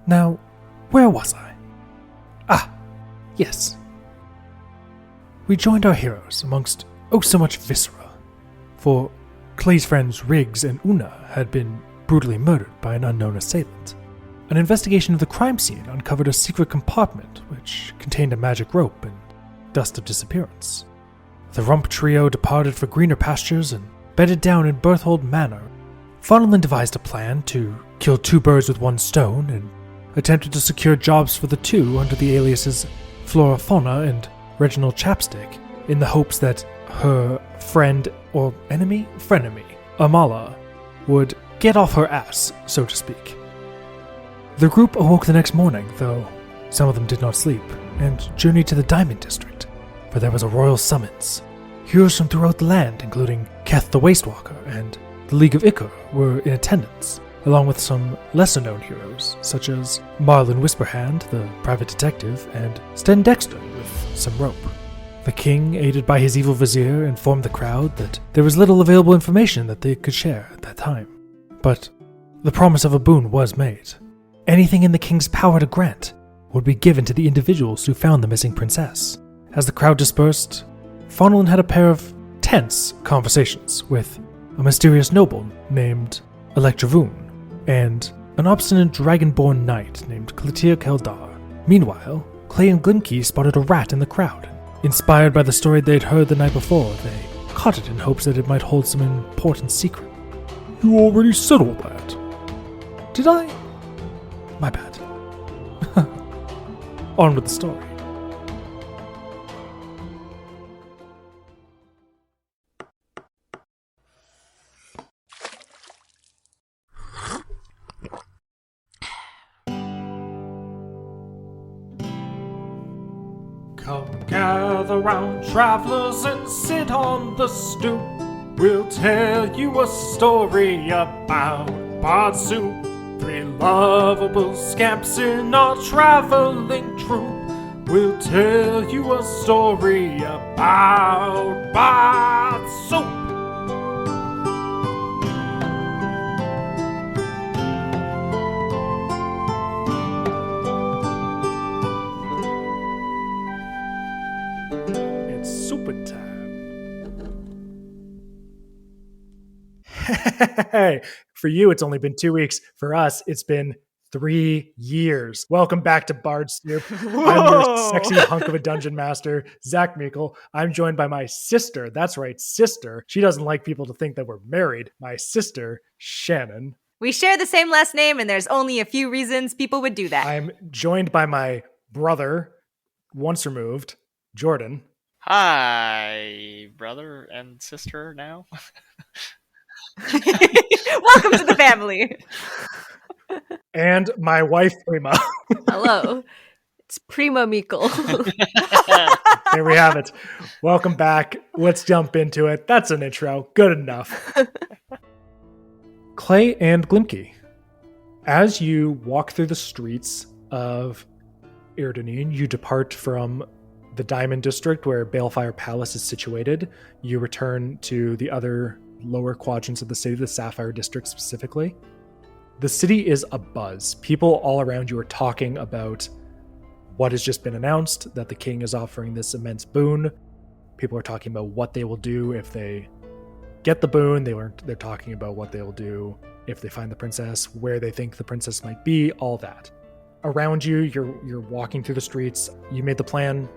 Now, where was I? Yes. We joined our heroes amongst so much viscera, for Clay's friends Riggs and Una had been brutally murdered by an unknown assailant. An investigation of the crime scene uncovered a secret compartment which contained a magic rope and dust of disappearance. The Rump trio departed for greener pastures and bedded down in Berthold Manor. Faunalyn devised a plan to kill 2 birds with 1 stone and attempted to secure jobs for the 2 under the aliases Flora Fauna and Reginald Chapstick, in the hopes that her friend or frenemy, Amala, would get off her ass, so to speak. The group awoke the next morning, though some of them did not sleep, and journeyed to the Diamond District, where there was a royal summons. Heroes from throughout the land, including Keth the Wastewalker and the League of Ichor, were in attendance, along with some lesser-known heroes, such as Marlin Whisperhand, the private detective, and Sten Dexter with some rope. The king, aided by his evil vizier, informed the crowd that there was little available information that they could share at that time. But the promise of a boon was made. Anything in the king's power to grant would be given to the individuals who found the missing princess. As the crowd dispersed, Faunalyn had a pair of tense conversations with a mysterious noble named Electravune and an obstinate dragonborn knight named Klatir Keldar. Meanwhile, Clay and Glimki spotted a rat in the crowd. Inspired by the story they'd heard the night before, they caught it in hopes that it might hold some important secret. You already said all that. Did I? My bad. On with the story. Come gather round, travelers, and sit on the stoop. We'll tell you a story about Bard Soup. 3 lovable scamps in our traveling troupe. We'll tell you a story about Bard Soup. Hey, for you, it's only been 2 weeks. For us, it's been 3 years. Welcome back to Bard Soup. I'm your sexy hunk of a dungeon master, Zach Meikle. I'm joined by my sister. That's right, sister. She doesn't like people to think that we're married. My sister, Shannon. We share the same last name, and there's only a few reasons people would do that. I'm joined by my brother, once removed, Jordan. Hi, brother and sister now. Welcome to the family. And my wife, Prima. Hello. It's Prima Meikle. Here we have it. Welcome back. Let's jump into it. That's an intro. Good enough. Clay and Glimki. As you walk through the streets of Irdanine, you depart from the Diamond District where Balefire Palace is situated. You return to the other lower quadrants of the city, the Sapphire District specifically. The city is abuzz. People all around you are talking about what has just been announced, that the king is offering this immense boon. People are talking about what they will do if they get the boon. They're talking about what they will do if they find the princess, where they think the princess might be, all that. Around you, you're walking through the streets. You made the plan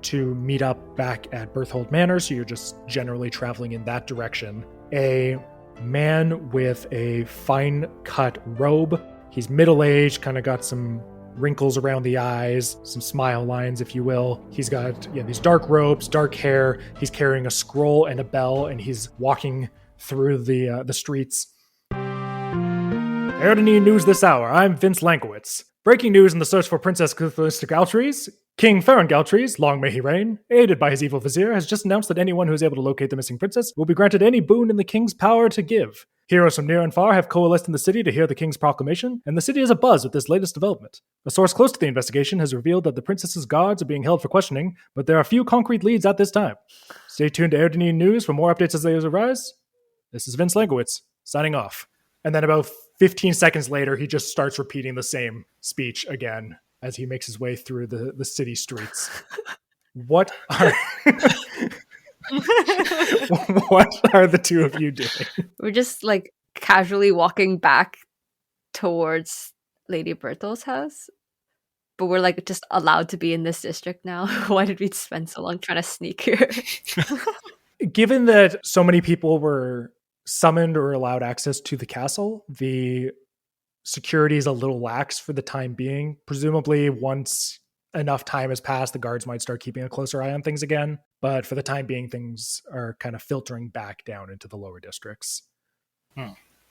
to meet up back at Berthold Manor, so you're just generally traveling in that direction. A man with a fine-cut robe. He's middle-aged, kind of got some wrinkles around the eyes, some smile lines, if you will. He's got these dark robes, dark hair. He's carrying a scroll and a bell, and he's walking through the streets. Irdanine News this hour. I'm Vince Lankowitz. Breaking news in the search for Princess Cthulhu Galtries. King Farron Galtries, long may he reign, aided by his evil vizier, has just announced that anyone who is able to locate the missing princess will be granted any boon in the king's power to give. Heroes from near and far have coalesced in the city to hear the king's proclamation, and the city is abuzz with this latest development. A source close to the investigation has revealed that the princess's guards are being held for questioning, but there are few concrete leads at this time. Stay tuned to Irdanine News for more updates as they arise. This is Vince Lankowitz, signing off. And then about 15 seconds later, he just starts repeating the same speech again as he makes his way through the city streets. What are what are the two of you doing? We're just like casually walking back towards Lady Berthel's house. But we're like just allowed to be in this district now. Why did we spend so long trying to sneak here? Given that so many people were summoned or allowed access to the castle, the security is a little lax for the time being. Presumably, once enough time has passed, the guards might start keeping a closer eye on things again. But for the time being, things are kind of filtering back down into the lower districts.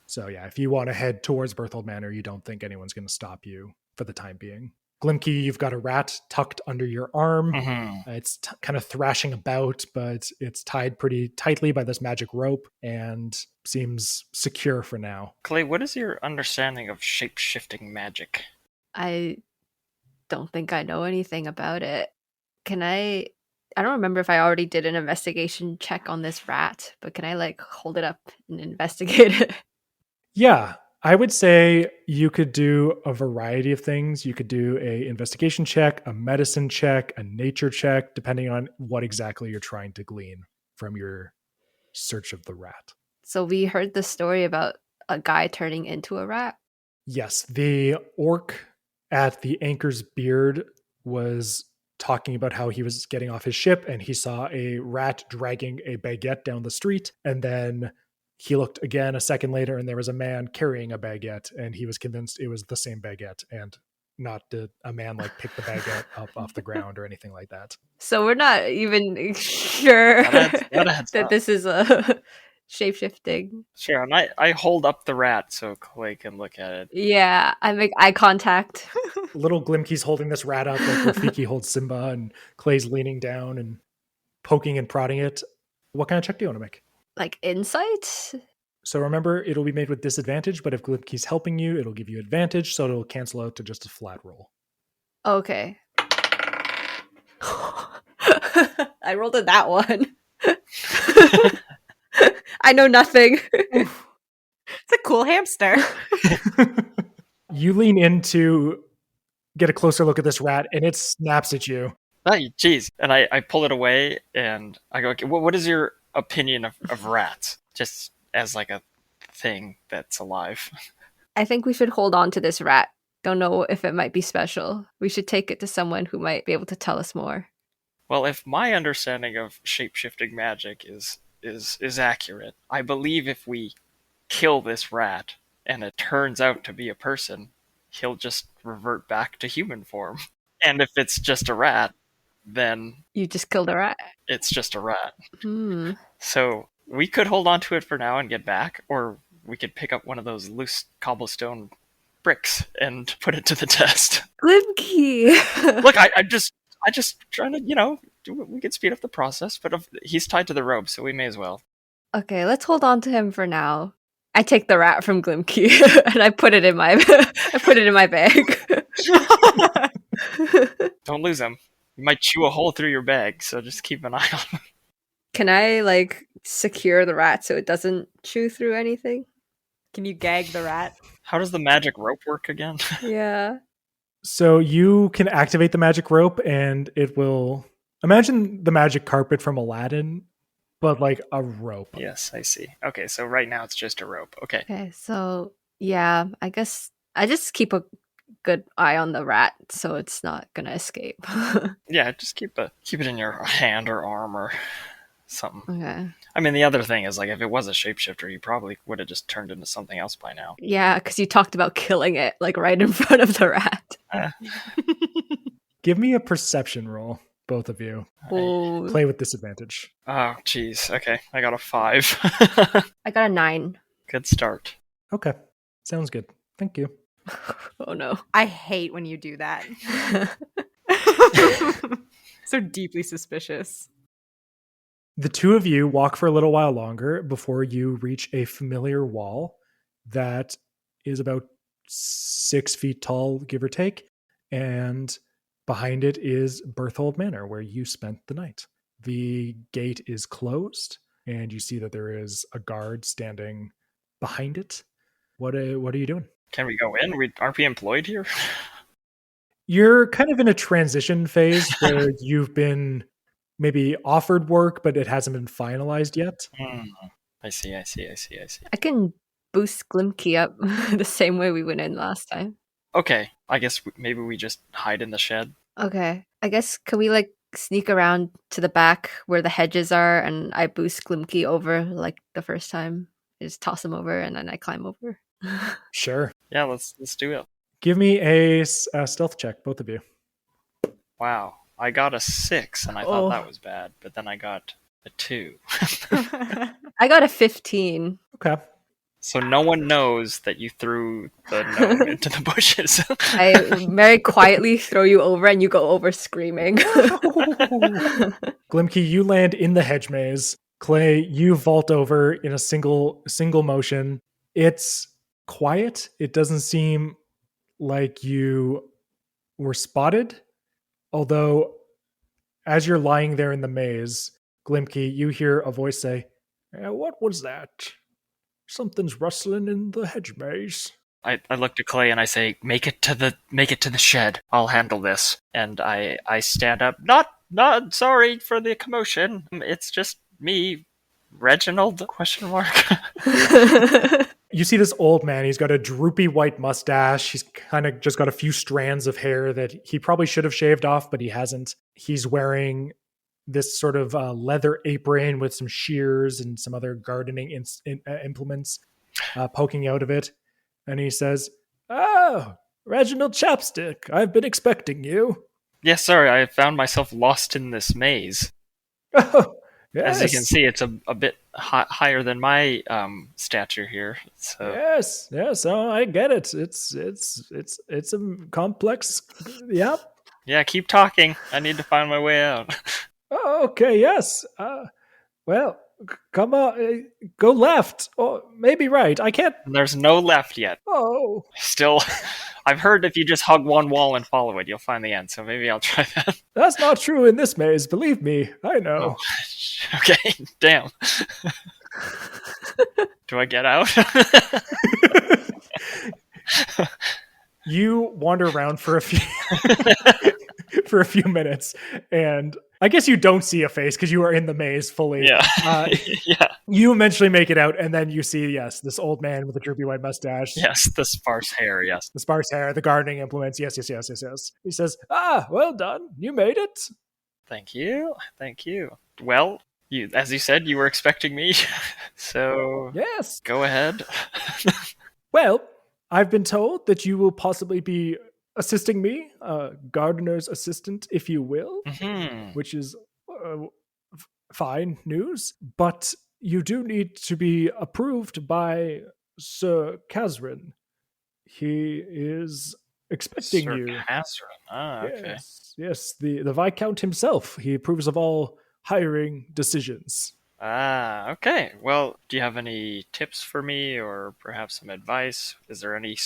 So yeah, if you want to head towards Berthold Manor, you don't think anyone's going to stop you for the time being. Glimki, you've got a rat tucked under your arm. It's kind of thrashing about, but it's tied pretty tightly by this magic rope and seems secure for now. Clay, what is your understanding of shape-shifting magic? I don't think I know anything about it. I don't remember if I already did an investigation check on this rat, but can I like hold it up and investigate it? Yeah, I would say you could do a variety of things. You could do a investigation check, a medicine check, a nature check, depending on what exactly you're trying to glean from your search of the rat. So we heard the story about a guy turning into a rat. Yes, the orc at the Anchor's Beard was talking about how he was getting off his ship and he saw a rat dragging a baguette down the street, and then he looked again a second later and there was a man carrying a baguette, and he was convinced it was the same baguette and not a man like pick the baguette up off the ground or anything like that. So we're not even sure that this is a shape-shifting. Sure, and I hold up the rat so Clay can look at it. Yeah, I make eye contact. Little Glimki's holding this rat up like Rafiki holds Simba, and Clay's leaning down and poking and prodding it. What kind of check do you want to make? Like insight? So remember, it'll be made with disadvantage, but if Glimki's helping you, it'll give you advantage, so it'll cancel out to just a flat roll. Okay. I rolled in that one. I know nothing. It's a cool hamster. You lean in to get a closer look at this rat, and it snaps at you. Hey, geez. And I pull it away, and I go, okay, what is your opinion of rats? Just as like a thing that's alive. I think we should hold on to this rat. Don't know if it might be special. We should take it to someone who might be able to tell us more. Well, if my understanding of shape-shifting magic is accurate, I believe if we kill this rat and it turns out to be a person, he'll just revert back to human form. And if it's just a rat, then You just killed a rat. it's just a rat. So we could hold on to it for now and get back, or we could pick up one of those loose cobblestone bricks and put it to the test. Glimki! Look, I just trying to, we could speed up the process, but he's tied to the rope, so we may as well. Okay, let's hold on to him for now. I take the rat from Glimki and I put it in my bag. Don't lose him. He might chew a hole through your bag, so just keep an eye on him. Can I like secure the rat so it doesn't chew through anything? Can you gag the rat? How does the magic rope work again? Yeah. So you can activate the magic rope, and it will... Imagine the magic carpet from Aladdin, but like a rope. Yes, I see. Okay, so right now it's just a rope. Okay. Okay, so yeah, I guess I just keep a good eye on the rat so it's not gonna escape. Yeah, just keep it in your hand or arm or something. Okay. I mean, the other thing is, like, if it was a shapeshifter, he probably would have just turned into something else by now. Yeah, because you talked about killing it, like right in front of the rat. Give me a perception roll, both of you. Oh, Play with disadvantage. Oh, jeez. Okay, I got a 5. I got a 9. Good start. Okay, sounds good. Thank you. Oh no. I hate when you do that. So deeply suspicious. The two of you walk for a little while longer before you reach a familiar wall that is about 6 feet tall, give or take, and behind it is Berthold Manor, where you spent the night. The gate is closed, and you see that there is a guard standing behind it. What are you doing? Can we go in? Aren't we employed here? You're kind of in a transition phase where you've been maybe offered work, but it hasn't been finalized yet. I see. I can boost Glimki up the same way we went in last time. Okay, I guess maybe we just hide in the shed. Okay. I guess can we like sneak around to the back where the hedges are and I boost Glimki over like the first time? I just toss him over and then I climb over. Sure. Yeah, let's do it. Give me a stealth check, both of you. Wow, I got a 6, and I thought that was bad, but then I got a 2. I got a 15. Okay. So no one knows that you threw the gnome into the bushes. I very quietly throw you over and you go over screaming. Glimki, you land in the hedge maze. Clay, you vault over in a single motion. It's quiet. It doesn't seem like you were spotted. Although, as you're lying there in the maze, Glimki, you hear a voice say, "What was that? Something's rustling in the hedge maze." I look to Clay and I say, "Make it to the shed. I'll handle this." And I stand up. Not sorry for the commotion. It's just me, Reginald? Question mark. You see this old man. He's got a droopy white mustache. He's kind of just got a few strands of hair that he probably should have shaved off, but he hasn't. He's wearing this sort of leather apron with some shears and some other gardening implements poking out of it. And he says, "Oh, Reginald Chapstick, I've been expecting you." Yes, sorry, I found myself lost in this maze. Oh, yes. As you can see, it's a bit higher than my stature here. So. Yes. Oh, I get it. It's a complex. Yep. Yeah, keep talking. I need to find my way out. Oh, okay. Yes. Well, come on. Go left, or maybe right. I can't. There's no left yet. Oh. Still, I've heard if you just hug one wall and follow it, you'll find the end. So maybe I'll try that. That's not true in this maze. Believe me, I know. Oh, okay. Damn. Do I get out? You wander around for a few minutes, and I guess you don't see a face because you are in the maze fully. Yeah. Yeah. You eventually make it out, and then you see, yes, this old man with a droopy white mustache. Yes, the sparse hair, yes. The sparse hair, the gardening implements. Yes. He says, well done. You made it. Thank you. Well, as you said, you were expecting me, so yes. Go ahead. Well, I've been told that you will possibly be assisting me, gardener's assistant, if you will, which is fine news. But you do need to be approved by Sir Kazrin. He is expecting Sir you. Kazrin. Okay. Yes, the Viscount himself. He approves of all hiring decisions. Okay. Well, do you have any tips for me, or perhaps some advice? Is there any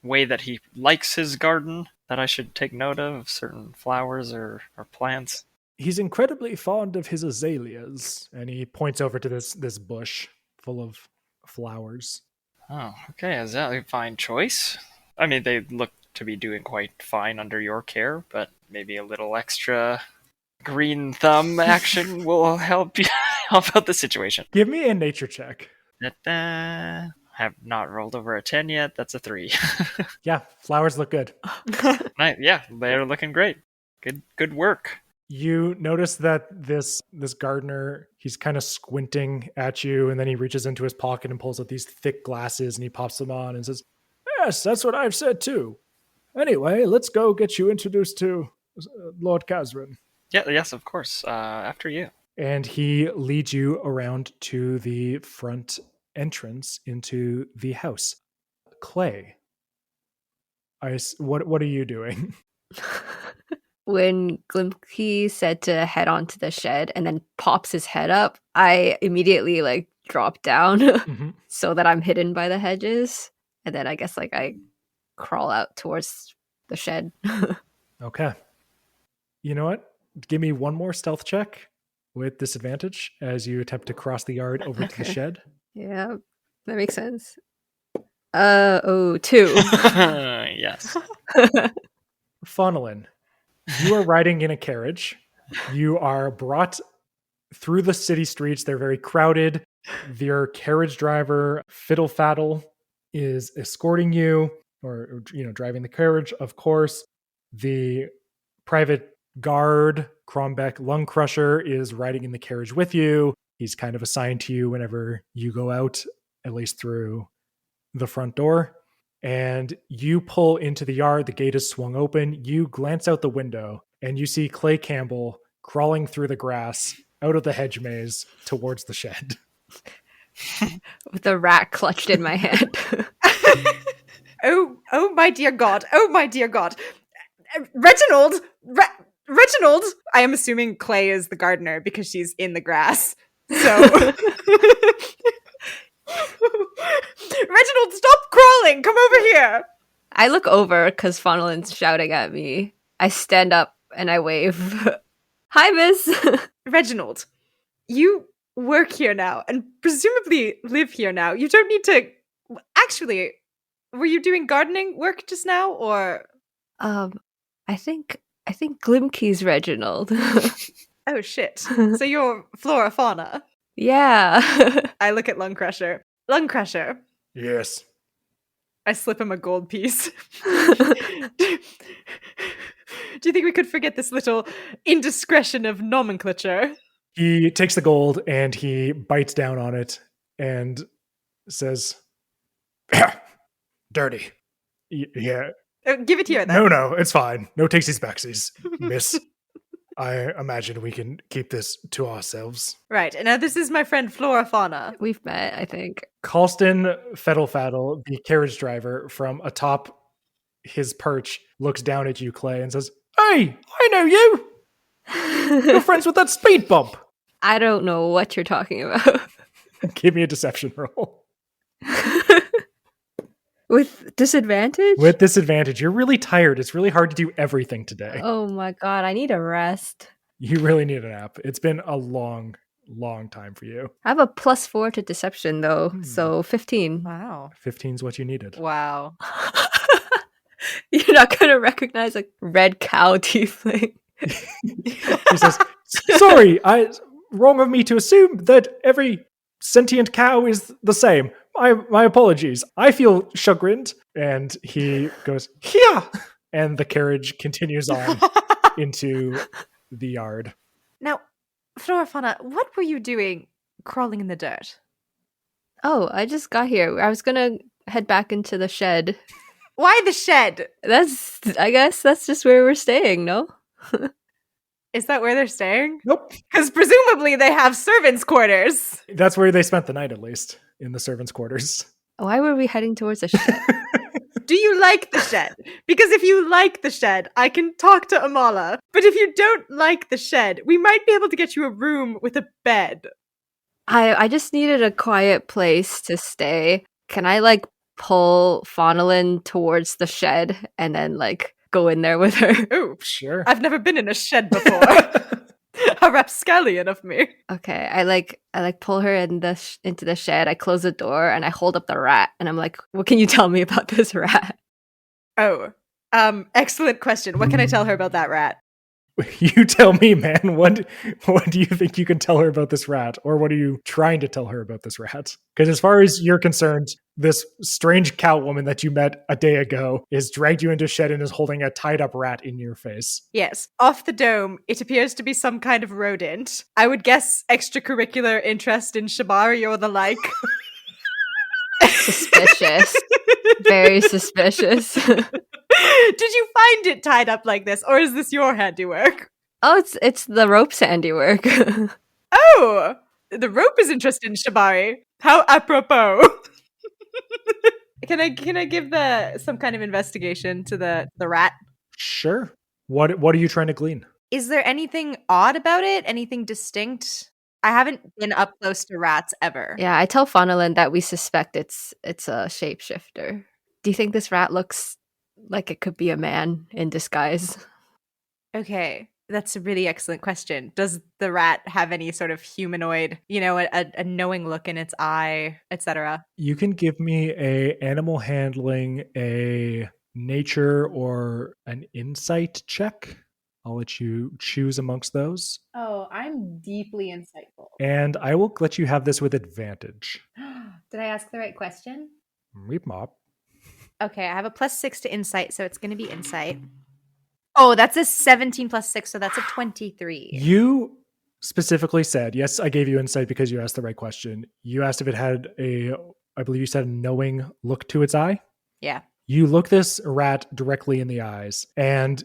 way that he likes his garden that I should take note of? Certain flowers or plants? He's incredibly fond of his azaleas, and he points over to this bush full of flowers. Oh, okay. Is that a fine choice? I mean, they look to be doing quite fine under your care, but maybe a little extra green thumb action will help out the situation. Give me a nature check. I have not rolled over a 10 yet. That's a 3. Yeah, flowers look good. Nice. Yeah, they're looking great. Good work. You notice that this gardener, he's kind of squinting at you, and then he reaches into his pocket and pulls out these thick glasses, and he pops them on and says, "Yes, that's what I've said too. Anyway, let's go get you introduced to Lord Kazrin." Yeah, yes, of course. After you. And he leads you around to the front entrance into the house. Clay, what are you doing? When Glimki said to head on to the shed and then pops his head up, I immediately drop down so that I'm hidden by the hedges. And then I guess I crawl out towards the shed. Okay. You know what? Give me one more stealth check with disadvantage as you attempt to cross the yard over to the shed. Yeah, that makes sense. Two. Yes. Faunalyn, you are riding in a carriage. You are brought through the city streets. They're very crowded. Your carriage driver, Fiddle Faddle, is escorting you, or driving the carriage, of course. The private guard, Crombeck Lung Crusher, is riding in the carriage with you. He's kind of assigned to you whenever you go out, at least through the front door. And you pull into the yard. The gate is swung open. You glance out the window and you see Clay Campbell crawling through the grass out of the hedge maze towards the shed. With a rat clutched in my hand. Oh my dear God. Oh my dear God. Reginald! Reginald! I am assuming Clay is the gardener because she's in the grass. So... Reginald, stop crawling! Come over here! I look over because Faunalyn's shouting at me. I stand up and I wave. Hi, miss! Reginald, you work here now and presumably live here now. You don't need to... Actually, were you doing gardening work just now, or... I think Glimki's Reginald. Oh, shit. So you're flora fauna. Yeah. I look at Lung Crusher. Lung Crusher. Yes. I slip him a gold piece. Do you think we could forget this little indiscretion of nomenclature? He takes the gold and he bites down on it and says, dirty. Yeah. Give it here, then. No, it's fine. No takesies backsies, miss. I imagine we can keep this to ourselves. Right, and now this is my friend Flora Fauna. We've met, I think. Colston Fiddle Faddle, the carriage driver, from atop his perch, looks down at you, Clay, and says, "Hey, I know you! You're friends with that speed bump!" I don't know what you're talking about. Give me a deception roll. With disadvantage? With disadvantage. You're really tired. It's really hard to do everything today. Oh my god, I need a rest. You really need a nap. It's been a long time for you. I have a +4 to deception, though, so 15. Wow. 15's what you needed. Wow. You're not going to recognize a red cow tiefling. He says, "Sorry, wrong of me to assume that every sentient cow is the same. My apologies. I feel chagrined." And he goes, "Here!" And the carriage continues on into the yard. Now, Flora Fauna, what were you doing crawling in the dirt? Oh, I just got here. I was going to head back into the shed. Why the shed? I guess that's just where we're staying, no? Is that where they're staying? Nope. Because presumably they have servants' quarters. That's where they spent the night, at least, in the servants' quarters. Why were we heading towards the shed? Do you like the shed? Because if you like the shed, I can talk to Amala. But if you don't like the shed, we might be able to get you a room with a bed. I just needed a quiet place to stay. Can I, pull Faunalyn towards the shed and then, go in there with her? Ooh, Sure. I've never been in a shed before. How rapscallion of me. Okay, I pull her into the shed. I close the door and I hold up the rat and I'm like, "What can you tell me about this rat?" Oh, excellent question. What can I tell her about that rat? You tell me, man. What do you think you can tell her about this rat? Or what are you trying to tell her about this rat? Because as far as you're concerned, this strange cow woman that you met a day ago is dragged you into a shed and is holding a tied up rat in your face. Yes, off the dome, it appears to be some kind of rodent. I would guess extracurricular interest in shibari or the like. Suspicious. Very suspicious. Did you find it tied up like this, or is this your handiwork? Oh, it's the rope's handiwork. Oh, the rope is interested in shibari. How apropos. Can I give some kind of investigation to the rat? Sure. What are you trying to glean? Is there anything odd about it? Anything distinct? I haven't been up close to rats ever. Yeah, I tell Faunalyn that we suspect it's a shapeshifter. Do you think this rat looks like it could be a man in disguise? Okay. That's a really excellent question. Does the rat have any sort of humanoid, a knowing look in its eye, etc.? You can give me a animal handling, a nature, or an insight check. I'll let you choose amongst those. Oh, I'm deeply insightful. And I will let you have this with advantage. Did I ask the right question? Reap mop. Okay, I have a +6 to insight, so it's going to be insight. Oh, that's a 17 + 6, so that's a 23. You specifically said, yes, I gave you insight because you asked the right question. You asked if it had I believe you said a knowing look to its eye. Yeah. You look this rat directly in the eyes, and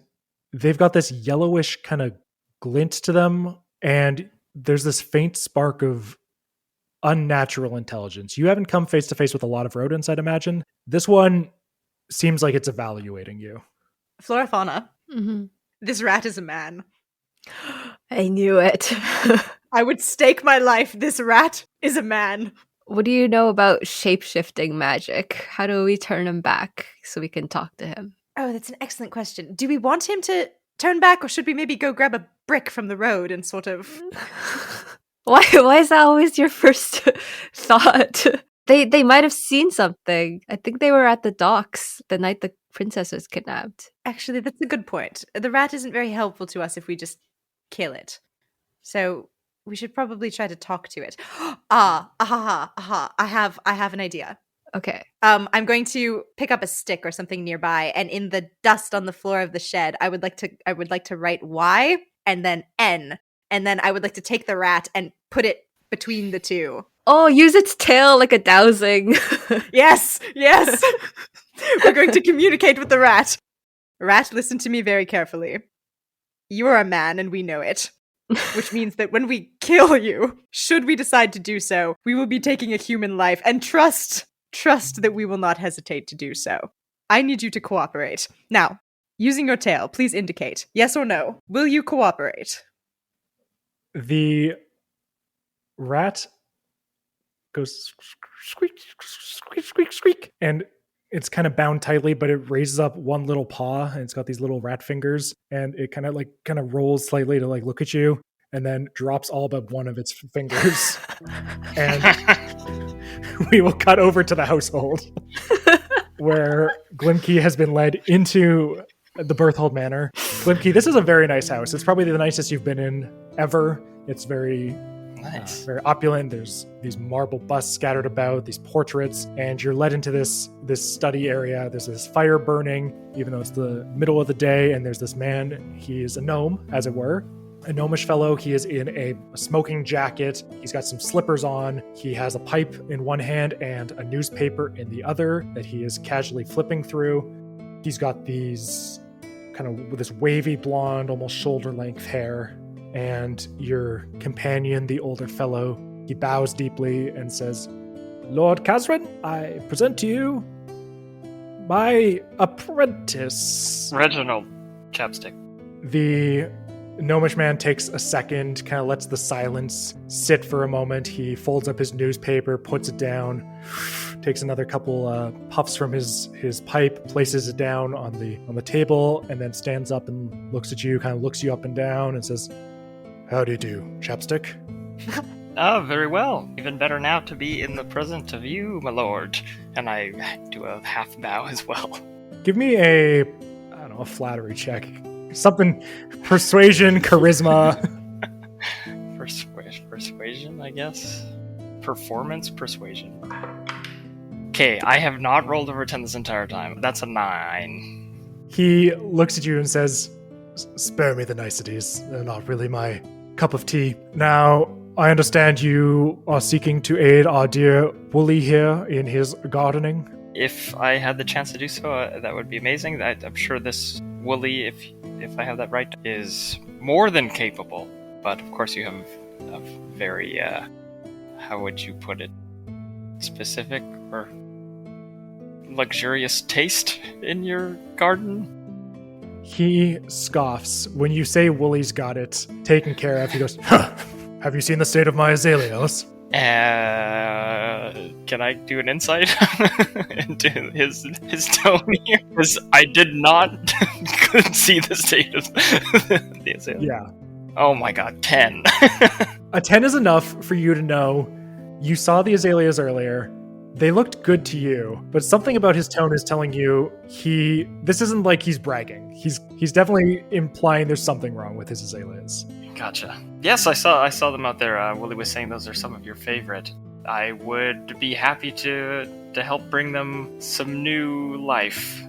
they've got this yellowish kind of glint to them, and there's this faint spark of unnatural intelligence. You haven't come face to face with a lot of rodents, I'd imagine. This one seems like it's evaluating you. Flora fauna. Mm-hmm. This rat is a man. I knew it. I would stake my life. This rat is a man. What do you know about shape-shifting magic? How do we turn him back so we can talk to him? Oh, that's an excellent question. Do we want him to turn back, or should we maybe go grab a brick from the road and sort of... Why is that always your first thought? They might have seen something. I think they were at the docks the night the princess was kidnapped. Actually, that's a good point. The rat isn't very helpful to us if we just kill it. So we should probably try to talk to it. I have an idea. Okay. I'm going to pick up a stick or something nearby, and in the dust on the floor of the shed, I would like to write Y and then N, and then I would like to take the rat and put it between the two. Oh, use its tail like a dowsing. Yes. We're going to communicate with the rat. Rat, listen to me very carefully. You are a man, and we know it. Which means that when we kill you, should we decide to do so, we will be taking a human life, and trust that we will not hesitate to do so. I need you to cooperate. Now, using your tail, please indicate yes or no. Will you cooperate? The rat goes squeak, squeak, squeak, squeak, and it's kind of bound tightly, but it raises up one little paw, and it's got these little rat fingers, and it kind of rolls slightly to look at you, and then drops all but one of its fingers. And we will cut over to the household where Glimki has been led into the Berthold Manor. Glimki, this is a very nice house. It's probably the nicest you've been in ever. It's very Nice. very opulent. There's these marble busts scattered about, these portraits, and you're led into this study area. There's this fire burning, even though it's the middle of the day, and there's this man. He is a gnome, as it were. A gnomish fellow. He is in a smoking jacket. He's got some slippers on. He has a pipe in one hand and a newspaper in the other that he is casually flipping through. He's got these with this wavy blonde, almost shoulder-length hair. And your companion, the older fellow, he bows deeply and says, Lord Kazrin, I present to you my apprentice. Reginald Chapstick. The gnomish man takes a second, kind of lets the silence sit for a moment. He folds up his newspaper, puts it down, takes another couple puffs from his pipe, places it down on the table, and then stands up and looks at you, kind of looks you up and down, and says, How do you do, Chapstick? Very well. Even better now to be in the presence of you, my lord. And I do a half bow as well. Give me a flattery check. Something, persuasion, charisma. Persuasion, I guess. Performance, persuasion. Okay, I have not rolled over 10 this entire time. That's a 9. He looks at you and says, Spare me the niceties. They're not really my cup of tea. Now, I understand you are seeking to aid our dear Wooly here in his gardening. If I had the chance to do so, that would be amazing. I'm sure this Wooly, if I have that right, is more than capable. But of course you have a very, how would you put it, specific or luxurious taste in your garden? He scoffs. When you say Wooly's got it taken care of, he goes, Huh, have you seen the state of my azaleas? Can I do an insight into his tone here? Because I did not couldn't see the state of the assailant. Yeah. Oh my god, 10. A 10 is enough for you to know you saw the azaleas earlier. They looked good to you, but something about his tone is telling you this isn't like he's bragging. He's definitely implying there's something wrong with his azaleas. Gotcha. Yes, I saw them out there. Willie was saying those are some of your favorite. I would be happy to help bring them some new life,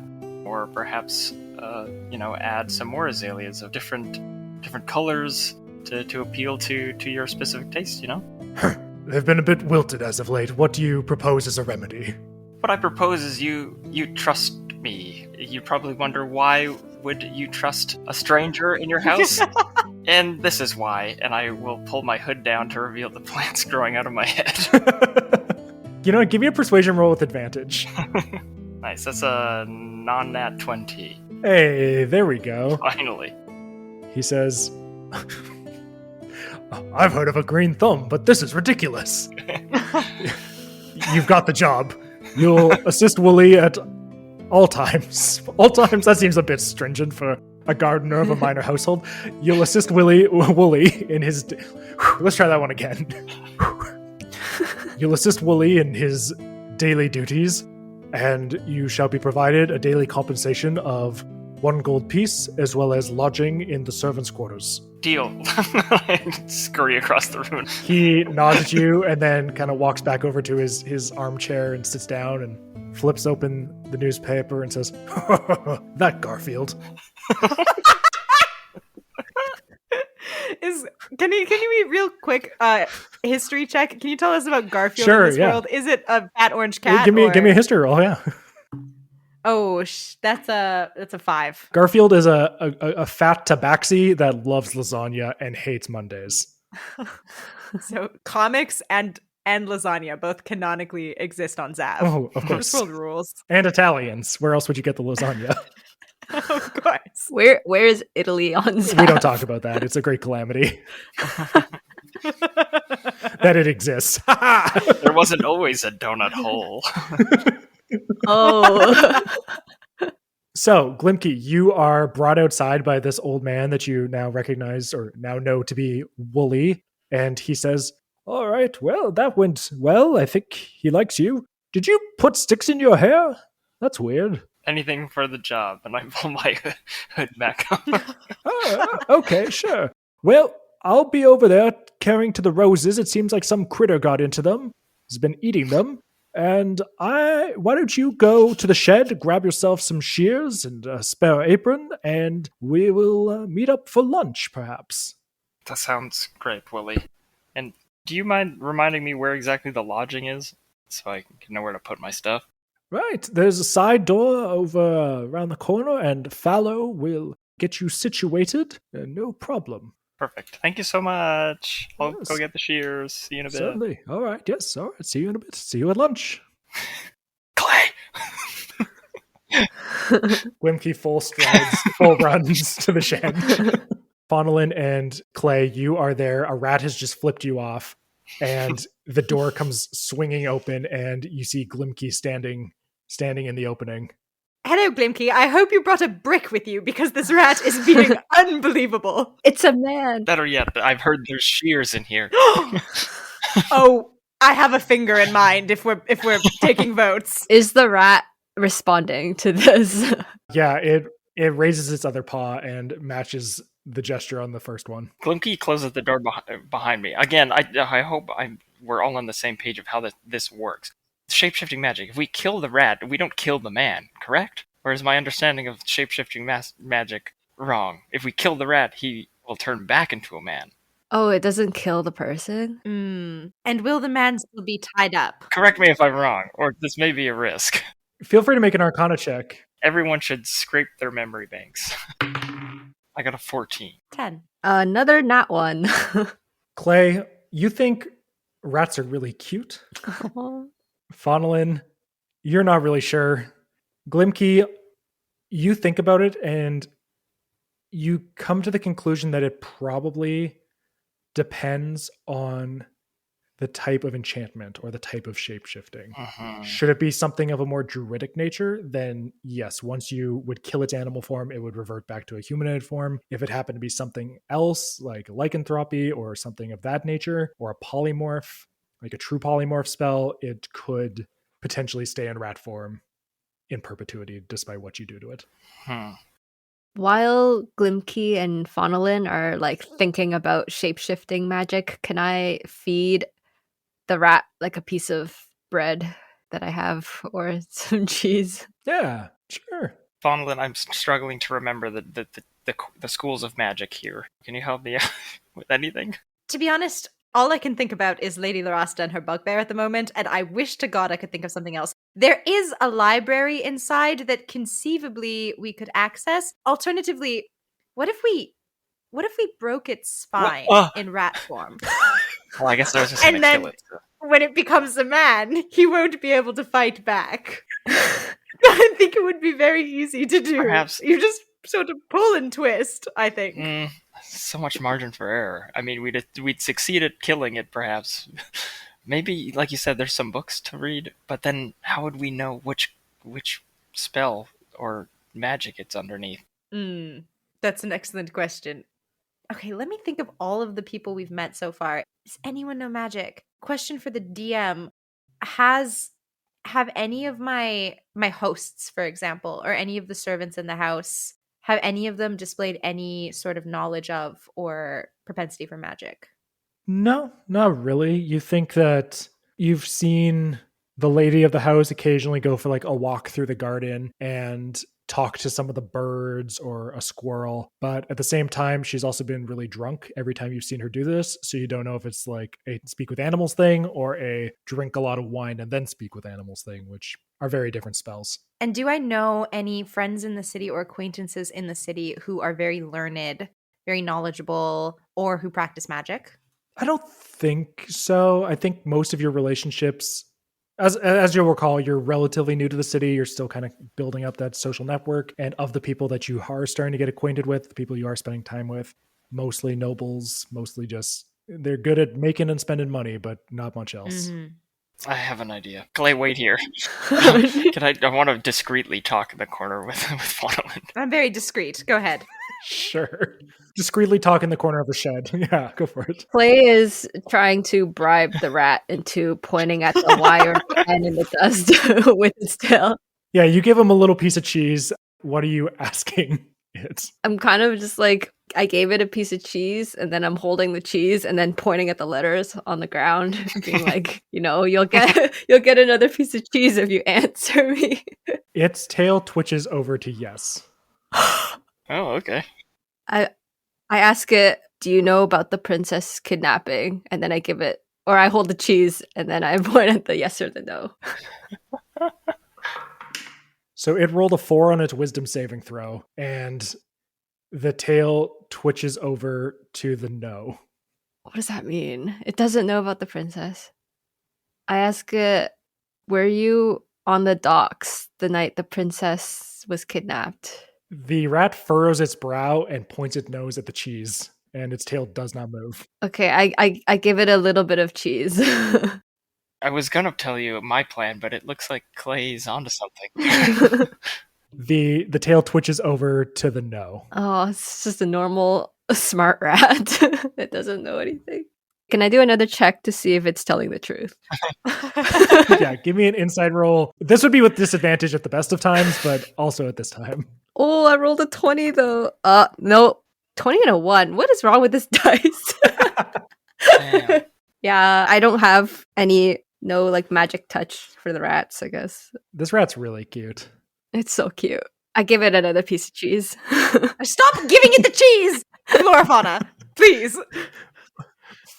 or perhaps add some more azaleas of different colors to appeal to your specific taste. They've been a bit wilted as of late. What do you propose as a remedy? What I propose is you trust me. You probably wonder, why would you trust a stranger in your house? And this is why, and I will pull my hood down to reveal the plants growing out of my head. You know what? Give me a persuasion roll with advantage. Nice, that's a non-nat 20. Hey, there we go. Finally. He says, I've heard of a green thumb, but this is ridiculous. You've got the job. You'll assist Wooly at all times. All times, that seems a bit stringent for a gardener of a minor household. You'll assist Wooly in his... Let's try that one again. You'll assist Wooly in his daily duties, and you shall be provided a daily compensation of 1 gold piece, as well as lodging in the servants' quarters. Deal. I scurry across the room. He nods at you and then kind of walks back over to his armchair and sits down and flips open the newspaper and says, that Garfield. Can you be real quick history check? Can you tell us about Garfield Sure, in this yeah. world? Is it a fat orange cat? Give me a history roll, yeah. Oh, that's a 5. Garfield is a fat tabaxi that loves lasagna and hates Mondays. So comics and lasagna both canonically exist on Zav. Oh, of course. This world rules. And Italians. Where else would you get the lasagna? Of course. Where is Italy on Zav? We don't talk about that. It's a great calamity. That it exists. There wasn't always a donut hole. Oh. So, Glimki, you are brought outside by this old man that you now recognize or now know to be Wooly. And he says, all right, well, that went well. I think he likes you. Did you put sticks in your hair? That's weird. Anything for the job, and I pull my hood back on. Okay, sure. Well, I'll be over there carrying to the roses. It seems like some critter got into them, has been eating them. And why don't you go to the shed, grab yourself some shears and a spare apron, and we will meet up for lunch, perhaps. That sounds great, Willie. And do you mind reminding me where exactly the lodging is, so I can know where to put my stuff? Right, there's a side door over around the corner, and Fallow will get you situated. No problem. Perfect. Thank you so much. I'll Yes. go get the shears. See you in a bit. Certainly. All right, yes, all right. See you in a bit. See you at lunch. Clay! Glimki full runs to the shed. Faunalyn and Clay, you are there. A rat has just flipped you off, and the door comes swinging open, and you see Glimki standing in the opening. Hello, Glimki. I hope you brought a brick with you because this rat is being unbelievable. It's a man. Better yet, I've heard there's shears in here. Oh, I have a finger in mind if we're taking votes. Is the rat responding to this? Yeah, it raises its other paw and matches the gesture on the first one. Glimki closes the door behind me. Again, I hope we're all on the same page of how this works. Shape-shifting magic. If we kill the rat, we don't kill the man, correct? Or is my understanding of shape-shifting magic wrong? If we kill the rat, he will turn back into a man. Oh, it doesn't kill the person? And will the man still be tied up? Correct me if I'm wrong, or this may be a risk. Feel free to make an Arcana check. Everyone should scrape their memory banks. I got a 14. 10. Another nat 1. Clay, you think rats are really cute? Faunalyn, you're not really sure. Glimki, you think about it and you come to the conclusion that it probably depends on the type of enchantment or the type of shapeshifting. Mhm. Should it be something of a more druidic nature, then yes, once you would kill its animal form, it would revert back to a humanoid form. If it happened to be something else, like lycanthropy or something of that nature, or a polymorph, like a true polymorph spell, it could potentially stay in rat form in perpetuity despite what you do to it. While Glimki and Faunalyn are like thinking about shape-shifting magic, can I feed the rat like a piece of bread that I have or some cheese? Yeah, sure. Faunalyn, I'm struggling to remember the schools of magic here. Can you help me out with anything? To be honest, all I can think about is Lady Larasta and her bugbear at the moment, and I wish to God I could think of something else. There is a library inside that conceivably we could access. Alternatively, what if we broke its spine in rat form? Well, I guess I was just And gonna then- kill it. So. When it becomes a man, he won't be able to fight back. I think it would be very easy to do. Perhaps. You just sort of pull and twist, I think. So much margin for error. I mean, we'd succeed at killing it, perhaps. Maybe, like you said, there's some books to read, but then how would we know which spell or magic it's underneath? That's an excellent question. Okay, let me think of all of the people we've met so far. Does anyone know magic? Question for the DM. Have any of my hosts, for example, or any of the servants in the house, have any of them displayed any sort of knowledge of or propensity for magic? No, not really. You think that you've seen the lady of the house occasionally go for like a walk through the garden and talk to some of the birds or a squirrel. But at the same time, she's also been really drunk every time you've seen her do this. So you don't know if it's like a speak with animals thing or a drink a lot of wine and then speak with animals thing, which are very different spells. And do I know any friends in the city or acquaintances in the city who are very learned, very knowledgeable, or who practice magic? I don't think so. I think most of your relationships, as you'll recall, you're relatively new to the city. You're still kind of building up that social network. And of the people that you are starting to get acquainted with, the people you are spending time with, mostly nobles, mostly just, they're good at making and spending money, but not much else. Mm-hmm. I have an idea. Clay, wait here. I want to discreetly talk in the corner with Faunalyn. I'm very discreet. Go ahead. Sure. Discreetly talk in the corner of the shed. Yeah, go for it. Clay is trying to bribe the rat into pointing at the wire and in the dust with its tail. Yeah, you give him a little piece of cheese. What are you asking it? I'm kind of just like, I gave it a piece of cheese and then I'm holding the cheese and then pointing at the letters on the ground and being like, you'll get another piece of cheese if you answer me. Its tail twitches over to yes. Oh, okay. I ask it, do you know about the princess kidnapping? And then I give it, or I hold the cheese and then I point at the yes or the no. So it rolled a 4 on its wisdom saving throw, and the tail twitches over to the no. What does that mean? It doesn't know about the princess. I ask it, were you on the docks the night the princess was kidnapped? The rat furrows its brow and points its nose at the cheese, and its tail does not move. Okay, I give it a little bit of cheese. I was gonna tell you my plan, but it looks like Clay's onto something. The tail twitches over to the no. Oh, it's just a normal smart rat. It doesn't know anything. Can I do another check to see if it's telling the truth? Yeah, give me an inside roll. This would be with disadvantage at the best of times, but also at this time. Oh, I rolled a 20 though. No, 20 and a 1. What is wrong with this dice? Damn. Yeah, I don't have no like magic touch for the rats, I guess. This rat's really cute. It's so cute. I give it another piece of cheese. Stop giving it the cheese, Flora Fauna, please.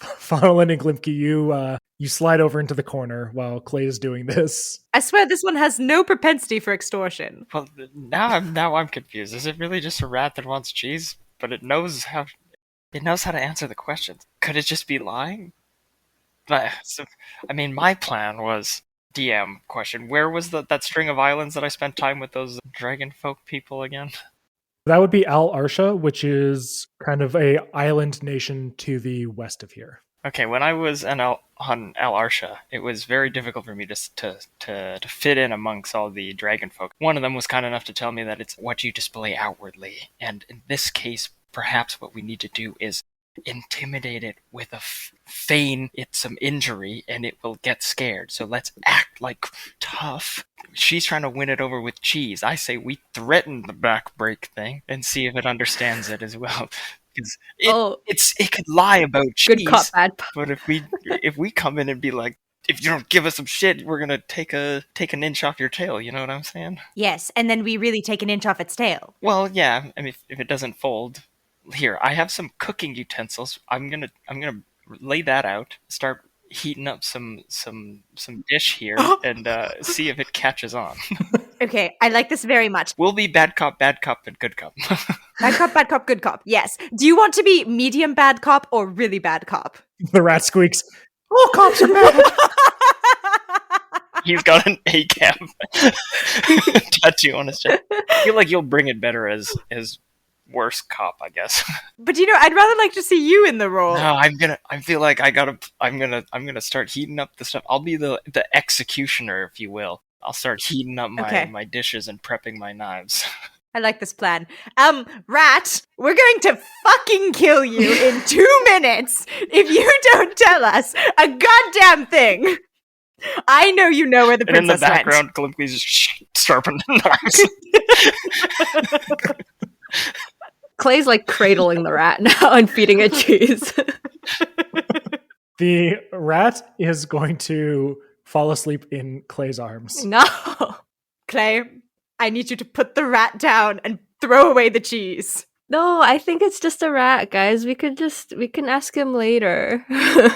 Faunalyn and Glimki, you slide over into the corner while Clay is doing this. I swear this one has no propensity for extortion. Well, now I'm confused. Is it really just a rat that wants cheese? But it knows how to answer the questions. Could it just be lying? My plan was DM question. Where was that string of islands that I spent time with those dragon folk people again? That would be Al Arsha, which is kind of a island nation to the west of here. Okay, when I was on Al Arsha, it was very difficult for me to fit in amongst all the dragon folk. One of them was kind enough to tell me that it's what you display outwardly, and in this case, perhaps what we need to do is intimidate it with a feign it some injury, and it will get scared. So let's act like tough. She's trying to win it over with cheese. I say we threaten the backbreak thing and see if it understands it as well. Because it could lie about cheese. Good cop, bad cop. But if we come in and be like, if you don't give us some shit, we're gonna take an inch off your tail. You know what I'm saying? Yes, and then we really take an inch off its tail. Well, yeah. I mean, if it doesn't fold, here I have some cooking utensils. I'm gonna lay that out. Start heating up some dish here and see if it catches on. Okay, I like this very much. We'll be bad cop, and good cop. Bad cop, good cop. Yes. Do you want to be medium bad cop or really bad cop? The rat squeaks. All cops are bad. He's got an ACAB tattoo on his chest. I feel like you'll bring it better as worst cop, I guess. But I'd rather like to see you in the role. No, I feel like I'm gonna start heating up the stuff. I'll be the executioner, if you will. I'll start heating up my dishes and prepping my knives. I like this plan. Rat, we're going to fucking kill you in 2 minutes if you don't tell us a goddamn thing. I know you know where the princess went. And in the background, Glimki's just sharpening knives. Clay's like cradling the rat now and feeding it cheese. The rat is going to fall asleep in Clay's arms. No. Clay, I need you to put the rat down and throw away the cheese. No, I think it's just a rat, guys. We can ask him later.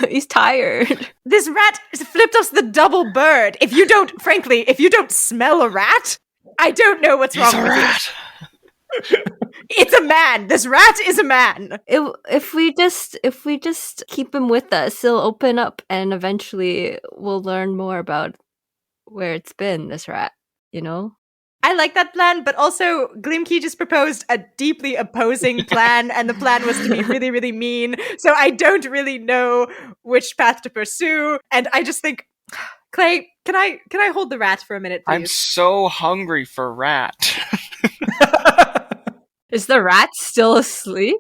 He's tired. This rat flipped us the double bird. If you don't smell a rat, I don't know what's wrong with rat. It's a man. This rat is a man. If we just keep him with us, he'll open up and eventually we'll learn more about where it's been, this rat, you know? I like that plan, but also Glimki just proposed a deeply opposing plan, and the plan was to be really, really mean. So I don't really know which path to pursue, and I just think, Clay, can I hold the rat for a minute, please? I'm so hungry for rat. Is the rat still asleep?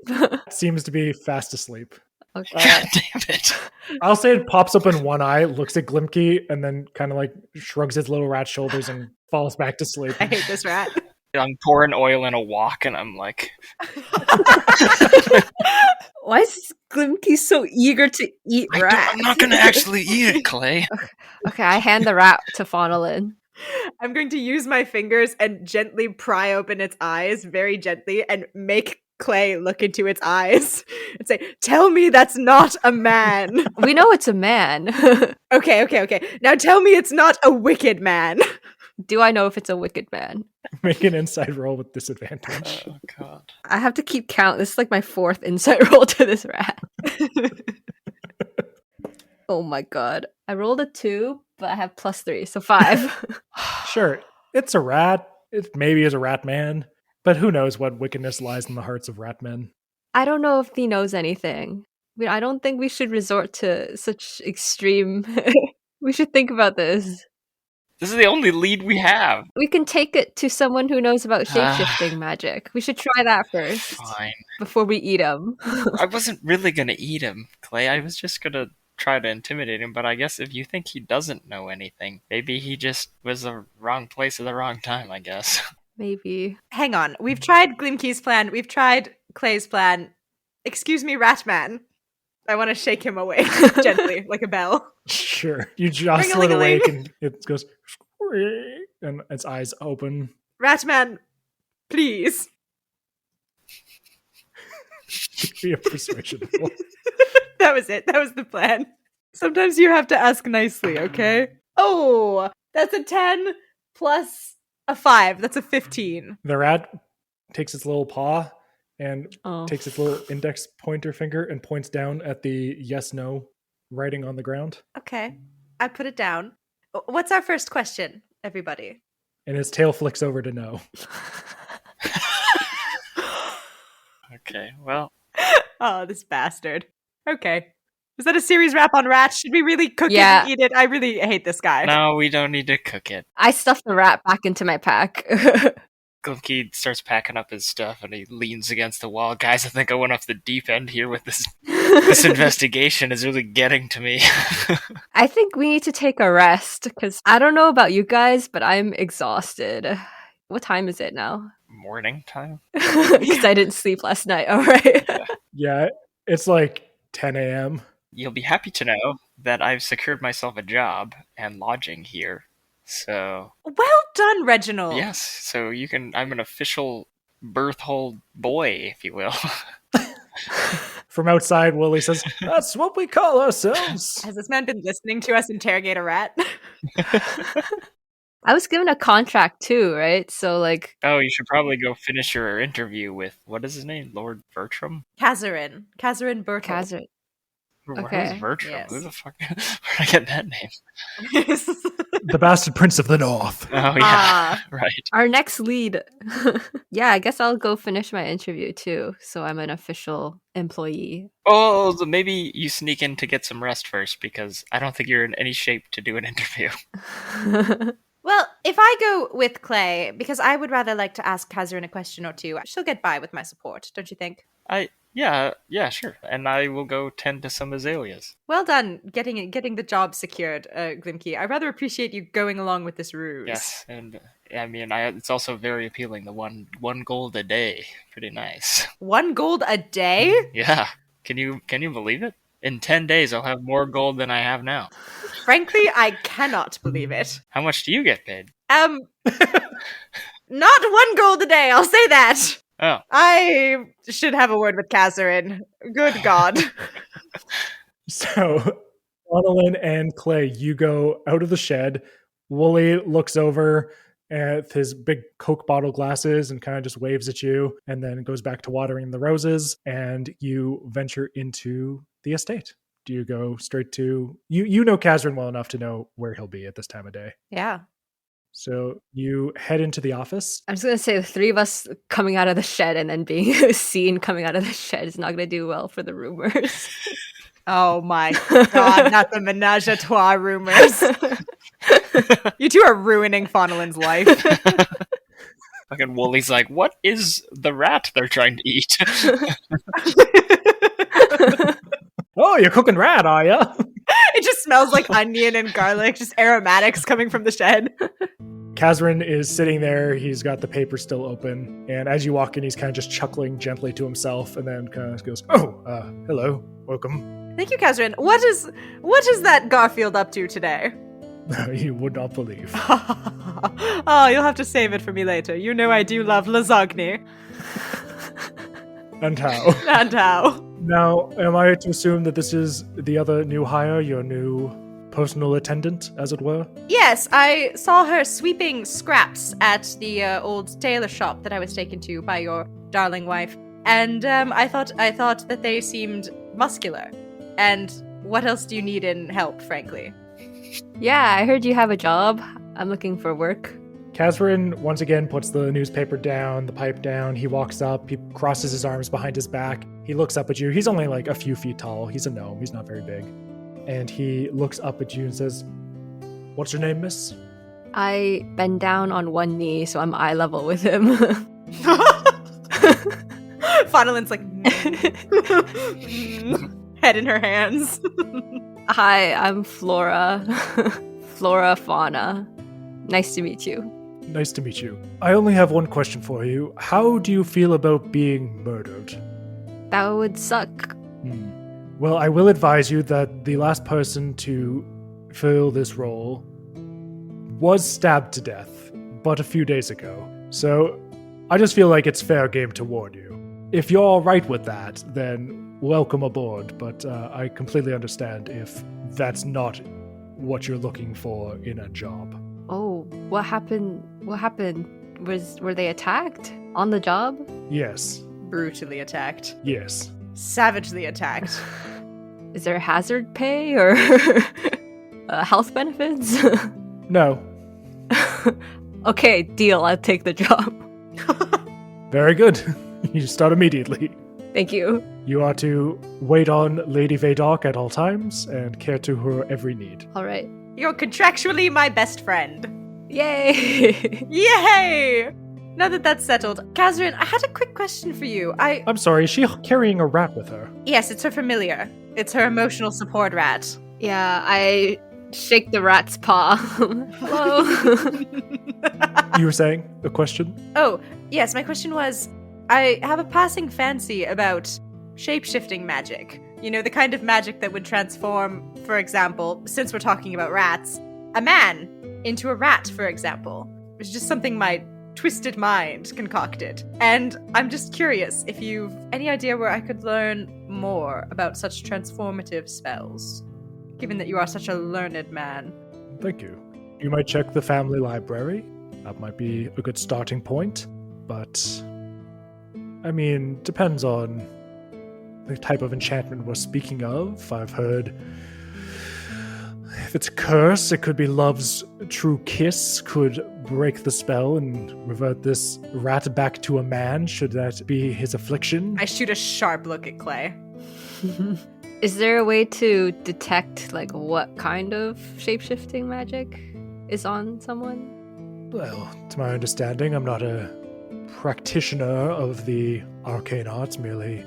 Seems to be fast asleep. Okay. God damn it. I'll say it pops up in one eye, looks at Glimki, and then kind of like shrugs its little rat shoulders and falls back to sleep. I hate this rat. I'm pouring oil in a wok, and I'm like... Why is Glimki so eager to eat rat? I'm not going to actually eat it, Clay. Okay, I hand the rat to Faunalyn. I'm going to use my fingers and gently pry open its eyes, very gently, and make Clay look into its eyes and say, "Tell me that's not a man." We know it's a man. Okay. Now tell me it's not a wicked man. Do I know if it's a wicked man? Make an insight roll with disadvantage. Oh, God. I have to keep count. This is like my 4th insight roll to this rat. Oh my god. I rolled a 2, but I have +3, so 5. Sure, it's a rat. It maybe is a rat man, but who knows what wickedness lies in the hearts of rat men. I don't know if he knows anything. I don't think we should resort to such extreme... We should think about this. This is the only lead we have. We can take it to someone who knows about shape-shifting magic. We should try that first. Fine. Before we eat him. I wasn't really going to eat him, Clay. I was just going to try to intimidate him, but I guess if you think he doesn't know anything, maybe he just was the wrong place at the wrong time, I guess. Maybe. Hang on. We've tried Glimki's plan. We've tried Clay's plan. Excuse me, Ratman. I want to shake him awake gently, like a bell. Sure. You jostle it awake and it goes, and its eyes open. Ratman, please. Give me a persuasion roll. That was it. That was the plan. Sometimes you have to ask nicely, okay? Oh, that's a 10 plus a 5. That's a 15. The rat takes its little paw and takes its little index pointer finger and points down at the yes/no writing on the ground. Okay. I put it down. What's our first question, everybody? And its tail flicks over to no. Okay, well. Oh, this bastard. Okay. Is that a series wrap on rat? Should we really cook it and eat it? I really hate this guy. No, we don't need to cook it. I stuffed the rat back into my pack. Glimki starts packing up his stuff and he leans against the wall. Guys, I think I went off the deep end here with this. This investigation is really getting to me. I think we need to take a rest, because I don't know about you guys, but I'm exhausted. What time is it now? Morning time? Because I didn't sleep last night, alright? Yeah, it's like 10 a.m. You'll be happy to know that I've secured myself a job and lodging here. So... Well done, Reginald! Yes, so you can... I'm an official birth-hold boy, if you will. From outside, Willie says, "That's what we call ourselves." Has this man been listening to us interrogate a rat? I was given a contract too, right? So, like... Oh, you should probably go finish your interview with... What is his name? Lord Bertram? Kazarin Bertle. Kazarin. Okay. Who's Bertram? Yes. Who the fuck? Where'd I get that name? The bastard prince of the north. Oh, yeah. Right. Our next lead. Yeah, I guess I'll go finish my interview too. So I'm an official employee. Oh, so maybe you sneak in to get some rest first, because I don't think you're in any shape to do an interview. Well, if I go with Clay, because I would rather like to ask Kazarin a question or two, she'll get by with my support, don't you think? Yeah, sure. And I will go tend to some azaleas. Well done, getting the job secured, Glimki. I rather appreciate you going along with this ruse. Yes, and I mean, it's also very appealing. The one gold a day, pretty nice. 1 gold a day? Yeah. Can you believe it? In 10 days, I'll have more gold than I have now. Frankly, I cannot believe it. How much do you get paid? Not 1 gold a day, I'll say that. Oh. I should have a word with Kazarin. Good God. So, Faunalyn and Clay, you go out of the shed. Wooly looks over at his big Coke bottle glasses and kind of just waves at you, and then goes back to watering the roses, and you venture into the estate. Do you go straight to... You know Kazarin well enough to know where he'll be at this time of day. Yeah. So you head into the office. I'm just going to say the 3 of us coming out of the shed and then being seen coming out of the shed is not going to do well for the rumors. Oh my God, not the menage a trois rumors. You two are ruining Faunalyn's life. Fucking Wooly's like, what is the rat they're trying to eat? Oh, you're cooking rat, are you? It just smells like onion and garlic, just aromatics coming from the shed. Kazarin is sitting there. He's got the paper still open. And as you walk in, he's kind of just chuckling gently to himself and then kind of goes, hello, welcome. Thank you, Kazarin. What is that Garfield up to today? You would not believe. Oh, you'll have to save it for me later. You know I do love lasagna. And how? And how? Now, am I to assume that this is the other new hire, your new personal attendant, as it were? Yes, I saw her sweeping scraps at the old tailor shop that I was taken to by your darling wife, and I thought that they seemed muscular. And what else do you need in help, frankly? Yeah, I heard you have a job. I'm looking for work. Kazarin once again puts the newspaper down, the pipe down. He walks up, he crosses his arms behind his back. He looks up at you. He's only like a few feet tall. He's a gnome. He's not very big. And he looks up at you and says, "What's your name, miss?" I bend down on one knee, so I'm eye level with him. Faunalyn's like, head in her hands. Hi, I'm Flora. Flora Fauna. Nice to meet you. Nice to meet you. I only have one question for you. How do you feel about being murdered? That would suck. Well, I will advise you that the last person to fill this role was stabbed to death, but a few days ago. So I just feel like it's fair game to warn you. If you're all right with that, then welcome aboard, but I completely understand if that's not what you're looking for in a job. Oh, what happened? What happened? Were they attacked? On the job? Yes. Brutally attacked. Yes. Savagely attacked. Is there hazard pay or health benefits? No. Okay, deal. I'll take the job. Very good. You start immediately. Thank you. You are to wait on Lady Vaydark at all times and care to her every need. All right. You're contractually my best friend. Yay! Yay! Now that that's settled, Kazrin, I had a quick question for you. I'm sorry, is she carrying a rat with her? Yes, it's her familiar. It's her emotional support rat. Yeah, I shake the rat's paw. Hello. You were saying a question? Oh, yes, my question was, I have a passing fancy about shape-shifting magic. You know, the kind of magic that would transform, for example, since we're talking about rats, a man into a rat, for example. It's just something my twisted mind concocted. And I'm just curious if you've any idea where I could learn more about such transformative spells, given that you are such a learned man. Thank you. You might check the family library. That might be a good starting point. But, I mean, depends on the type of enchantment we're speaking of. I've heard if it's a curse, it could be love's true kiss could break the spell and revert this rat back to a man, should that be his affliction. I shoot a sharp look at Clay. Is there a way to detect, like, what kind of shape-shifting magic is on someone? Well, to my understanding, I'm not a practitioner of the arcane arts, merely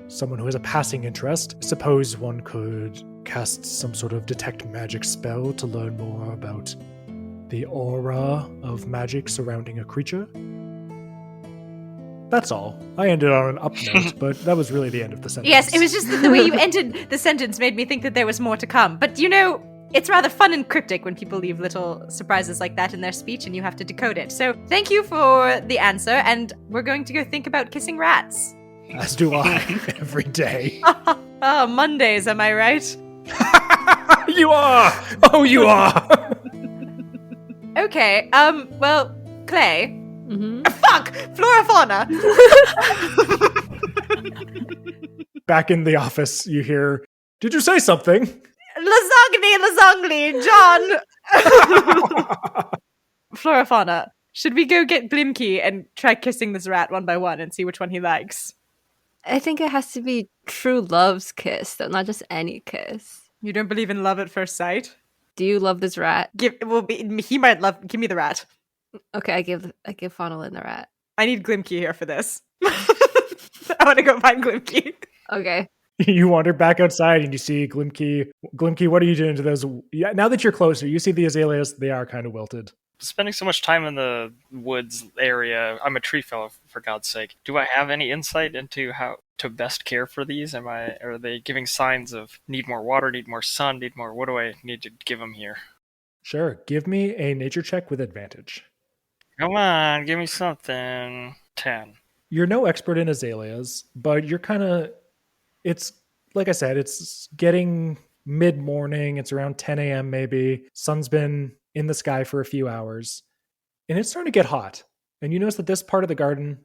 someone who has a passing interest. Suppose one could cast some sort of detect magic spell to learn more about the aura of magic surrounding a creature. That's all. I ended on an up note, but that was really the end of the sentence. Yes, it was just that the way you ended the sentence made me think that there was more to come. But you know, it's rather fun and cryptic when people leave little surprises like that in their speech and you have to decode it. So thank you for the answer, and we're going to go think about kissing rats. As do I, every day. Oh, Mondays, am I right? You are! Oh, you are! Okay, well, Clay. Mm-hmm. Fuck! Flora Fauna! Back in the office, you hear, "Did you say something?" Lasagna, John! Flora Fauna, should we go get Glimki and try kissing this rat one by one and see which one he likes? I think it has to be true love's kiss, though, not just any kiss. You don't believe in love at first sight? Do you love this rat? He might love. Give me the rat. Okay, I give Faunalyn the rat. I need Glimki here for this. I want to go find Glimki. Okay. You wander back outside and you see Glimki. Glimki, what are you doing to those? Yeah, now that you're closer, you see the azaleas. They are kind of wilted. Spending so much time in the woods area, I'm a Treefellow, for God's sake. Do I have any insight into how to best care for these? Are they giving signs of need more water, need more sun, need more? What do I need to give them here? Sure. Give me a nature check with advantage. Come on, give me something. 10. You're no expert in azaleas, but you're kind of, it's, like I said, it's getting mid-morning. It's around 10 a.m. maybe. Sun's been in the sky for a few hours, and it's starting to get hot. And you notice that this part of the garden,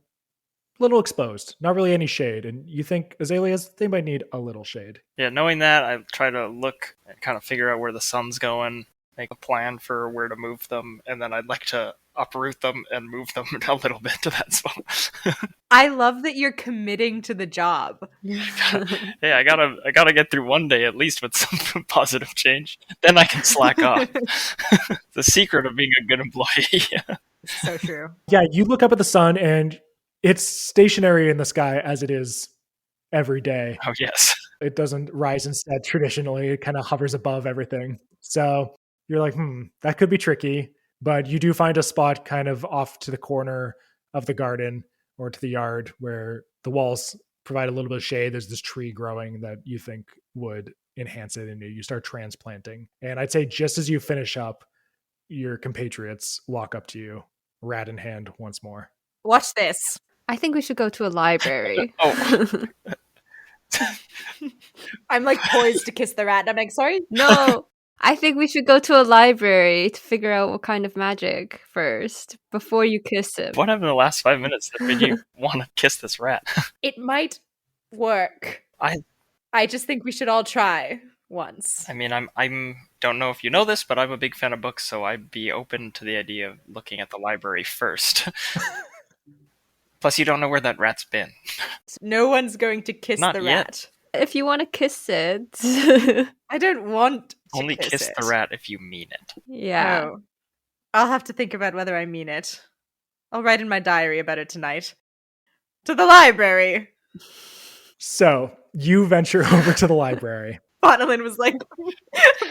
a little exposed, not really any shade. And you think azaleas, they might need a little shade. Yeah, knowing that, I try to look and kind of figure out where the sun's going, make a plan for where to move them, and then I'd like to uproot them and move them a little bit to that spot. I love that you're committing to the job. Hey, I gotta get through one day at least with some positive change. Then I can slack off. The secret of being a good employee. So true. Yeah, you look up at the sun and it's stationary in the sky as it is every day. Oh, yes. It doesn't rise instead traditionally. It kind of hovers above everything. So you're like, that could be tricky. But you do find a spot kind of off to the corner of the garden or to the yard where the walls provide a little bit of shade. There's this tree growing that you think would enhance it, and you start transplanting. And I'd say just as you finish up, your compatriots walk up to you, rat in hand once more. Watch this. I think we should go to a library. Oh. I'm like poised to kiss the rat. And I'm like, sorry? No. I think we should go to a library to figure out what kind of magic first before you kiss him. What happened in the last 5 minutes that made you want to kiss this rat? It might work. I just think we should all try once. I mean, I'm don't know if you know this, but I'm a big fan of books, so I'd be open to the idea of looking at the library first. Plus, you don't know where that rat's been. No one's going to kiss Not the yet. rat. If you want to kiss it. I don't want to Only kiss kiss it. the rat if you mean it. Yeah. Oh. I'll have to think about whether I mean it. I'll write in my diary about it tonight. To the library! So you venture over to the library. Faunalyn was like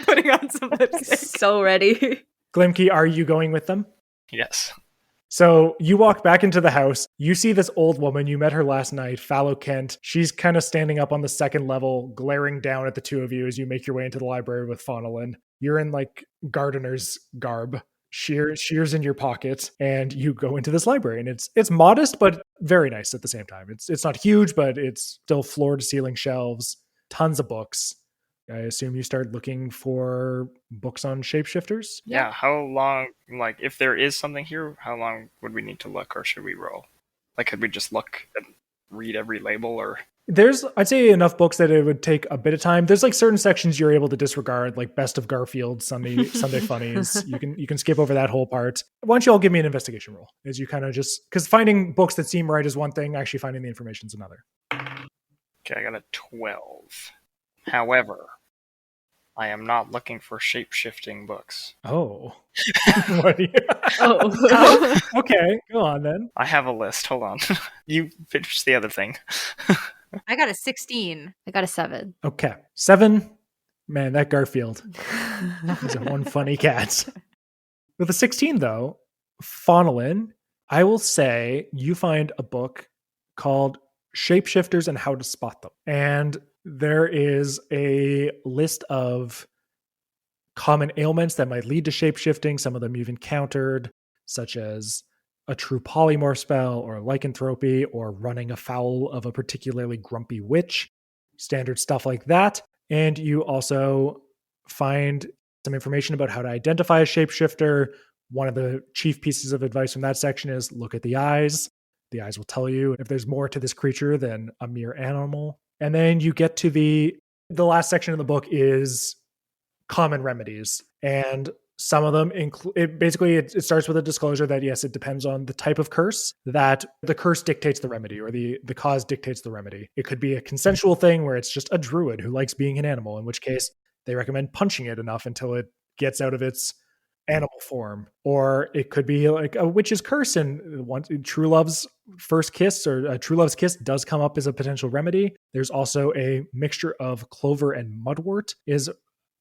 putting on some lipstick. So ready. Glimki, are you going with them? Yes. So you walk back into the house. You see this old woman. You met her last night, Fallow Kent. She's kind of standing up on the second level, glaring down at the two of you as you make your way into the library with Faunalyn. You're in like gardener's garb, shears in your pocket, and you go into this library. And it's modest, but very nice at the same time. It's not huge, but it's still floor to ceiling shelves, tons of books. I assume you start looking for books on shapeshifters. Yeah. How long, like, if there is something here, how long would we need to look, or should we roll? Like, could we just look and read every label, or? There's, I'd say, enough books that it would take a bit of time. There's like certain sections you're able to disregard, like Best of Garfield, Sunday Funnies. You can skip over that whole part. Why don't you all give me an investigation roll? As you kind of just, because finding books that seem right is one thing, actually finding the information is another. Okay, I got a 12. However, I am not looking for shape-shifting books. Oh. What do you... Oh. Okay, go on then. I have a list. Hold on. You finish the other thing. I got a 16. I got a 7. Okay. 7. Man, that Garfield is one funny cat. With a 16, though, Faunalyn, I will say you find a book called Shapeshifters and How to Spot Them. And there is a list of common ailments that might lead to shapeshifting. Some of them you've encountered, such as a true polymorph spell or lycanthropy or running afoul of a particularly grumpy witch, standard stuff like that. And you also find some information about how to identify a shapeshifter. One of the chief pieces of advice from that section is look at the eyes. The eyes will tell you if there's more to this creature than a mere animal. And then you get to the last section of the book is common remedies. And some of them include, it starts with a disclosure that yes, it depends on the type of curse, that the curse dictates the remedy, or the cause dictates the remedy. It could be a consensual thing where it's just a druid who likes being an animal, in which case they recommend punching it enough until it gets out of its animal form. Or it could be like a witch's curse, and true love's first kiss, or a true love's kiss does come up as a potential remedy. There's also a mixture of clover and mudwort is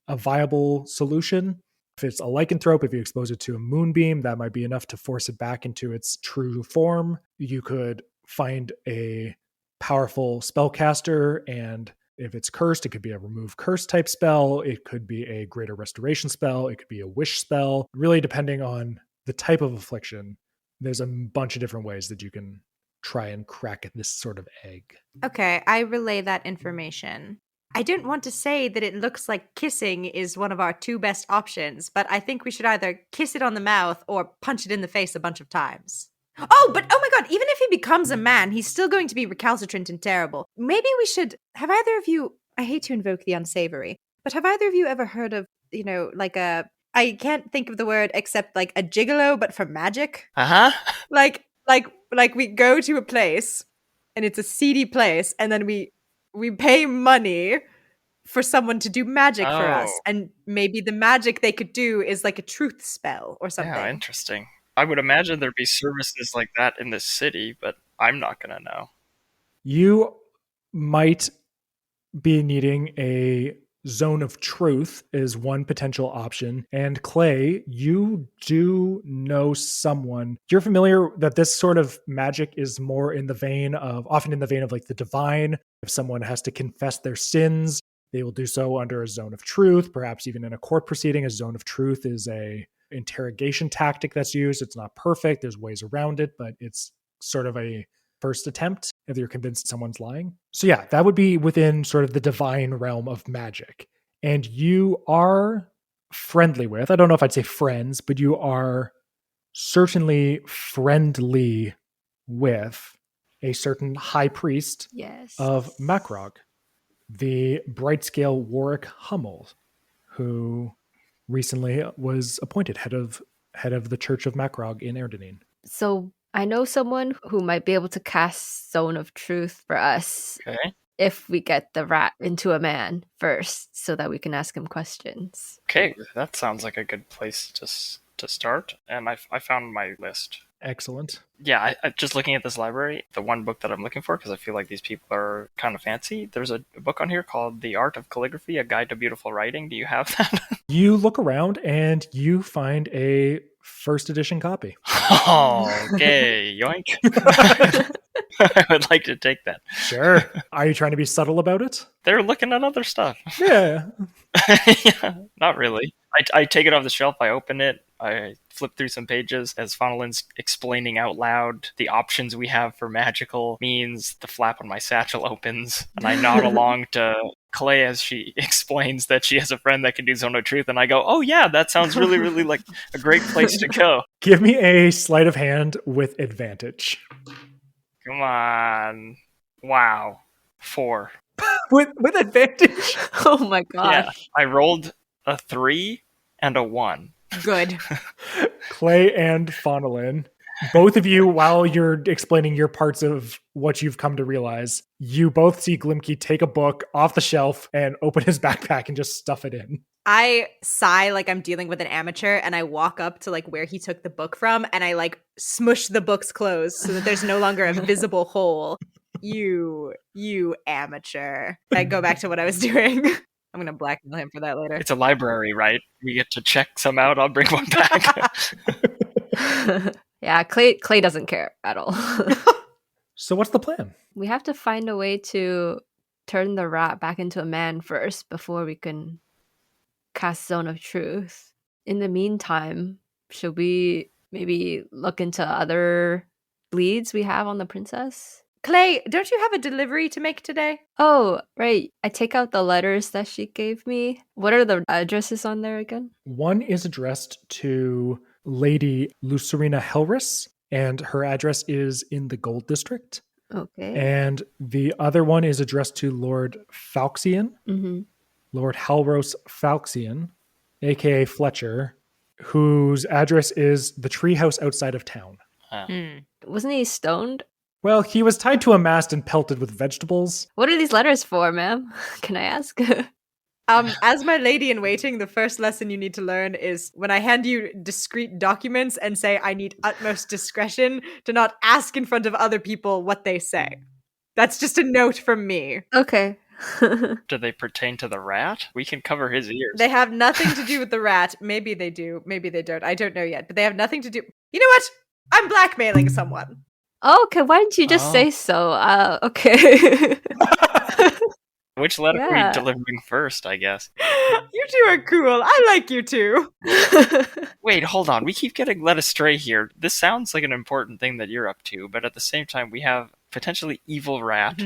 a viable solution. If it's a lycanthrope, if you expose it to a moonbeam, that might be enough to force it back into its true form. You could find a powerful spellcaster, and if it's cursed, it could be a remove curse type spell. It could be a greater restoration spell. It could be a wish spell. Really, depending on the type of affliction, there's a bunch of different ways that you can try and crack this sort of egg. Okay, I relay that information. I don't want to say that it looks like kissing is one of our two best options, but I think we should either kiss it on the mouth or punch it in the face a bunch of times. Oh my god, even if he becomes a man, he's still going to be recalcitrant and terrible. Maybe we should, have either of you, I hate to invoke the unsavory, but have either of you ever heard of, like I can't think of the word except like a gigolo, but for magic? Uh-huh. Like we go to a place and it's a seedy place, and then we pay money for someone to do magic for us. And maybe the magic they could do is like a truth spell or something. Yeah, interesting. I would imagine there'd be services like that in this city, but I'm not going to know. You might be needing a zone of truth is one potential option. And Clay, you do know someone. You're familiar that this sort of magic is more in the vein of, often in the vein of like the divine. If someone has to confess their sins, they will do so under a zone of truth, perhaps even in a court proceeding. A zone of truth is a interrogation tactic that's used. It's not perfect. There's ways around it, but it's sort of a first attempt if you're convinced someone's lying. So yeah, that would be within sort of the divine realm of magic. And you are friendly with, I don't know if I'd say friends, but you are certainly friendly with a certain high priest of Macrog, the Brightscale Warwick Hummel, who recently was appointed head of the Church of Macrog in Erdenine. So I know someone who might be able to cast Zone of Truth for us Okay. if we get the rat into a man first so that we can ask him questions. Okay, that sounds like a good place to start. And I found my list. Excellent. Yeah, I just looking at this library, the one book that I'm looking for, because I feel like these people are kind of fancy. There's a book on here called The Art of Calligraphy, A Guide to Beautiful Writing. Do you have that? You look around and you find a first edition copy. Oh, okay, yoink. I would like to take that. Sure. Are you trying to be subtle about it? They're looking at other stuff. Yeah. Yeah, not really. I take it off the shelf, I open it, I flip through some pages as Faunalyn's explaining out loud the options we have for magical means. The flap on my satchel opens, and I nod along to Clay as she explains that she has a friend that can do Zone of Truth, and I go, oh yeah, that sounds really, really like a great place to go. Give me a sleight of hand with advantage. Come on. Wow. 4. With advantage? Oh my gosh. Yeah, I rolled a 3 and a 1. Good. Clay and Faunalyn, both of you, while you're explaining your parts of what you've come to realize, you both see Glimki take a book off the shelf and open his backpack and just stuff it in. I sigh like I'm dealing with an amateur, and I walk up to like where he took the book from, and I like smush the book's closed so that there's no longer a visible hole. You amateur. I go back to what I was doing. I'm going to blackmail him for that later. It's a library, right? We get to check some out. I'll bring one back. Yeah, Clay doesn't care at all. So what's the plan? We have to find a way to turn the rat back into a man first before we can cast Zone of Truth. In the meantime, should we maybe look into other leads we have on the princess? Clay, don't you have a delivery to make today? Oh, right. I take out the letters that she gave me. What are the addresses on there again? One is addressed to Lady Lucerina Helris, and her address is in the Gold District. Okay. And the other one is addressed to Lord Falxian, Lord Halros Falxian, aka Fletcher, whose address is the treehouse outside of town. Wasn't he stoned? Well, he was tied to a mast and pelted with vegetables. What are these letters for, ma'am? Can I ask? As my lady in waiting, the first lesson you need to learn is when I hand you discreet documents and say I need utmost discretion to not ask in front of other people what they say. That's just a note from me. Okay. Do they pertain to the rat? We can cover his ears. They have nothing to do with the rat. Maybe they do. Maybe they don't. I don't know yet. But they have nothing to do. You know what? I'm blackmailing someone. Okay, why didn't you just say so? Okay. Which letter are we delivering first, I guess? You two are cool. I like you two. Wait, hold on. We keep getting led astray here. This sounds like an important thing that you're up to, but at the same time, we have potentially evil rat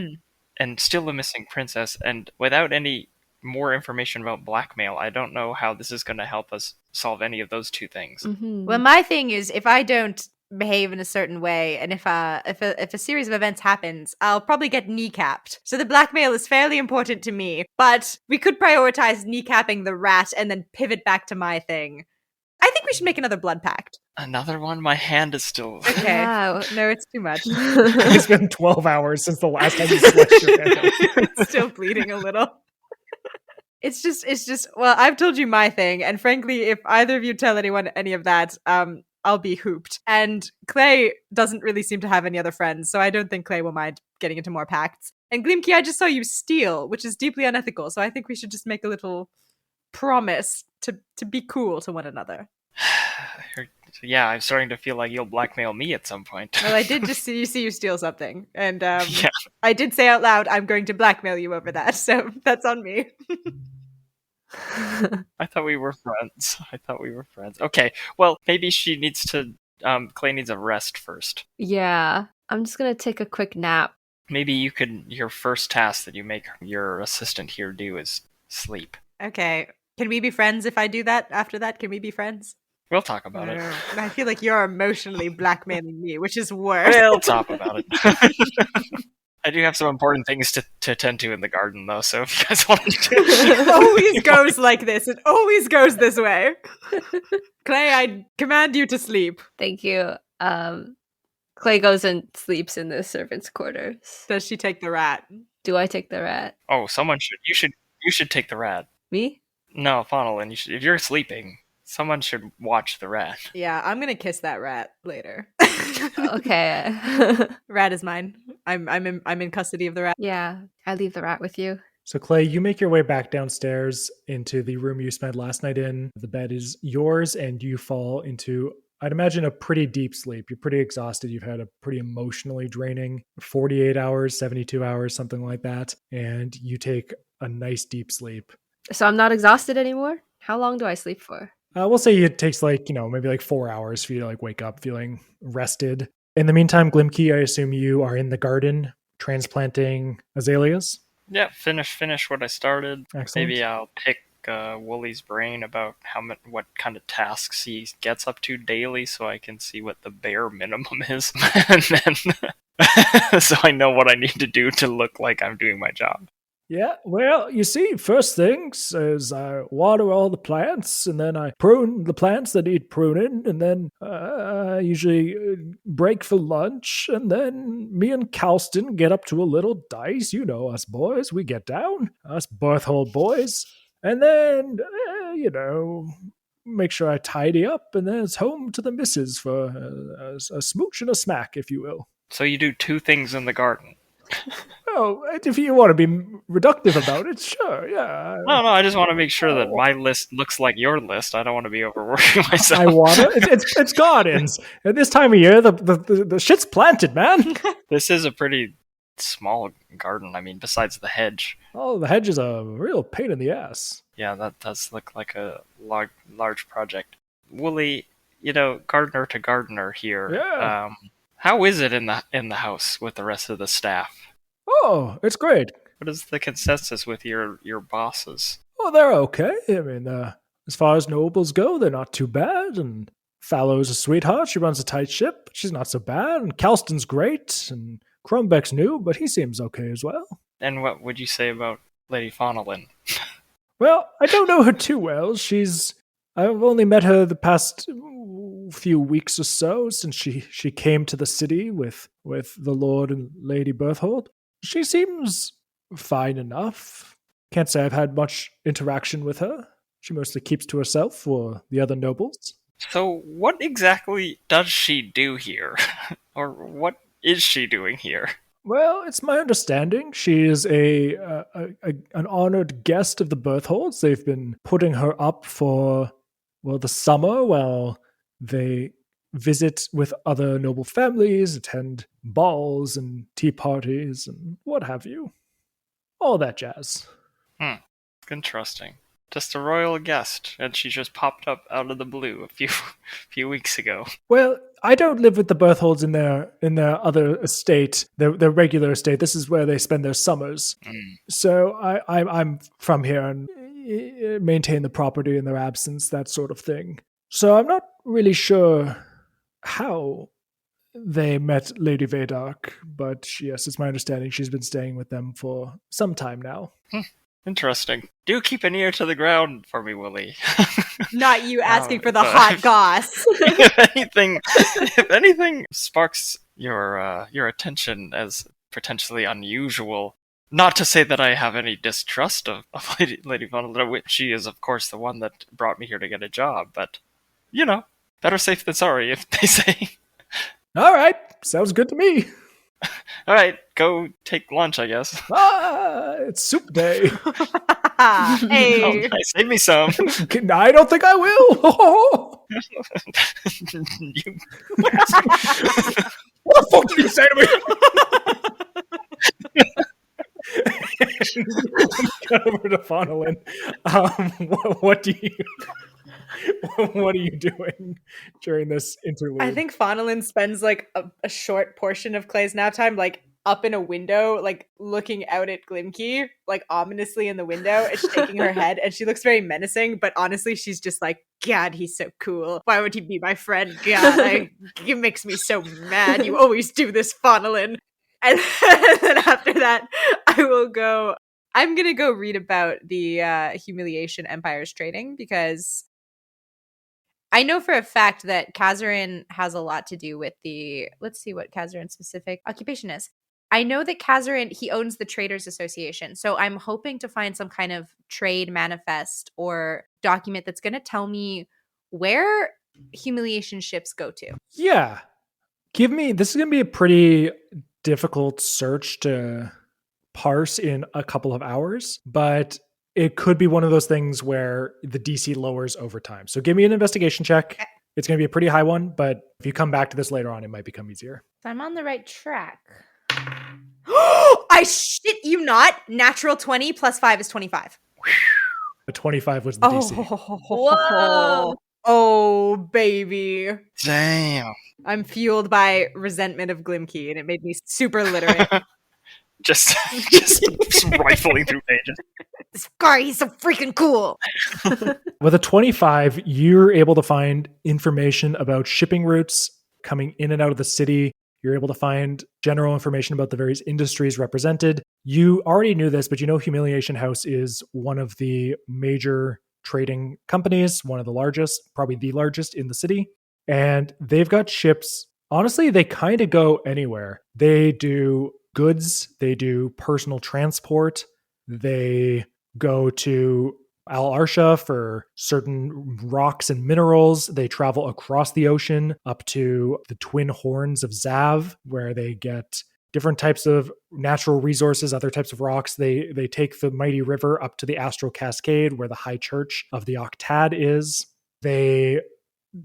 and still a missing princess, and without any more information about blackmail, I don't know how this is going to help us solve any of those two things. Well, my thing is, if I don't behave in a certain way, and if a series of events happens, I'll probably get kneecapped. So the blackmail is fairly important to me, but we could prioritize kneecapping the rat and then pivot back to my thing. I think we should make another blood pact. Another one? My hand is still... Okay. Wow. No, it's too much. It's been 12 hours since the last time you slashed your hand. It's still bleeding a little. It's just, well, I've told you my thing, and frankly, if either of you tell anyone any of that, I'll be hooped. And Clay doesn't really seem to have any other friends, so I don't think Clay will mind getting into more pacts. And Glimki, I just saw you steal, which is deeply unethical, so I think we should just make a little promise to be cool to one another. Yeah, I'm starting to feel like you'll blackmail me at some point. Well, I did just see you steal something, and I did say out loud, I'm going to blackmail you over that, so that's on me. I thought we were friends. Okay, well, maybe she needs to, Clay needs a rest first. Yeah, I'm just gonna take a quick nap. Maybe your first task that you make your assistant here do is sleep. Okay, can we be friends if I do that after that? Can we be friends? We'll talk about it. I feel like you're emotionally blackmailing me, which is worse. We'll talk about it. I do have some important things to attend to in the garden, though, so if you guys want to do it. It always goes like this. It always goes this way. Clay, I command you to sleep. Thank you. Clay goes and sleeps in the servants' quarters. Does she take the rat? Do I take the rat? Oh, someone should. You should take the rat. Me? No, Faunalyn, you should. If you're sleeping, someone should watch the rat. Yeah, I'm gonna kiss that rat later. Okay. Rat is mine. I'm in custody of the rat. Yeah, I leave the rat with you. So, Clay, you make your way back downstairs into the room you spent last night in. The bed is yours, and you fall into, I'd imagine, a pretty deep sleep. You're pretty exhausted. You've had a pretty emotionally draining 48 hours, 72 hours, something like that. And you take a nice deep sleep. So I'm not exhausted anymore? How long do I sleep for? We'll say it takes maybe 4 hours for you to wake up feeling rested. In the meantime, Glimki, I assume you are in the garden transplanting azaleas. Yeah, finish what I started. Excellent. Maybe I'll pick Wooly's brain about what kind of tasks he gets up to daily, so I can see what the bare minimum is, and then so I know what I need to do to look like I'm doing my job. Yeah, well, you see, first things is I water all the plants, and then I prune the plants that need pruning, and then I usually break for lunch, and then me and Calston get up to a little dice. You know us boys, we get down, us Berthold boys, and then, make sure I tidy up, and then it's home to the missus for a smooch and a smack, if you will. So you do 2 things in the garden. Oh, if you want to be reductive about it, sure, yeah. No, I just want to make sure that my list looks like your list. I don't want to be overworking myself. I want it. It's gardens. At this time of year, the shit's planted, man. This is a pretty small garden. I mean, besides the hedge. Oh, the hedge is a real pain in the ass. Yeah, that does look like a large project. Wooly, gardener to gardener here. Yeah. How is it in the house with the rest of the staff? Oh, it's great. What is the consensus with your bosses? Oh, they're okay. I mean, as far as nobles go, they're not too bad. And Fallow's a sweetheart. She runs a tight ship, but she's not so bad. And Calston's great. And Crumbeck's new, but he seems okay as well. And what would you say about Lady Faunalyn? Well, I don't know her too well. I've only met her the past few weeks or so since she came to the city with the Lord and Lady Berthold. She seems fine enough. Can't say I've had much interaction with her. She mostly keeps to herself or the other nobles. So what exactly does she do here? Or what is she doing here? Well, it's my understanding she is an honored guest of the Bertholds. They've been putting her up for, the summer while they visit with other noble families, attend balls and tea parties and what have you. All that jazz. Interesting. Just a royal guest, and she just popped up out of the blue a few weeks ago. Well, I don't live with the Bertholds in their other estate, their regular estate. This is where they spend their summers. So I'm from here and maintain the property in their absence, that sort of thing. So I'm not really sure how they met Lady Vaydark, but yes, it's my understanding she's been staying with them for some time now. Interesting. Do keep an ear to the ground for me, Wooly. Not you asking for the hot goss. if anything sparks your attention as potentially unusual, not to say that I have any distrust of Lady Faunalyn, she is of course the one that brought me here to get a job, but better safe than sorry, if they say. All right, sounds good to me. All right, go take lunch, I guess. It's soup day. Hey. Oh, nice. Save me some. I don't think I will. You- What the fuck did you say to me? Cut over to Faunalyn. What are you doing during this interlude? I think Faunalyn spends like a short portion of Clay's nap time up in a window, looking out at Glimki, ominously in the window and shaking her head, and she looks very menacing, but honestly she's just like, God, he's so cool. Why would he be my friend? God, it makes me so mad. You always do this, Faunalyn. And then after that, I'm gonna go read about the Humiliation Empire's training, because I know for a fact that Kazarin has a lot to do with the. Let's see what Kazarin's specific occupation is. I know that Kazarin, he owns the Traders Association. So I'm hoping to find some kind of trade manifest or document that's going to tell me where humiliation ships go to. Yeah. This is going to be a pretty difficult search to parse in a couple of hours, but it could be one of those things where the DC lowers over time. So give me an investigation check. Okay. It's going to be a pretty high one, but if you come back to this later on, it might become easier. So I'm on the right track. I shit you not. Natural 20 plus 5 is 25. The 25 was the DC. Whoa. Oh, baby. Damn. I'm fueled by resentment of Glimki, and it made me super literate. just rifling through pages. This guy, he's so freaking cool. With a 25, you're able to find information about shipping routes coming in and out of the city. You're able to find general information about the various industries represented. You already knew this, but you know Humiliation House is one of the major trading companies, one of the largest, probably the largest in the city. And they've got ships. Honestly, they kind of go anywhere. They do goods. They do personal transport. They go to Al Arsha for certain rocks and minerals. They travel across the ocean up to the Twin Horns of Zav, where they get different types of natural resources, other types of rocks. They take the mighty river up to the Astral Cascade, where the High Church of the Octad is. They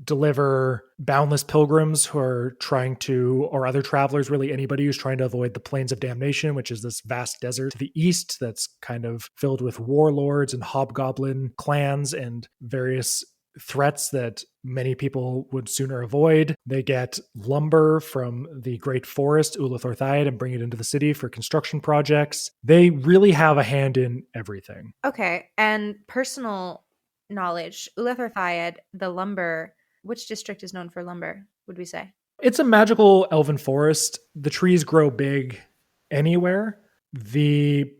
deliver boundless pilgrims who are trying to, or other travelers, really anybody who's trying to avoid the Plains of Damnation, which is this vast desert to the east that's kind of filled with warlords and hobgoblin clans and various threats that many people would sooner avoid. They get lumber from the great forest, Ulathorthiad, and bring it into the city for construction projects. They really have a hand in everything. Okay, and personal knowledge, Ulathorthiad, the lumber, which district is known for lumber, would we say? It's a magical elven forest. The trees grow big anywhere. The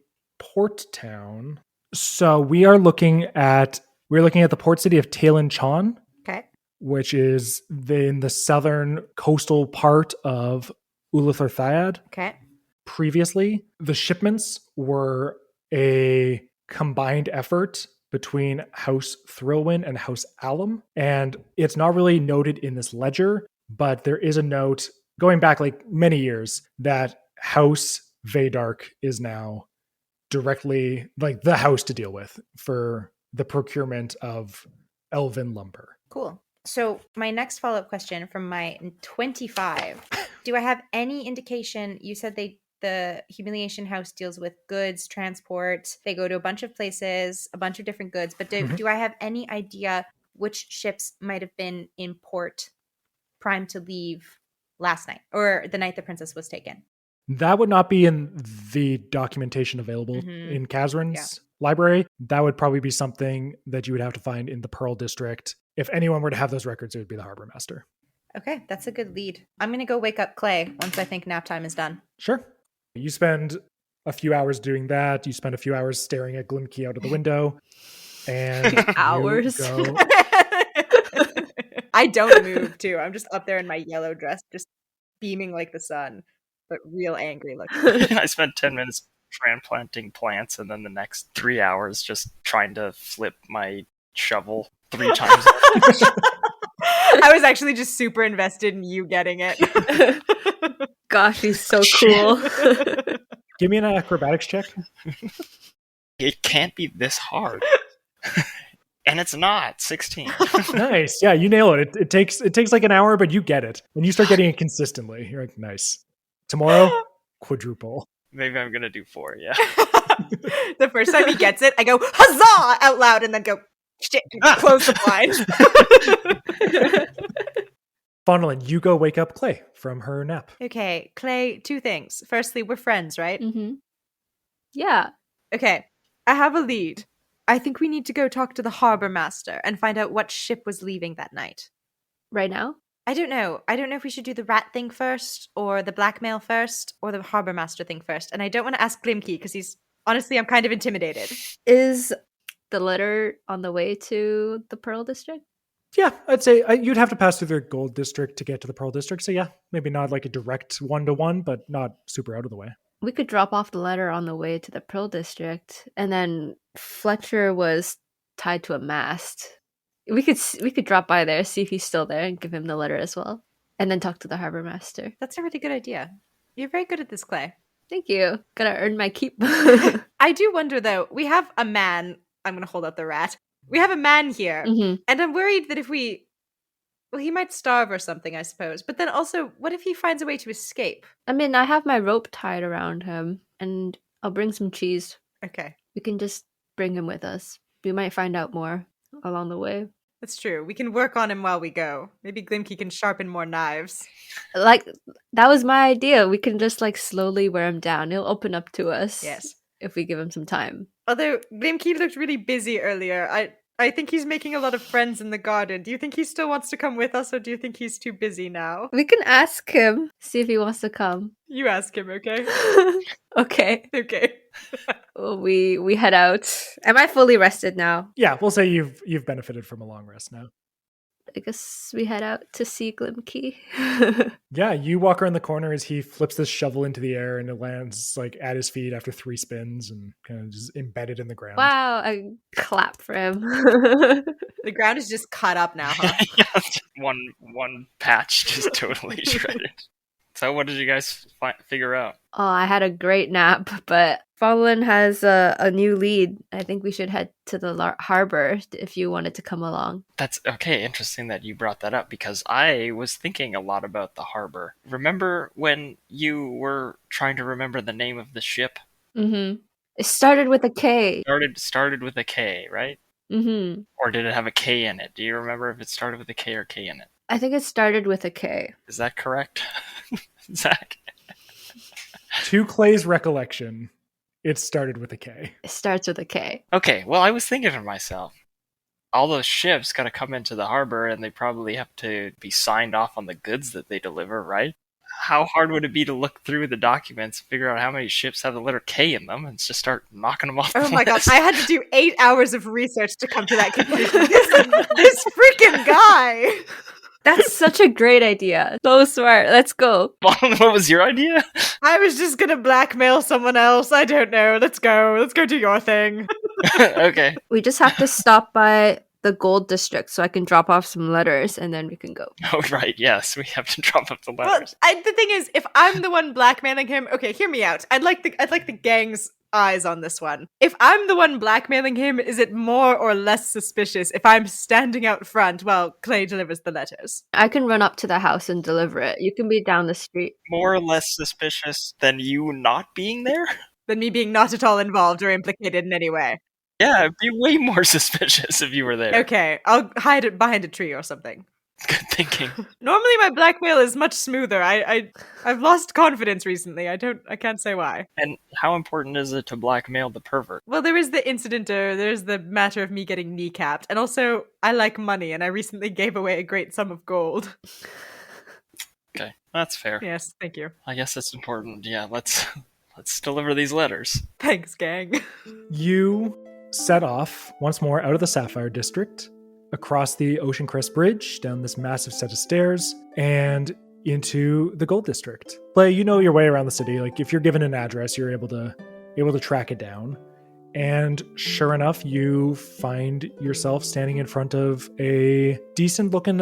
port town. So we're looking at the port city of Talon Chan, Okay. which is in the southern coastal part of Ulathorthiad. Okay. Previously, the shipments were a combined effort between House Thrillwind and House Alum. And it's not really noted in this ledger, but there is a note going back like many years that House Vaydark is now directly like the house to deal with for the procurement of elven lumber. Cool. So my next follow-up question from my 25, do I have any indication, you said the Humiliation House deals with goods, transport. They go to a bunch of places, a bunch of different goods. But do I have any idea which ships might have been in port primed to leave last night or the night the princess was taken? That would not be in the documentation available in Kazarin's library. That would probably be something that you would have to find in the Pearl District. If anyone were to have those records, it would be the Harbor Master. Okay, that's a good lead. I'm going to go wake up Clay once I think nap time is done. Sure. You spend a few hours doing that. You spend a few hours staring at Glimki out of the window. And Hours? I don't move too. I'm just up there in my yellow dress, just beaming like the sun, but real angry looking. I spent 10 minutes transplanting plants and then the next 3 hours just trying to flip my shovel 3 times. I was actually just super invested in you getting it. Gosh, he's so cool. Give me an acrobatics check. It can't be this hard. And it's not. 16. Nice. Yeah, you nail it. It takes like an hour, but you get it. And you start getting it consistently. You're like, nice. Tomorrow, quadruple. Maybe I'm going to do 4, yeah. The first time he gets it, I go, huzzah, out loud, and then go, shit, close the blind. Faunalyn, you go wake up Clay from her nap. Okay, Clay, 2 things. Firstly, we're friends, right? Mm-hmm. Yeah. Okay, I have a lead. I think we need to go talk to the harbor master and find out what ship was leaving that night. Right now? I don't know. I don't know if we should do the rat thing first, or the blackmail first, or the harbor master thing first. And I don't want to ask Glimki, because honestly, I'm kind of intimidated. Is the letter on the way to the Pearl District? Yeah, I'd say you'd have to pass through the gold district to get to the pearl district. So yeah, maybe not like a direct 1-to-1, but not super out of the way. We could drop off the letter on the way to the Pearl District, and then Fletcher was tied to a mast. We could drop by there, see if he's still there, and give him the letter as well, and then talk to the harbor master. That's a really good idea. You're very good at this, Clay. Thank you. Gotta earn my keep. I do wonder, though, we have a man. I'm going to hold out the rat. We have a man here, Mhm. and I'm worried that if well, he might starve or something, I suppose. But then also, what if he finds a way to escape? I mean, I have my rope tied around him, and I'll bring some cheese. Okay, We can just bring him with us. We might find out more along the way. that's true. We can work on him while we go. Maybe Glimki can sharpen more knives. Like, that was my idea. We can just, like, slowly wear him down. He'll open up to us. Yes. If we give him some time. Although Glimki looked really busy earlier, I think he's making a lot of friends in the garden. Do you think he still wants to come with us, or do you think he's too busy now? We can ask him, see if he wants to come. You ask him, okay? Okay. Okay. Well, we head out. Am I fully rested now? Yeah, we'll say you've benefited from a long rest now. I guess we head out to see Glimki. Yeah, you walk around the corner as he flips this shovel into the air and it lands like at his feet after 3 spins and kind of just embedded in the ground. Wow, I clap for him. The ground is just cut up now, huh? Yeah, one patch just totally shredded. So what did you guys figure out? Oh, I had a great nap, but Faunalyn has a new lead. I think we should head to the harbor if you wanted to come along. That's okay. Interesting that you brought that up because I was thinking a lot about the harbor. Remember when you were trying to remember the name of the ship? Mm-hmm. It started with a K. Started with a K, right? Mm-hmm. Or did it have a K in it? Do you remember if it started with a K or K in it? I think it started with a K. Is that correct, Zach? To Clay's recollection, it started with a K. It starts with a K. Okay, well, I was thinking to myself, all those ships got to come into the harbor and they probably have to be signed off on the goods that they deliver, right? How hard would it be to look through the documents, figure out how many ships have the letter K in them, and just start knocking them off? Oh my god, I had to do 8 hours of research to come to that conclusion. This freaking guy! That's such a great idea. So smart. Let's go. What was your idea? I was just gonna blackmail someone else. I don't know. Let's go. Let's go do your thing. Okay. We just have to stop by the gold district so I can drop off some letters and then we can go. Oh, right. Yes, we have to drop up the Well, letters. the thing is, if I'm the one blackmailing him, okay, hear me out. I'd like the gang's eyes on this one. If I'm the one blackmailing him, is it more or less suspicious if I'm standing out front while Clay delivers the letters? I can run up to the house and deliver it. You can be down the street. More or less suspicious than you not being there? Than me being not at all involved or implicated in any way. Yeah, it'd be way more suspicious if you were there. Okay, I'll hide it behind a tree or something. Good thinking. Normally my blackmail is much smoother. I've lost confidence recently. I can't say why. And how important is it to blackmail the pervert? Well, there is the incident, there's the matter of me getting kneecapped, and also I like money, and I recently gave away a great sum of gold. Okay, that's fair. Yes, thank you. I guess it's important. Yeah, let's deliver these letters. Thanks, gang. You set off once more out of the Sapphire District, across the Ocean Crest Bridge, down this massive set of stairs, and into the Gold District. Play, you know your way around the city. Like, if you're given an address, you're able to track it down. And sure enough, you find yourself standing in front of a decent-looking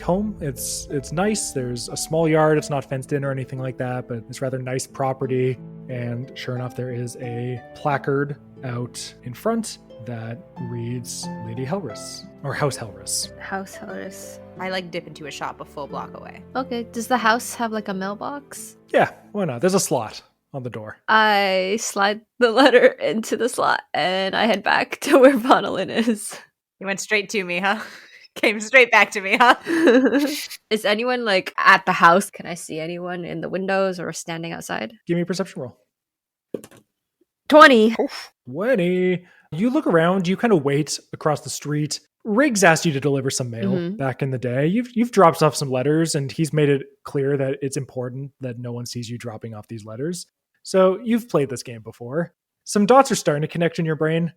home. It's nice. There's a small yard. It's not fenced in or anything like that, but it's rather nice property. And sure enough, there is a placard out in front that reads Lady Helris, or House Helris. House Helris. I dip into a shop a full block away. Okay, does the house have a mailbox? Yeah, why not? There's a slot on the door. I slide the letter into the slot and I head back to where Faunalyn is. You went straight to me, huh? Came straight back to me, huh? Is anyone at the house? Can I see anyone in the windows or standing outside? Give me a perception roll. 20. 20. You look around, you kind of wait across the street. Riggs asked you to deliver some mail back in the day. You've dropped off some letters, and he's made it clear that it's important that no one sees you dropping off these letters. So you've played this game before. Some dots are starting to connect in your brain.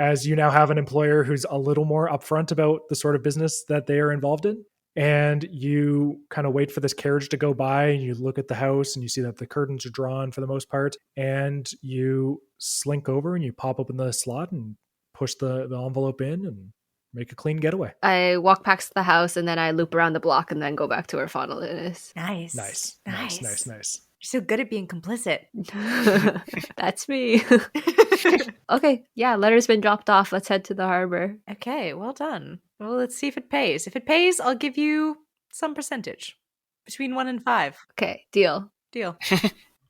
as you now have an employer who's a little more upfront about the sort of business that they are involved in. And you kind of wait for this carriage to go by, and you look at the house and you see that the curtains are drawn for the most part, and you slink over and you pop open the slot and push the envelope in and make a clean getaway. I walk past the house and then I loop around the block and then go back to where Faunalyn is. Nice. Nice. You're so good at being complicit. That's me. Okay, yeah, letter's been dropped off. Let's head to the harbor. Okay, well done. Well, let's see if it pays. If it pays, I'll give you some percentage. Between 1 and 5. Okay, deal. Deal.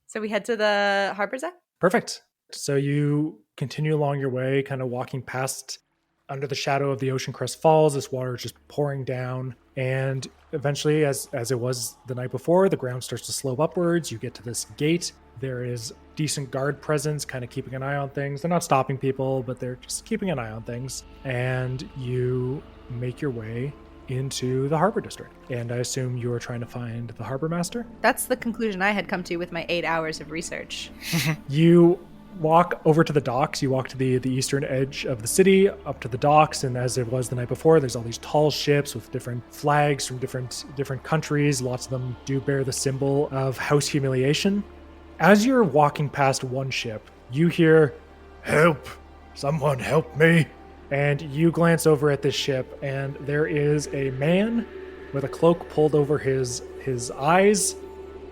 So we head to the harbor, Zach? Perfect. So you continue along your way, kind of walking past under the shadow of the Ocean Crest Falls. This water is just pouring down. And eventually, as it was the night before, the ground starts to slope upwards. You get to this gate. There is decent guard presence, kind of keeping an eye on things. They're not stopping people, but they're just keeping an eye on things. And you make your way into the harbor district. And I assume you are trying to find the harbor master? That's the conclusion I had come to with my 8 hours of research. You walk over to the docks. You walk to the eastern edge of the city, up to the docks, and as it was the night before, there's all these tall ships with different flags from different countries. Lots of them do bear the symbol of house humiliation. As you're walking past one ship, you hear, "Help! Someone help me!" And you glance over at this ship, and there is a man with a cloak pulled over his eyes.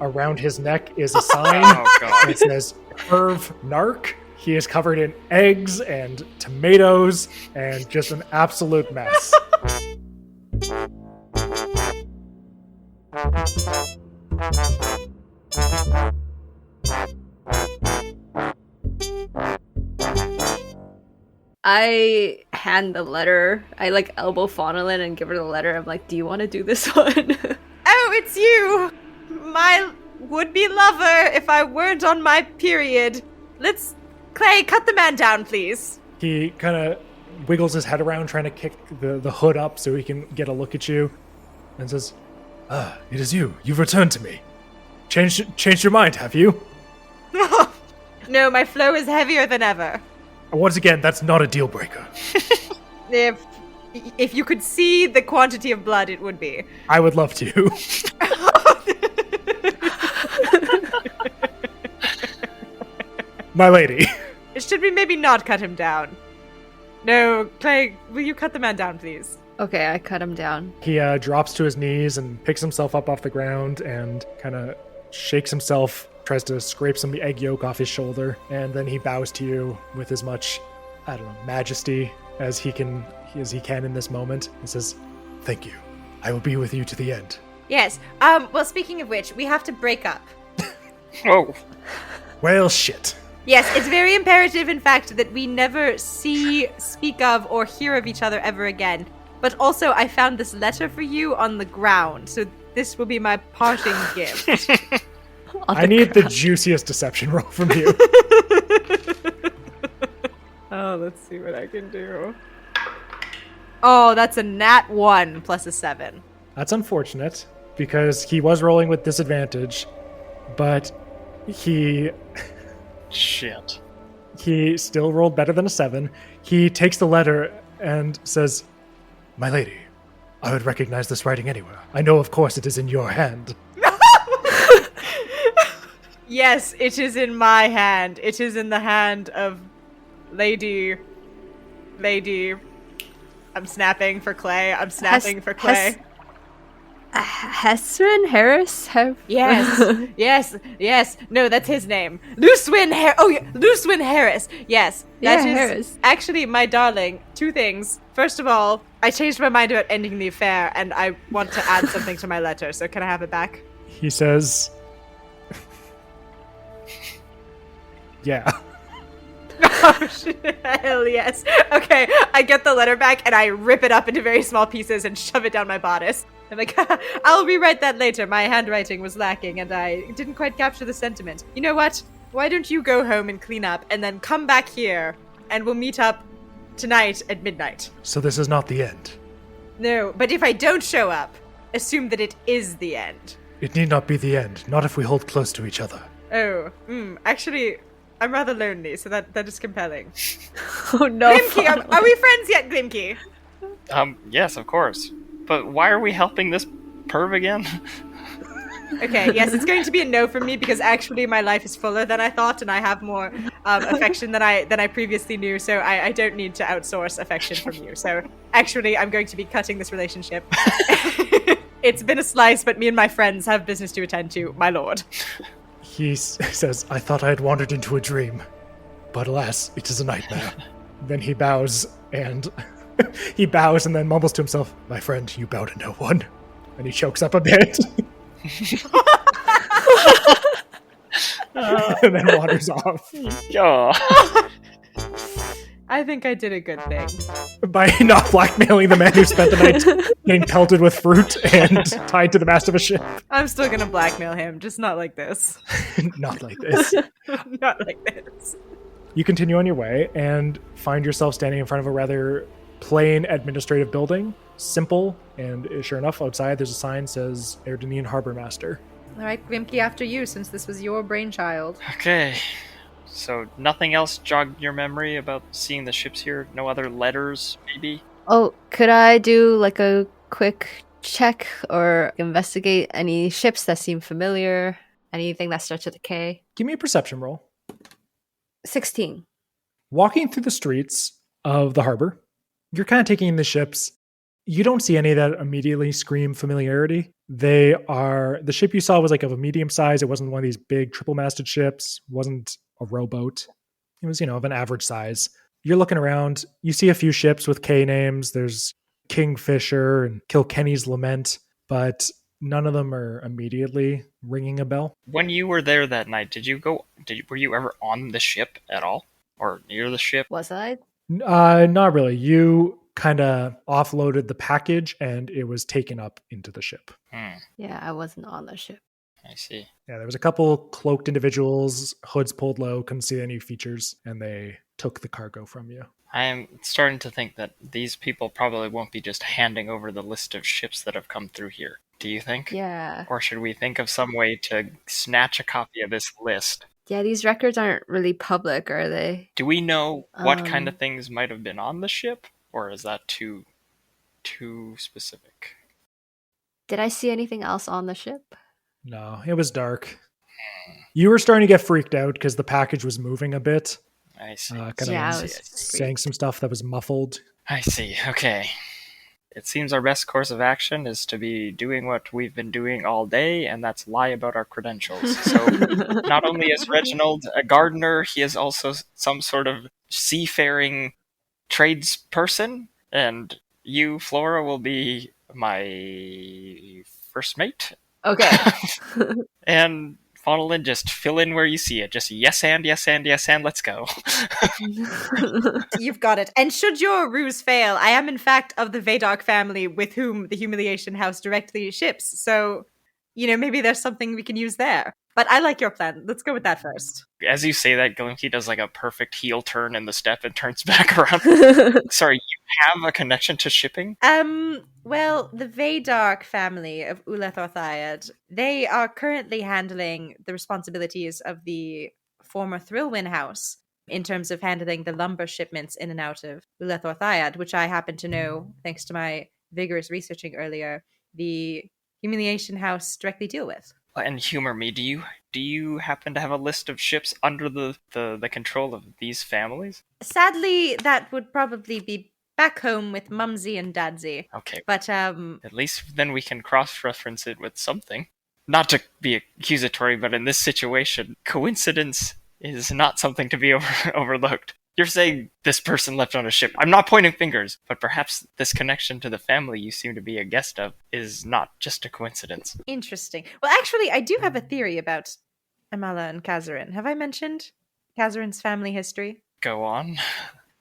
Around his neck is a sign. Oh, God. It says, "Curve Narc." He is covered in eggs and tomatoes and just an absolute mess. I hand the letter. I elbow Faunalyn and give her the letter. I'm like, do you want to do this one? Oh, it's you! My would-be lover if I weren't on my period. Clay, cut the man down, please. He kind of wiggles his head around, trying to kick the hood up so he can get a look at you, and says, "It is you. You've returned to me. Changed your mind, have you?" No, my flow is heavier than ever. Once again, that's not a deal breaker. If you could see the quantity of blood, it would be. I would love to. My lady. Should we maybe not cut him down? No, Clay, will you cut the man down, please? Okay, I cut him down. He drops to his knees and picks himself up off the ground and kind of shakes himself, tries to scrape some egg yolk off his shoulder, and then he bows to you with as much, majesty as he can in this moment. He says, "Thank you. I will be with you to the end." Yes. Well, speaking of which, we have to break up. Oh. Well, shit. Yes, it's very imperative, in fact, that we never see, speak of, or hear of each other ever again. But also, I found this letter for you on the ground, so this will be my parting gift. I need the juiciest deception roll from you. Oh, let's see what I can do. Oh, that's a nat 1 plus a 7. That's unfortunate, because he was rolling with disadvantage, but he still rolled better than a 7. He takes the letter and says, "My lady, I would recognize this writing anywhere. I know, of course, it is in your hand." Yes, it is in my hand. It is in the hand of Lady. I'm snapping for Clay. Hesrin Harris? Yes. No, that's his name. Lucewin Harris. Yes. That is Harris. Actually, my darling, 2 things. First of all, I changed my mind about ending the affair, and I want to add something to my letter, so can I have it back? He says, "Yeah." Oh, shit. Hell yes. Okay, I get the letter back, and I rip it up into very small pieces and shove it down my bodice. I'm like, I'll rewrite that later. My handwriting was lacking, and I didn't quite capture the sentiment. You know what? Why don't you go home and clean up, and then come back here, and we'll meet up tonight at midnight. So this is not the end. No, but if I don't show up, assume that it is the end. It need not be the end, not if we hold close to each other. Oh, actually, I'm rather lonely, so that is compelling. Oh no. Glimki, are we friends yet, Glimki? Yes, of course. But why are we helping this perv again? Okay, yes, it's going to be a no from me because actually my life is fuller than I thought, and I have more affection than I previously knew. So I don't need to outsource affection from you. So actually, I'm going to be cutting this relationship. It's been a slice, but me and my friends have business to attend to, my lord. He says, I thought I had wandered into a dream, but alas, it is a nightmare. Then he bows and then mumbles to himself, my friend, you bow to no one. And he chokes up a bit. And then wanders off. Yeah. I think I did a good thing. By not blackmailing the man who spent the night getting pelted with fruit and tied to the mast of a ship. I'm still gonna blackmail him, just not like this. Not like this. Not like this. You continue on your way and find yourself standing in front of a rather plain administrative building. Simple, and sure enough, outside there's a sign that says Erdenian Harbor Master. All right, Glimki, after you, since this was your brainchild. Okay. So nothing else jogged your memory about seeing the ships here? No other letters, maybe? Oh, could I do like a quick check or investigate any ships that seem familiar? Anything that starts with a K? Give me a perception roll. 16. Walking through the streets of the harbor, you're kind of taking in the ships. You don't see any that immediately scream familiarity. The ship you saw was like of a medium size. It wasn't one of these big triple-masted ships. It wasn't a rowboat. It was, of an average size. You're looking around. You see a few ships with K names. There's Kingfisher and Kilkenny's Lament, but none of them are immediately ringing a bell. When you were there that night, were you ever on the ship at all? Or near the ship? Was I? Not really. You kind of offloaded the package and it was taken up into the ship. Yeah, I wasn't on the ship. I see. Yeah, there was a couple cloaked individuals, hoods pulled low, couldn't see any features, and they took the cargo from you. I am starting to think that these people probably won't be just handing over the list of ships that have come through here. Do you think? Yeah. Or should we think of some way to snatch a copy of this list? Yeah, these records aren't really public, are they? Do we know what kind of things might have been on the ship? Or is that too specific? Did I see anything else on the ship? No, it was dark. You were starting to get freaked out because the package was moving a bit. I see. Yeah, I was saying some stuff that was muffled. I see. Okay. It seems our best course of action is to be doing what we've been doing all day, and that's lie about our credentials. So not only is Reginald a gardener, he is also some sort of seafaring tradesperson, and you, Flora, will be my first mate. Okay. And Faunalyn, just fill in where you see it. Just yes and, let's go. You've got it. And should your ruse fail, I am in fact of the Vaydark family with whom the Humiliation House directly ships. So, maybe there's something we can use there. But I like your plan. Let's go with that first. As you say that, Glimki does like a perfect heel turn in the step and turns back around. Sorry, you have a connection to shipping? Well, the Vaydark family of Uleth Orthiad, they are currently handling the responsibilities of the former Thrillwin house in terms of handling the lumber shipments in and out of Uleth Orthiad, which I happen to know, thanks to my vigorous researching earlier, the Humiliation House directly deal with. And humor me, do you happen to have a list of ships under the control of these families? Sadly, that would probably be back home with Mumsy and Dadsy. Okay. But, at least then we can cross-reference it with something. Not to be accusatory, but in this situation, coincidence is not something to be overlooked. You're saying this person left on a ship. I'm not pointing fingers, but perhaps this connection to the family you seem to be a guest of is not just a coincidence. Interesting. Well, actually, I do have a theory about Amala and Kazarin. Have I mentioned Kazarin's family history? Go on.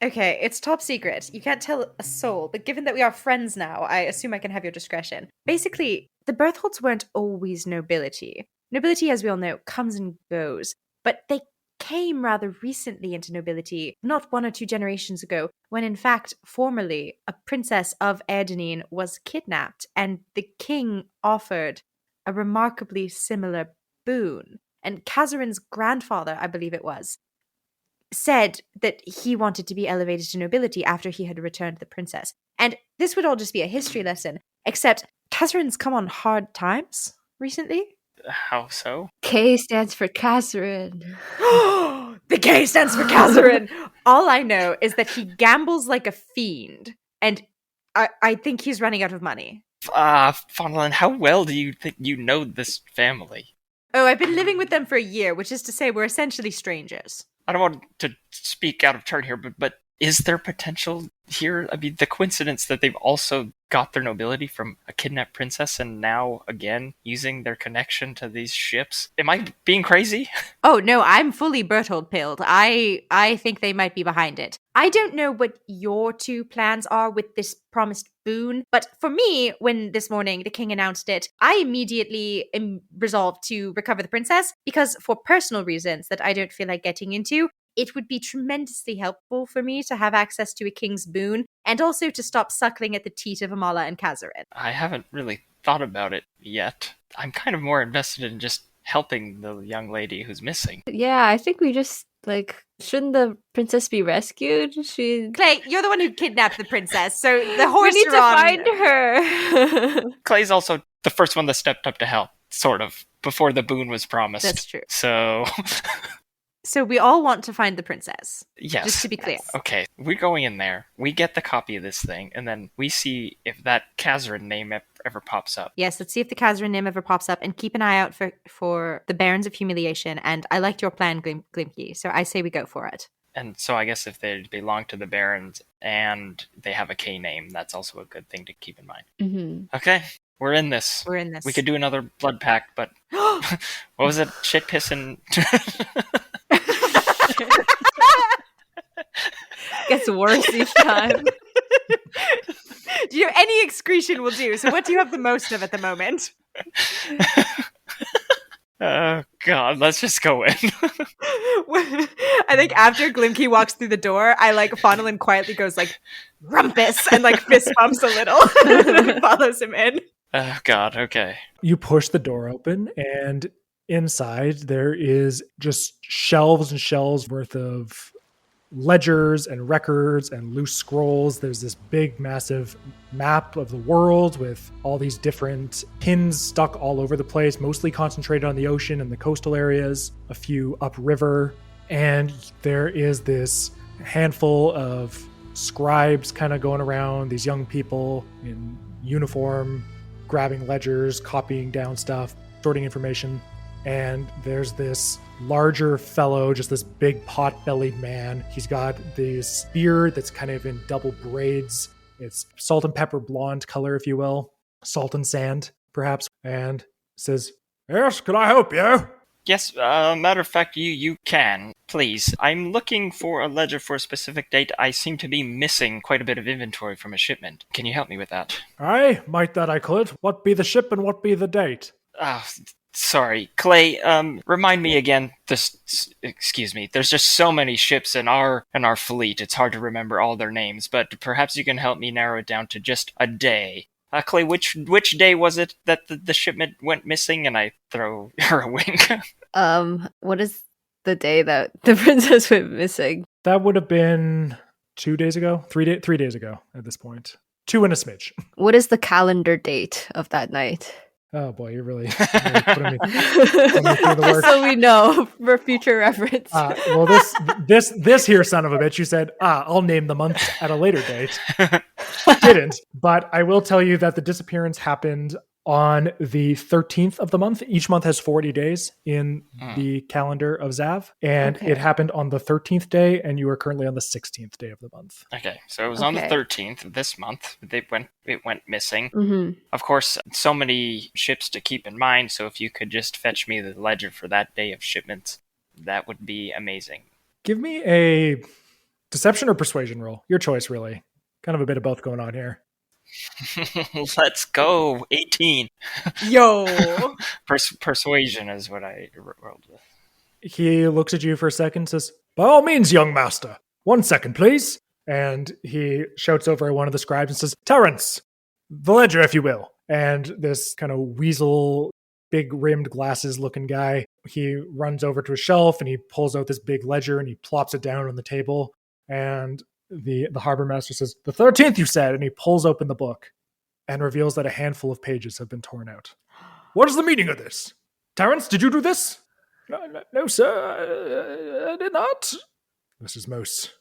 Okay, it's top secret. You can't tell a soul, but given that we are friends now, I assume I can have your discretion. Basically, the Bertholds weren't always nobility. Nobility, as we all know, comes and goes, but they came rather recently into nobility, not 1 or 2 generations ago, when in fact, formerly, a princess of Erdenine was kidnapped, and the king offered a remarkably similar boon. And Kazarin's grandfather, I believe it was, said that he wanted to be elevated to nobility after he had returned the princess. And this would all just be a history lesson, except Catherine's come on hard times recently. How so? K stands for Catherine. The K stands for Catherine. All I know is that he gambles like a fiend, and I think he's running out of money. Faunalyn, how well do you think you know this family? Oh, I've been living with them for a year, which is to say we're essentially strangers. I don't want to speak out of turn here, but is there potential here? I mean, the coincidence that they've also got their nobility from a kidnapped princess and now, again, using their connection to these ships. Am I being crazy? Oh, no, I'm fully Berthold-pilled. I think they might be behind it. I don't know what your two plans are with this promised boon, but for me, when this morning the king announced it, I immediately resolved to recover the princess because for personal reasons that I don't feel like getting into, it would be tremendously helpful for me to have access to a king's boon and also to stop suckling at the teat of Amala and Kazarin. I haven't really thought about it yet. I'm kind of more invested in just helping the young lady who's missing. Yeah, I think we just, shouldn't the princess be rescued? Clay, you're the one who kidnapped the princess, so the horse We need to find her. Clay's also the first one that stepped up to help, sort of, before the boon was promised. That's true. So... So we all want to find the princess. Yes. Just to be clear. Yes. Okay, we're going in there. We get the copy of this thing, and then we see if that Kazarin name ever pops up. Yes, let's see if the Kazarin name ever pops up, and keep an eye out for the Barons of Humiliation. And I liked your plan, Glimki, so I say we go for it. And so I guess if they belong to the Barons and they have a K name, that's also a good thing to keep in mind. Mm-hmm. Okay, we're in this. We're in this. We could do another blood pact, but what was it? Shit, piss, and... Gets worse each time. Do you any excretion will do? So what do you have the most of at the moment? Oh god, let's just go in. I think after Glimki walks through the door, Faunalyn quietly goes rumpus and fist bumps a little and follows him in. Oh god, okay. You push the door open, and inside there is just shelves and shelves worth of ledgers and records and loose scrolls. There's this big, massive map of the world with all these different pins stuck all over the place, mostly concentrated on the ocean and the coastal areas, a few upriver. And there is this handful of scribes kind of going around, these young people in uniform, grabbing ledgers, copying down stuff, sorting information. And there's this larger fellow, just this big pot-bellied man. He's got this beard that's kind of in double braids. It's salt and pepper blonde color, if you will. Salt and sand, perhaps. And says, "Yes, can I help you?" Yes, matter of fact, you can. Please. I'm looking for a ledger for a specific date. I seem to be missing quite a bit of inventory from a shipment. Can you help me with that? Aye, might that I could. What be the ship and what be the date? Sorry, Clay, remind me again, excuse me, there's just so many ships in our fleet, it's hard to remember all their names, but perhaps you can help me narrow it down to just a day. Clay, which day was it that the shipment went missing? And I throw her a wink. What is the day that the princess went missing? That would have been 2 days ago, 3 days ago at this point. 2 and a smidge. What is the calendar date of that night? Oh boy, you're really putting me through the work. Just so we know for future reference. Well, this here son of a bitch, you said, I'll name the month at a later date. Didn't, but I will tell you that the disappearance happened on the 13th of the month. Each month has 40 days in the calendar of Zav, and it happened on the 13th day, and you are currently on the 16th day of the month. Okay, so it was on the 13th of this month. It went missing. Mm-hmm. Of course, so many ships to keep in mind, so if you could just fetch me the ledger for that day of shipments, that would be amazing. Give me a deception or persuasion roll. Your choice, really. Kind of a bit of both going on here. Let's go. 18. Yo. Persuasion is what I rolled with. He looks at you for a second and says, "By all means, young master. 1 second, please." And he shouts over at one of the scribes and says, "Terrence, the ledger, if you will." And this kind of weasel big rimmed glasses looking guy. He runs over to a shelf and he pulls out this big ledger and he plops it down on the table. And the harbor master says, "The 13th, you said," and he pulls open the book and reveals that a handful of pages have been torn out. "What is the meaning of this? Terrence, did you do this?" No, sir, I did not." "This is most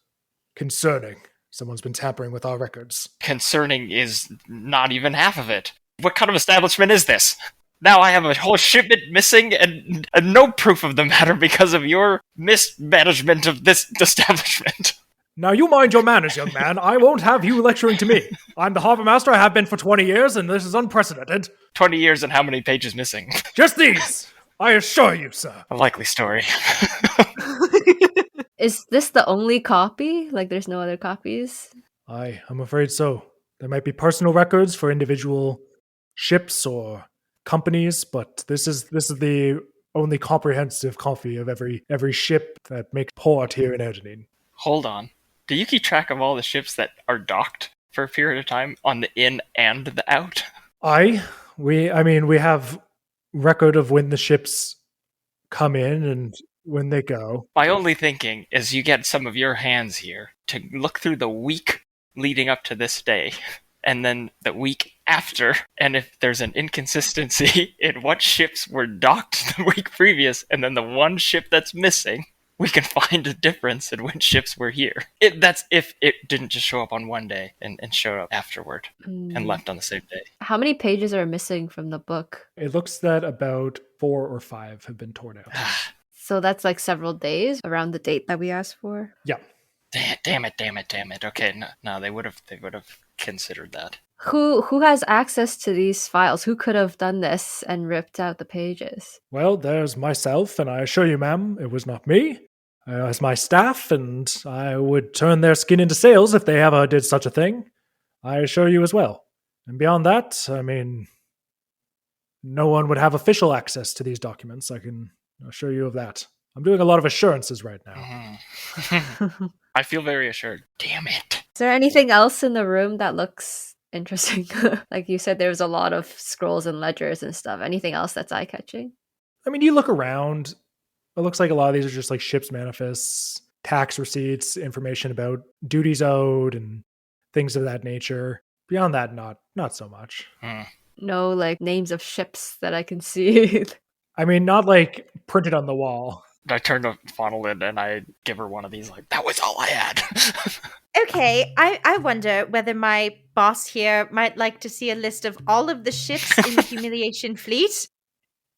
concerning. Someone's been tampering with our records." Concerning is not even half of it. What kind of establishment is this? Now I have a whole shipment missing and no proof of the matter because of your mismanagement of this establishment. "Now you mind your manners, young man. I won't have you lecturing to me. I'm the harbor master. I have been for 20 years, and this is unprecedented." 20 years and how many pages missing? "Just these, I assure you, sir." A likely story. Is this the only copy? Like, there's no other copies? I'm afraid so. There might be personal records for individual ships or companies, but this is the only comprehensive copy of every ship that makes port here in Erdenine. Hold on. Do you keep track of all the ships that are docked for a period of time on the in and the out? We have record of when the ships come in and when they go. My only thinking is you get some of your hands here to look through the week leading up to this day, and then the week after, and if there's an inconsistency in what ships were docked the week previous, and then the one ship that's missing, we can find a difference in when ships were here. That's if it didn't just show up on one day and showed up afterward and left on the same day. How many pages are missing from the book? It looks that about 4 or 5 have been torn out. So that's like several days around the date that we asked for? Yeah. Damn it. Okay, no, they would have considered that. Who has access to these files? Who could have done this and ripped out the pages? Well, there's myself, and I assure you, ma'am, it was not me. It's my staff, and I would turn their skin into sails if they ever did such a thing. I assure you as well. And beyond that, I mean, no one would have official access to these documents. I can assure you of that. I'm doing a lot of assurances right now. I feel very assured. Damn it. Is there anything else in the room that looks interesting? Like you said, there's a lot of scrolls and ledgers and stuff. Anything else that's eye-catching? I mean, you look around. It looks like a lot of these are just like ship's manifests, tax receipts, information about duties owed, and things of that nature. Beyond that, not so much. No, like, names of ships that I can see. I mean, not like printed on the wall. I turn to Faunalyn and I give her one of these, like, that was all I had. Okay, I wonder whether my boss here might like to see a list of all of the ships in the Humiliation Fleet,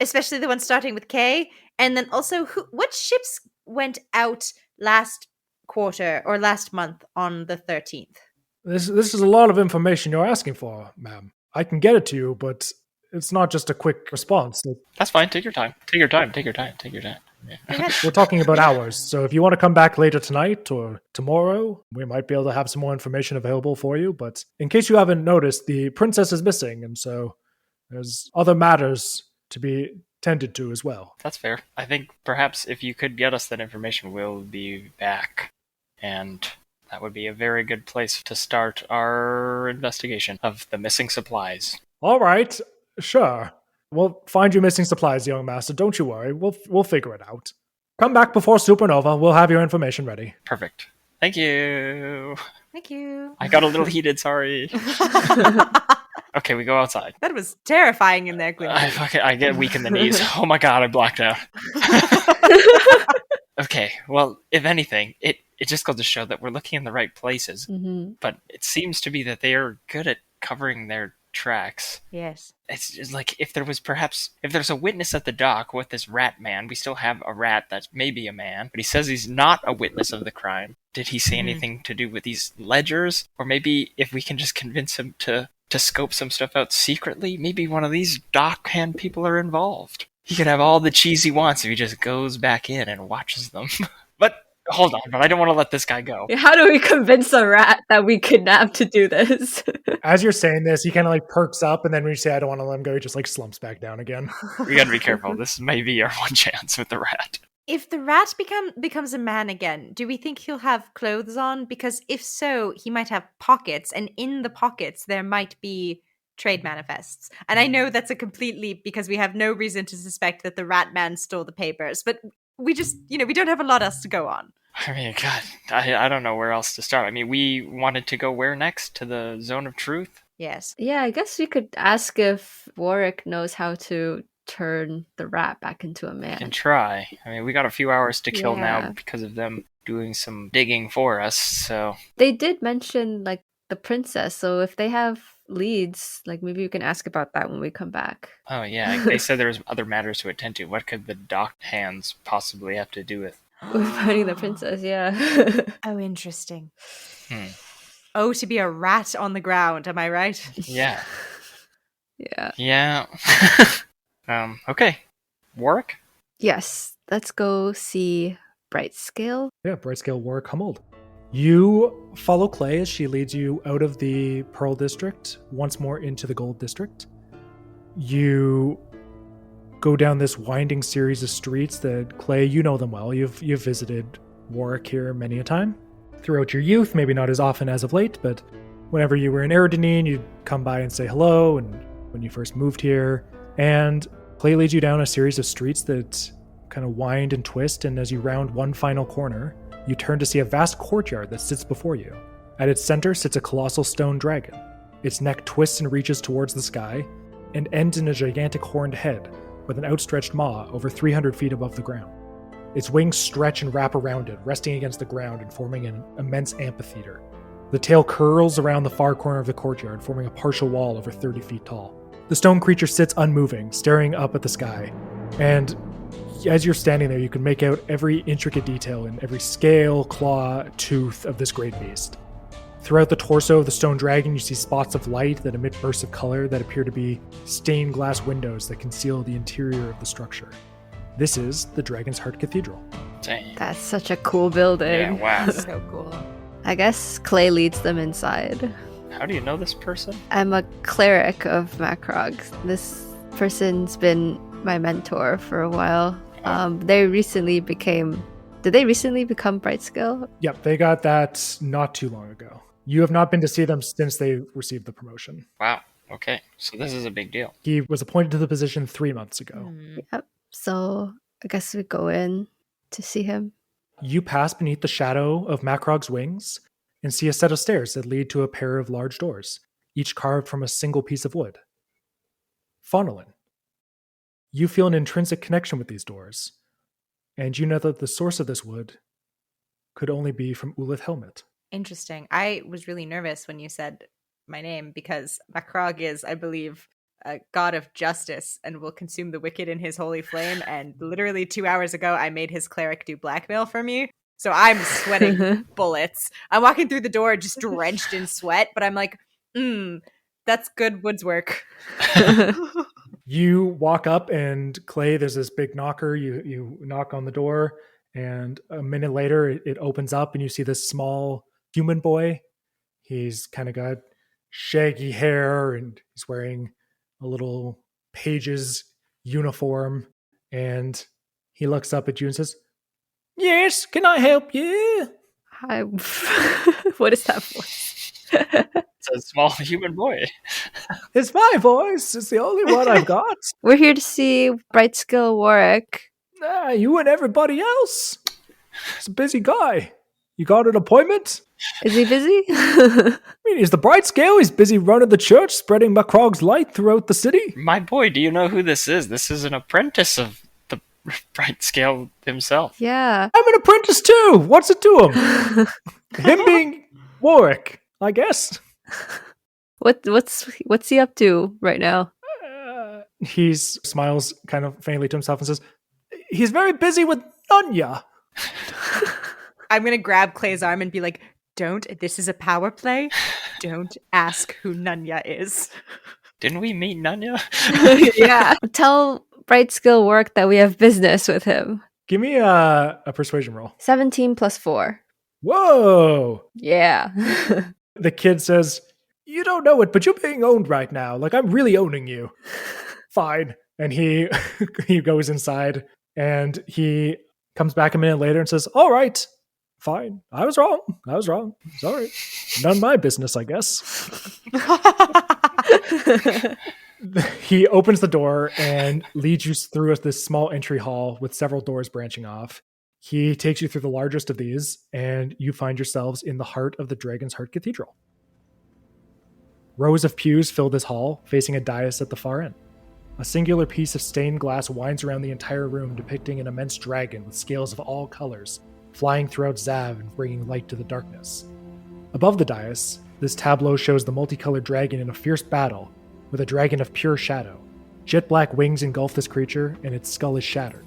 especially the ones starting with K, and then also what ships went out last quarter or last month on the 13th. This is a lot of information you're asking for, ma'am. I can get it to you, but it's not just a quick response. That's fine. Take your time. Yeah. We're talking about hours, so if you want to come back later tonight or tomorrow, we might be able to have some more information available for you. But in case you haven't noticed, the princess is missing, and so there's other matters to be tended to as well. That's fair. I think perhaps if you could get us that information, we'll be back. And that would be a very good place to start our investigation of the missing supplies. All right, sure. We'll find you missing supplies, young master. Don't you worry. We'll figure it out. Come back before Supernova. We'll have your information ready. Perfect. Thank you. Thank you. I got a little heated, sorry. Okay, we go outside. That was terrifying in there, Glimki. I get weak in the knees. Oh my god, I blacked out. Okay, well, if anything, it just goes to show that we're looking in the right places. Mm-hmm. But it seems to be that they are good at covering their tracks. Yes. It's just like if there's a witness at the dock with this rat man, we still have a rat that's maybe a man, but he says he's not a witness of the crime. Did he say anything to do with these ledgers? Or maybe if we can just convince him to scope some stuff out secretly, maybe one of these dock hand people are involved. He could have all the cheese he wants if he just goes back in and watches them. But hold on, but I don't want to let this guy go. How do we convince a rat that we kidnapped to do this? As you're saying this, he kind of like perks up, and then when you say, I don't want to let him go, he just like slumps back down again. We gotta be careful. This may be our one chance with the rat. If the rat becomes a man again, do we think he'll have clothes on? Because if so, he might have pockets, and in the pockets there might be trade manifests. And I know that's a complete leap because we have no reason to suspect that the rat man stole the papers, but we just, we don't have a lot else to go on. I mean, God, I don't know where else to start. I mean, we wanted to go where next? To the Zone of Truth? Yes. Yeah, I guess we could ask if Warwick knows how to turn the rat back into a man. We can try. I mean, we got a few hours to kill now Yeah. because of them doing some digging for us, so... They did mention, like, the princess, so if they have leads, like, maybe we can ask about that when we come back. Oh, yeah, they said there was other matters to attend to. What could the docked hands possibly have to do with? With finding the princess, yeah. Oh, interesting. Oh, to be a rat on the ground, am I right? Yeah. Yeah. Yeah. Okay. Warwick? Yes, let's go see Brightscale. Yeah, Brightscale Warwick Hummold. You follow Clay as she leads you out of the Pearl District, once more into the Gold District. You go down this winding series of streets that, Clay, you know them well. You've visited Warwick here many a time. Throughout your youth, maybe not as often as of late, but whenever you were in Eridanine, you'd come by and say hello, and when you first moved here. And Clay leads you down a series of streets that kind of wind and twist, and as you round one final corner, you turn to see a vast courtyard that sits before you. At its center sits a colossal stone dragon. Its neck twists and reaches towards the sky, and ends in a gigantic horned head with an outstretched maw over 300 feet above the ground. Its wings stretch and wrap around it, resting against the ground and forming an immense amphitheater. The tail curls around the far corner of the courtyard, forming a partial wall over 30 feet tall. The stone creature sits unmoving, staring up at the sky, and as you're standing there, you can make out every intricate detail in every scale, claw, tooth of this great beast. Throughout the torso of the stone dragon, you see spots of light that emit bursts of color that appear to be stained glass windows that conceal the interior of the structure. This is the Dragon's Heart Cathedral. Dang. That's such a cool building. Yeah, wow. So cool. I guess Clay leads them inside. How do you know this person? I'm a cleric of Macrog. This person's been my mentor for a while. Did they recently become Brightscale? Yep, they got that not too long ago. You have not been to see them since they received the promotion. Wow. Okay. So this is a big deal. He was appointed to the position 3 months ago. Yep. So I guess we go in to see him. You pass beneath the shadow of Macrog's wings and see a set of stairs that lead to a pair of large doors, each carved from a single piece of wood. Faunalyn. You feel an intrinsic connection with these doors, and you know that the source of this wood could only be from Ulith Helmet. Interesting. I was really nervous when you said my name because Macrog is, I believe, a god of justice and will consume the wicked in his holy flame. And literally 2 hours ago, I made his cleric do blackmail for me. So I'm sweating bullets. I'm walking through the door just drenched in sweat, but I'm like, that's good woods work. You walk up and Clay, there's this big knocker. You knock on the door, and a minute later it opens up and you see this small human boy. He's kind of got shaggy hair and he's wearing a little page's uniform, and he looks up at you and says, "Yes, can I help you?" Hi. What is that voice? It's a small human boy. It's my voice. It's the only one I've got. We're here to see Brightscale Warwick. You and everybody else. He's a busy guy. You got an appointment? Is he busy? I mean, he's the Brightscale. He's busy running the church, spreading Macrog's light throughout the city. My boy, do you know who this is? This is an apprentice of the Brightscale himself. Yeah. I'm an apprentice too. What's it to him? Him being Warwick, I guess. What's he up to right now? He smiles kind of faintly to himself and says, "He's very busy with Nunya." I'm going to grab Clay's arm and be like, this is a power play. Don't ask who Nunya is. Didn't we meet Nunya? Yeah. Tell Brightscale Warwick that we have business with him. Give me a persuasion roll. 17 plus 4. Whoa! Yeah. The kid says, "You don't know it, but you're being owned right now. Like, I'm really owning you." Fine. And he goes inside, and he comes back a minute later and says, "All right, fine. I was wrong. Sorry. None of my business, I guess." He opens the door and leads you through this small entry hall with several doors branching off. He takes you through the largest of these, and you find yourselves in the heart of the Dragon's Heart Cathedral. Rows of pews fill this hall, facing a dais at the far end. A singular piece of stained glass winds around the entire room, depicting an immense dragon with scales of all colors, flying throughout Zav and bringing light to the darkness. Above the dais, this tableau shows the multicolored dragon in a fierce battle with a dragon of pure shadow. Jet black wings engulf this creature, and its skull is shattered.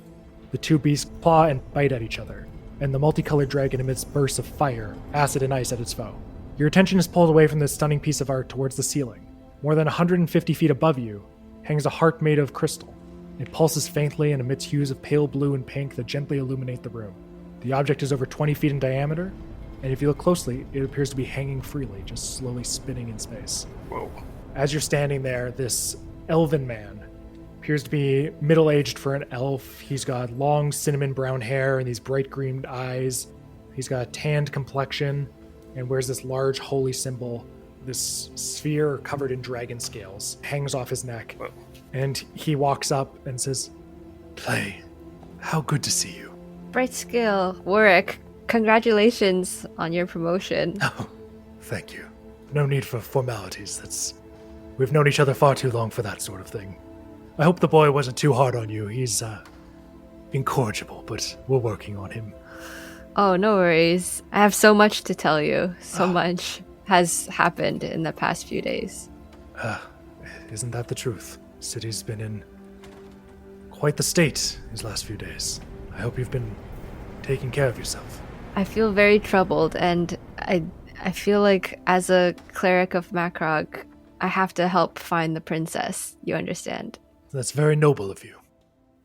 The two beasts claw and bite at each other, and the multicolored dragon emits bursts of fire, acid, and ice at its foe. Your attention is pulled away from this stunning piece of art towards the ceiling. More than 150 feet above you hangs a heart made of crystal. It pulses faintly and emits hues of pale blue and pink that gently illuminate the room. The object is over 20 feet in diameter, and if you look closely, it appears to be hanging freely, just slowly spinning in space. Whoa. As you're standing there, this elven man appears to be middle-aged for an elf. He's got long cinnamon brown hair and these bright green eyes. He's got a tanned complexion and wears this large holy symbol. This sphere covered in dragon scales hangs off his neck. Whoa. And he walks up and says, "Play, how good to see you." Bright skill. Warwick, congratulations on your promotion. Oh, thank you. No need for formalities. We've known each other far too long for that sort of thing. I hope the boy wasn't too hard on you. He's, incorrigible, but we're working on him. Oh, no worries. I have so much to tell you. So much has happened in the past few days. Isn't that the truth? City's been in quite the state these last few days. I hope you've been taking care of yourself. I feel very troubled, and I feel like as a cleric of Macrog, I have to help find the princess, you understand? That's very noble of you.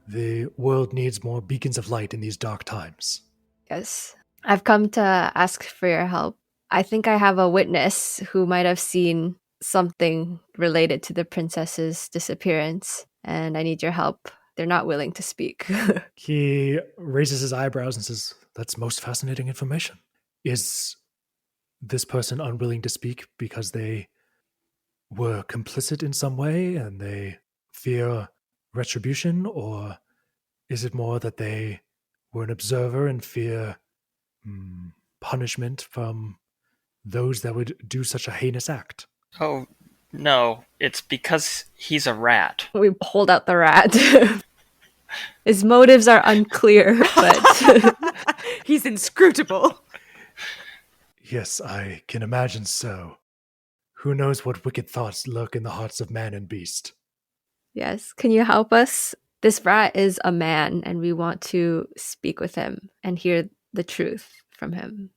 The world needs more beacons of light in these dark times. Yes. I've come to ask for your help. I think I have a witness who might have seen something related to the princess's disappearance, and I need your help. They're not willing to speak. He raises his eyebrows and says, "That's most fascinating information. Is this person unwilling to speak because they were complicit in some way and they fear retribution, or is it more that they were an observer and fear punishment from those that would do such a heinous act?" Oh, no. It's because he's a rat. We hold out the rat. His motives are unclear, but He's inscrutable. Yes, I can imagine so. Who knows what wicked thoughts lurk in the hearts of man and beast? yes. Can you help us? This rat is a man, and we want to speak with him and hear the truth from him.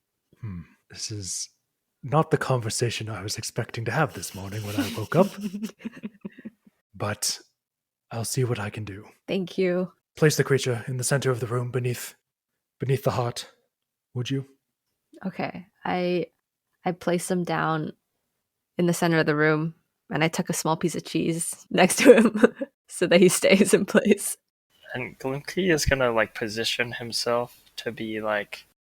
This is not the conversation I was expecting to have this morning when I woke up, but I'll see what I can do. Thank you. Place the creature in the center of the room beneath the heart, would you? Okay. I placed him down in the center of the room, and I took a small piece of cheese next to him so that he stays in place. And Glimki is gonna, position himself to be,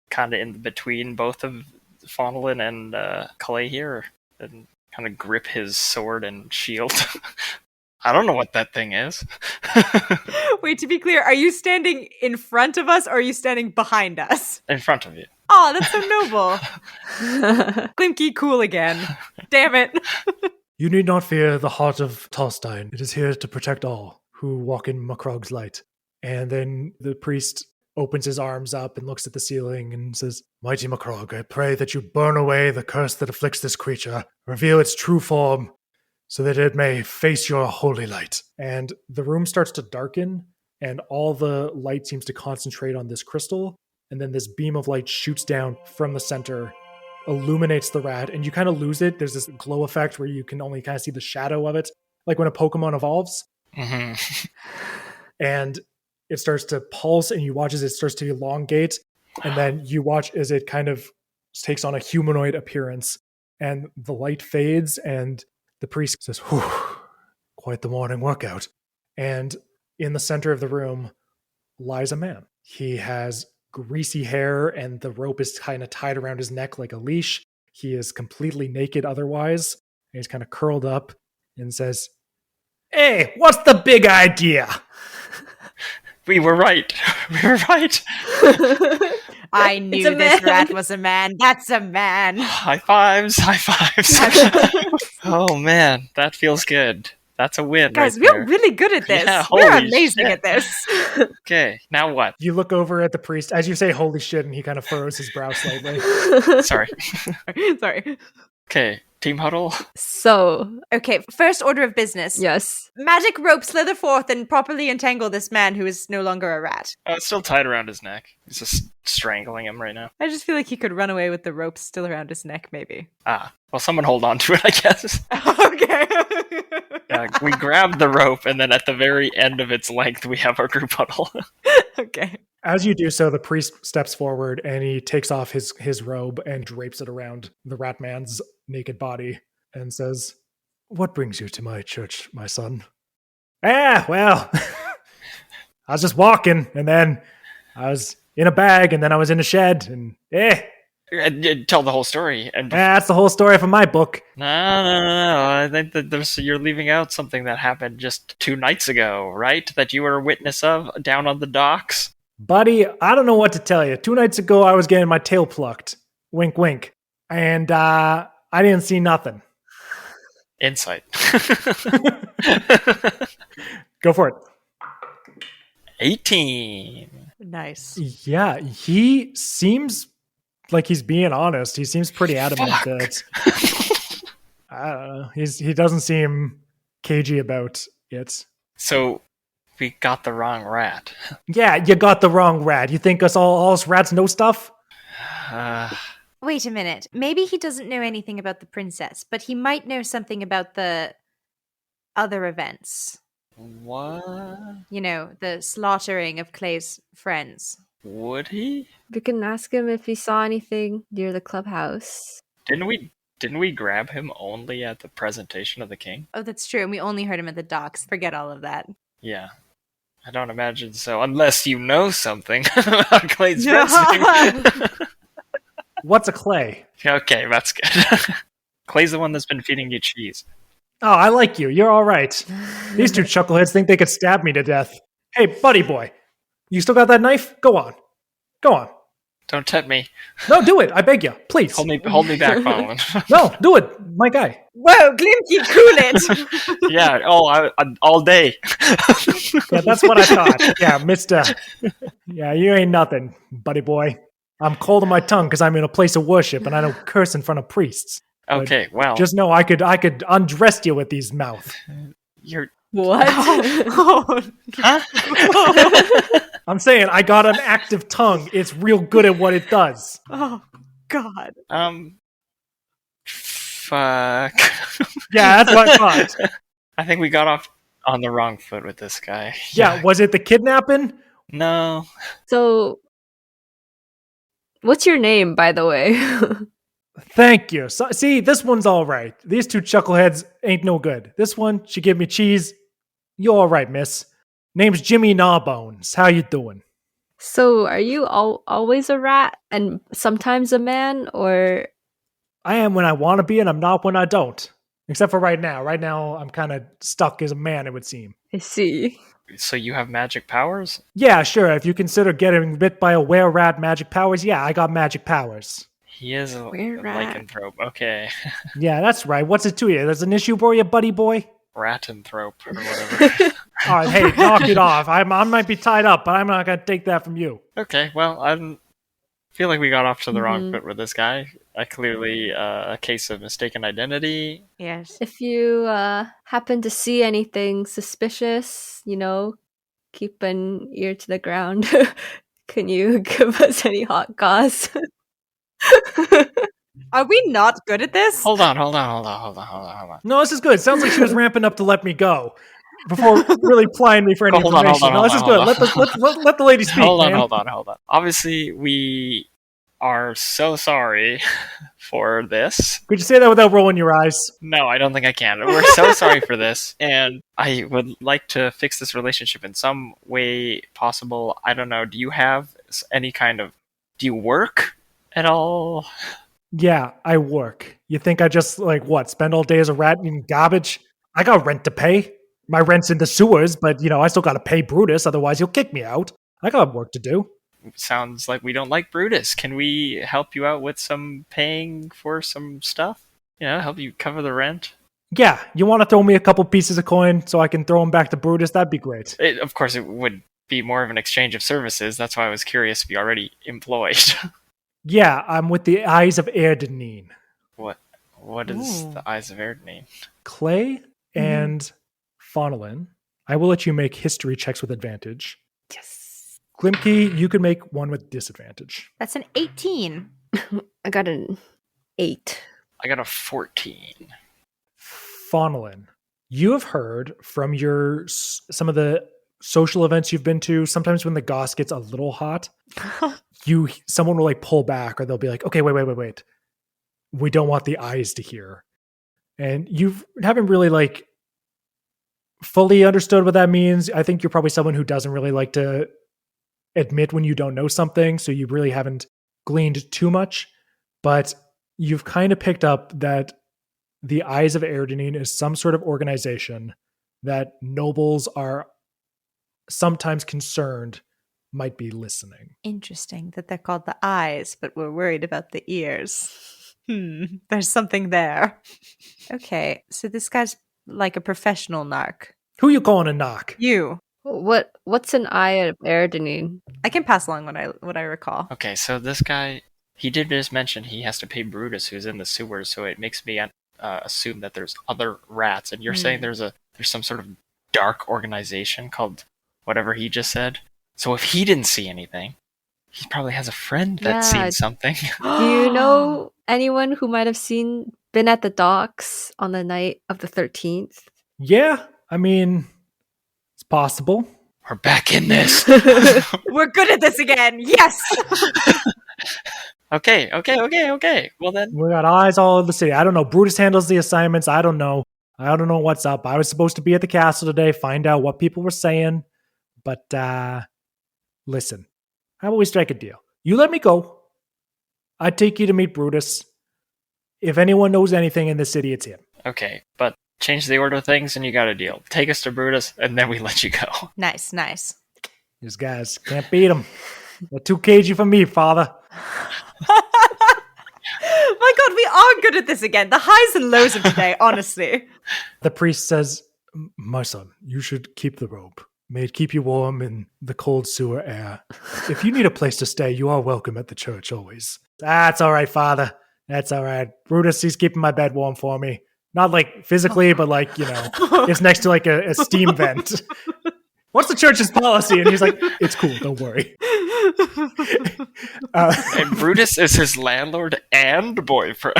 kind of in between both of Faunalyn and Clay here, and kind of grip his sword and shield. I don't know what that thing is. Wait, to be clear, are you standing in front of us or are you standing behind us? In front of you. Oh, that's so noble. Glimki cool again. Damn it. You need not fear the heart of Talstein. It is here to protect all who walk in Macrog's light. And then the priest opens his arms up and looks at the ceiling and says, "Mighty Macrog, I pray that you burn away the curse that afflicts this creature, reveal its true form, so that it may face your holy light." And the room starts to darken, and all the light seems to concentrate on this crystal, and then this beam of light shoots down from the center, illuminates the rat, and you kind of lose it. There's this glow effect where you can only kind of see the shadow of it, like when a Pokemon evolves. Mm-hmm. And it starts to pulse, and you watch as it starts to elongate, and then you watch as it kind of takes on a humanoid appearance, and the light fades, and the priest says, "Whew, quite the morning workout." And in the center of the room lies a man. He has greasy hair, and the rope is kind of tied around his neck like a leash. He is completely naked otherwise, and he's kind of curled up, and says, "Hey, what's the big idea?" We were right. We were right. I knew a this man. rat was a man. That's a man. High fives. High fives. Oh man, that feels good. That's a win, Guys, right we're there. really good at this. Yeah, we're holy amazing shit. at this. Okay, now what? You look over at the priest as you say "holy shit," and he kind of furrows his brow slightly. Sorry. Sorry. Okay, team huddle. So, Okay, first order of business. yes. Magic rope slither forth and properly entangle this man who is no longer a rat. It's still tied around his neck. He's just strangling him right now. I just feel like he could run away with the rope still around his neck, maybe. Ah, well, someone hold on to it, I guess. Okay. We grab the rope, and then at the very end of its length, we have our group huddle. Okay. As you do so, the priest steps forward and he takes off his robe and drapes it around the rat man's naked body and says, "What brings you to my church, my son?" Well, I was just walking, and then I was in a bag, and then I was in a shed, and Tell the whole story. And that's the whole story from my book. No. I think that you're leaving out something that happened just 2 nights ago, right? That you were a witness of down on the docks. Buddy, I don't know what to tell you. 2 nights ago, I was getting my tail plucked. Wink, wink. And I didn't see nothing. Insight. Go for it. 18. Nice. Yeah, he seems like he's being honest. He seems pretty adamant that I don't know. He doesn't seem cagey about it. So we got the wrong rat. Yeah, you got the wrong rat. You think all us rats know stuff? Wait a minute. Maybe he doesn't know anything about the princess, but he might know something about the other events. What? You know, the slaughtering of Clay's friends. Would he? We can ask him if he saw anything near the clubhouse. Didn't we grab him only at the presentation of the king? Oh, that's true. And we only heard him at the docks. Forget all of that. Yeah. I don't imagine so, unless you know something about Clay's fencing. What's a clay? Okay, that's good. Clay's the one that's been feeding you cheese. Oh, I like you. You're all right. These two chuckleheads think they could stab me to death. Hey, buddy boy. You still got that knife? Go on. Go on. Don't tempt me. No, do it. I beg you. Please. Hold me back, Faunalyn. No, do it. My guy. Whoa, Glimki, cool it! Yeah, all day. Yeah, that's what I thought. Yeah, mister. Yeah, you ain't nothing, buddy boy. I'm cold on my tongue because I'm in a place of worship and I don't curse in front of priests. Okay, well. Just know I could undress you with these mouth. You're... What? Huh? I'm saying I got an active tongue. It's real good at what it does. Oh, God. Fuck. Yeah, that's what I thought. I think we got off on the wrong foot with this guy. Yeah, was it the kidnapping? No. So, what's your name, by the way? Thank you. So, see, this one's all right. These two chuckleheads ain't no good. This one, she give me cheese. You all right, miss? Name's Jimmy Gnawbones. How you doing? So, are you always a rat and sometimes a man, or? I am when I want to be, and I'm not when I don't. Except for right now. Right now, I'm kind of stuck as a man, it would seem. I see. So you have magic powers? Yeah, sure. If you consider getting bit by a were-rat magic powers, yeah, I got magic powers. He is a Were-rat. lycanthrope. Okay. Yeah, that's right. What's it to you? There's an issue for you, buddy boy? Ratanthrope or whatever. All right, hey, knock it off. I might be tied up, but I'm not going to take that from you. Okay, well, I feel like we got off to the wrong foot with this guy. Clearly a case of mistaken identity. Yes. If you happen to see anything suspicious, keep an ear to the ground. Can you give us any hot gauze? Are we not good at this? Hold on. No, this is good. Sounds like she was ramping up to let me go before really plying me for any Hold on, information. No, this is good. Let the lady speak, Hold on. man. Obviously, we are so sorry for this. Could you say that without rolling your eyes? No, I don't think I can. We're so sorry for this, and I would like to fix this relationship in some way possible. I don't know. Do you have any kind of... Do you work at all? Yeah, I work. You think I just, spend all day as a rat eating garbage? I got rent to pay. My rent's in the sewers, but, I still got to pay Brutus, otherwise he'll kick me out. I got work to do. Sounds like we don't like Brutus. Can we help you out with some paying for some stuff? Help you cover the rent? Yeah, you want to throw me a couple pieces of coin so I can throw them back to Brutus? That'd be great. Of course, it would be more of an exchange of services. That's why I was curious if you already employed. Yeah, I'm with the Eyes of Erdenine. What is the Eyes of Erdenine? Clay and Faunalyn. I will let you make history checks with advantage. Yes. Glimki, you can make one with disadvantage. That's an 18. I got an 8. I got a 14. Faunalyn, you have heard from some of the social events you've been to, sometimes when the goss gets a little hot, someone will like pull back, or they'll be like, okay, wait. We don't want the eyes to hear. And you haven't really like fully understood what that means. I think you're probably someone who doesn't really like to admit when you don't know something, so you really haven't gleaned too much, but you've kind of picked up that the Eyes of Erdenine is some sort of organization that nobles are sometimes concerned might be listening. Interesting that they're called the eyes, but we're worried about the ears. There's something there. Okay, so this guy's like a professional narc. Who you calling a knock? You. What's an eye of Erdenine? I can pass along what I recall. Okay, so this guy, he did just mention he has to pay Brutus, who's in the sewers, so it makes me assume that there's other rats, and you're saying there's some sort of dark organization called whatever he just said. So if he didn't see anything, he probably has a friend that's seen something. Do you know anyone who might have been at the docks on the night of the 13th? Yeah, I mean, it's possible. We're back in this. We're good at this again. Yes. Okay. Well then, we got eyes all over the city. I don't know. Brutus handles the assignments. I don't know what's up. I was supposed to be at the castle today, find out what people were saying. But listen, how about we strike a deal? You let me go. I take you to meet Brutus. If anyone knows anything in the city, it's him. Okay, but change the order of things and you got a deal. Take us to Brutus and then we let you go. Nice. These guys can't beat them. They're too cagey for me, father. My God, we are good at this again. The highs and lows of today, honestly. The priest says, my son, you should keep the robe. May it keep you warm in the cold sewer air. If you need a place to stay, you are welcome at the church always. That's all right, father. That's all right. Brutus, he's keeping my bed warm for me. Not like physically, but like, it's next to like a steam vent. What's the church's policy? And he's like, it's cool, don't worry. And Brutus is his landlord and boyfriend.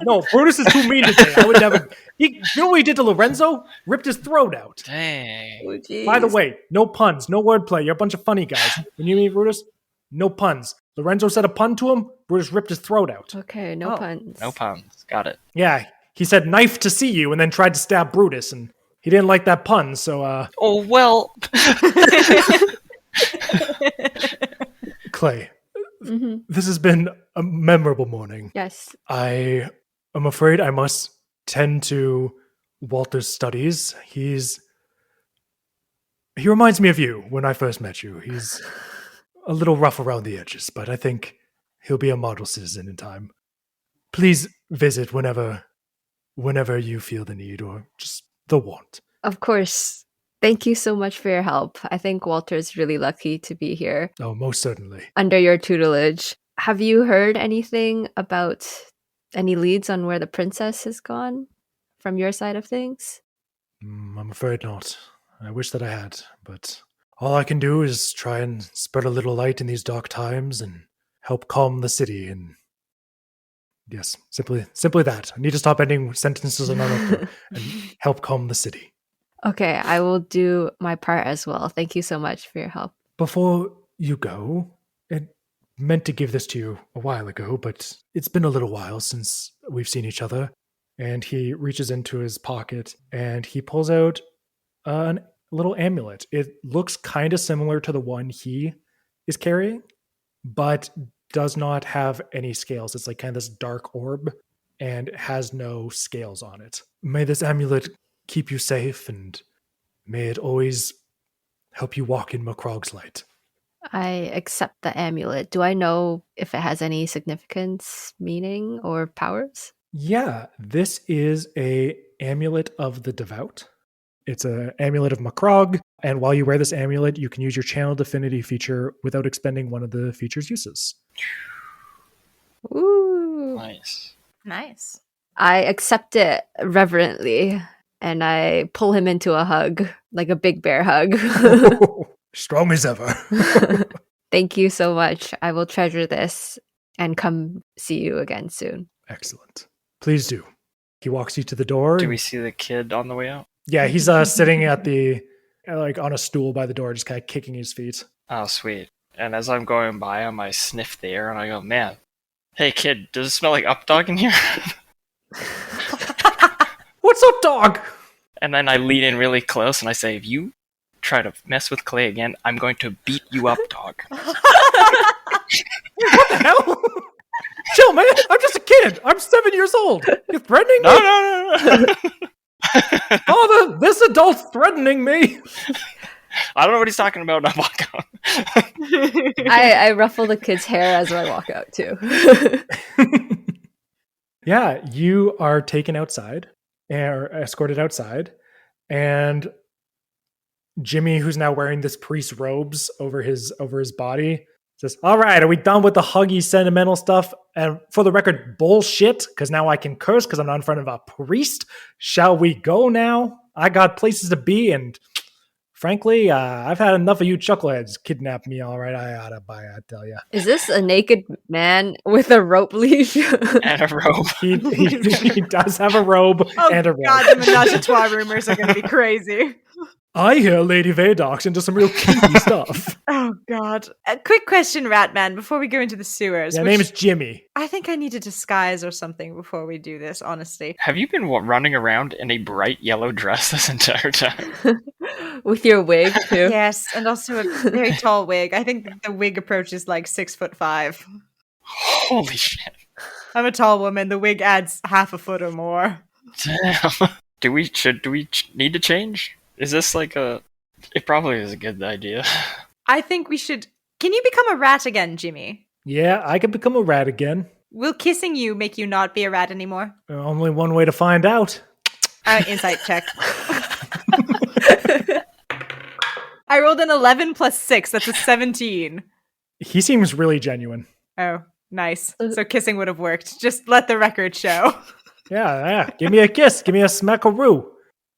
No, Brutus is too mean today. I would never. You know what he did to Lorenzo? Ripped his throat out. Dang. Oh, by the way, no puns, no wordplay. You're a bunch of funny guys. When you meet Brutus, no puns. Lorenzo said a pun to him. Brutus ripped his throat out. Okay, no puns. No puns. Got it. Yeah, he said knife to see you and then tried to stab Brutus, and he didn't like that pun, so Oh, well. Clay, this has been a memorable morning. Yes. I am afraid I must tend to Walter's studies. He reminds me of you when I first met you. He's a little rough around the edges, but I think he'll be a model citizen in time. Please visit whenever you feel the need or just the want. Of course. Thank you so much for your help. I think Walter's really lucky to be here. Oh, most certainly. Under your tutelage. Have you heard anything about any leads on where the princess has gone from your side of things? I'm afraid not. I wish that I had, but all I can do is try and spread a little light in these dark times and help calm the city. And yes, simply that. I need to stop ending sentences on and help calm the city. Okay, I will do my part as well. Thank you so much for your help. Before you go, I meant to give this to you a while ago, but it's been a little while since we've seen each other. And he reaches into his pocket and he pulls out a little amulet. It looks kind of similar to the one he is carrying, but does not have any scales. It's like kind of this dark orb and has no scales on it. May this amulet keep you safe, and may it always help you walk in Macrog's light. I accept the amulet. Do I know if it has any significance, meaning, or powers? Yeah, this is a amulet of the devout. It's an amulet of Macrog, and while you wear this amulet, you can use your channeled affinity feature without expending one of the feature's uses. Ooh. Nice. Nice. I accept it reverently, and I pull him into a hug, like a big bear hug. Strong as ever. Thank you so much. I will treasure this and come see you again soon. Excellent. Please do. He walks you to the door. Do we see the kid on the way out? Yeah, he's sitting at the on a stool by the door, just kind of kicking his feet. Oh, sweet. And as I'm going by him, I sniff the air and I go, man, hey kid, does it smell like up dog in here? What's up, dog? And then I lean in really close and I say, if you try to mess with Clay again, I'm going to beat you up, dog. What the hell? Chill, man. I'm just a kid. I'm 7 years old. You're threatening me? No. Oh, this adult's threatening me. I don't know what he's talking about. I walk out. I ruffle the kid's hair as I walk out, too. Yeah, you are taken outside, or escorted outside, and Jimmy, who's now wearing this priest's robes over his body, says, all right, are we done with the huggy sentimental stuff? And for the record, bullshit, because now I can curse because I'm not in front of a priest. Shall we go now? I got places to be, and frankly, I've had enough of you chuckleheads kidnap me, all right? I oughta buy, I tell ya. Is this a naked man with a rope leash? And a robe. He does have a robe and a robe. God, the menage a trois rumors are going to be crazy. I hear Lady Vaydark's into some real kinky stuff. Oh, God. A quick question, Ratman, before we go into the sewers. Yeah, name is Jimmy. I think I need a disguise or something before we do this, honestly. Have you been running around in a bright yellow dress this entire time? With your wig, too? Yes, and also a very tall wig. I think the wig approaches like 6'5". Holy shit. I'm a tall woman. The wig adds half a foot or more. Damn. Do we need to change? Is this like a... It probably is a good idea. I think we should... Can you become a rat again, Jimmy? Yeah, I could become a rat again. Will kissing you make you not be a rat anymore? Only one way to find out. Insight check. I rolled an 11 plus 6. That's a 17. He seems really genuine. Oh, nice. So kissing would have worked. Just let the record show. Yeah. Give me a kiss. Give me a smackaroo.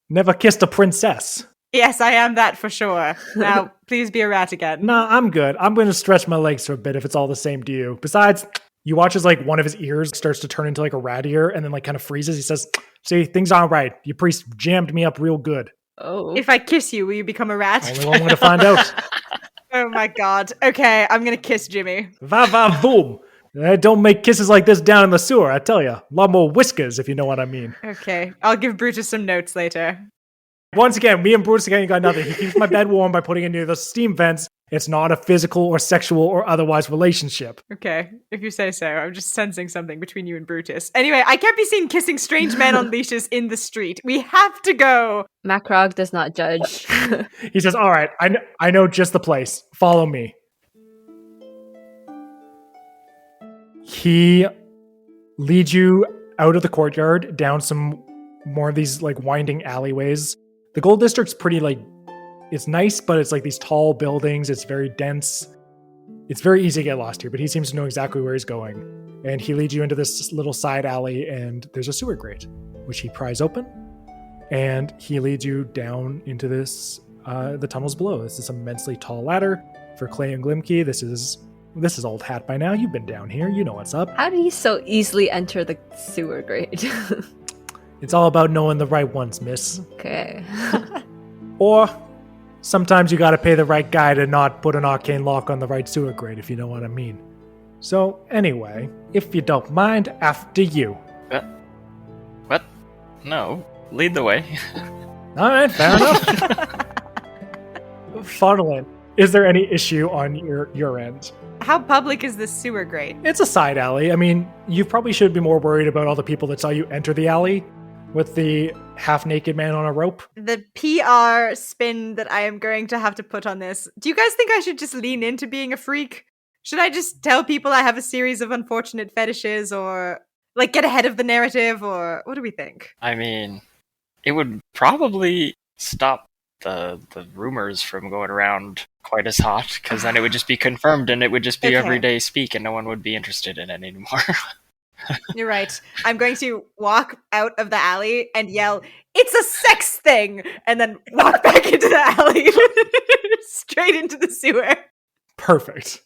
Never kissed a princess. Yes, I am that for sure. Now, please be a rat again. Nah, I'm good. I'm going to stretch my legs for a bit if it's all the same to you. Besides, you watch as like one of his ears starts to turn into like a rat ear and then like kind of freezes. He says, see, things aren't right. Your priest jammed me up real good. Oh. If I kiss you, will you become a rat? Only one way to find out. Oh my god. Okay, I'm gonna kiss Jimmy. Va boom. Don't make kisses like this down in the sewer, I tell you. A lot more whiskers, if you know what I mean. Okay, I'll give Brutus some notes later. Once again, me and Brutus again got nothing. He keeps my bed warm by putting it near the steam vents. It's not a physical or sexual or otherwise relationship. Okay, if you say so. I'm just sensing something between you and Brutus. Anyway, I can't be seen kissing strange men on leashes in the street. We have to go. Macrog does not judge. He says, all right, I know just the place. Follow me. He leads you out of the courtyard, down some more of these like winding alleyways. The Gold District's pretty like, it's nice, but it's like these tall buildings. It's very dense. It's very easy to get lost here, but he seems to know exactly where he's going. And he leads you into this little side alley, and there's a sewer grate, which he pries open. And he leads you down into this, the tunnels below. This is an immensely tall ladder for Clay and Glimki. This is old hat by now. You've been down here. You know what's up. How do you so easily enter the sewer grate? It's all about knowing the right ones, miss. Okay. Or sometimes you gotta pay the right guy to not put an arcane lock on the right sewer grate, if you know what I mean. So, anyway, if you don't mind, after you. What? No. Lead the way. Alright, fair enough. Faunalyn, is there any issue on your end? How public is this sewer grate? It's a side alley. I mean, you probably should be more worried about all the people that saw you enter the alley with the half-naked man on a rope. The PR spin that I am going to have to put on this. Do you guys think I should just lean into being a freak? Should I just tell people I have a series of unfortunate fetishes, or like get ahead of the narrative, or what do we think? I mean, it would probably stop the rumors from going around quite as hot, because then it would just be confirmed and it would just be Okay. everyday speak and no one would be interested in it anymore. You're right. I'm going to walk out of the alley and yell, "It's a sex thing!" and then walk back into the alley. Straight into the sewer. Perfect.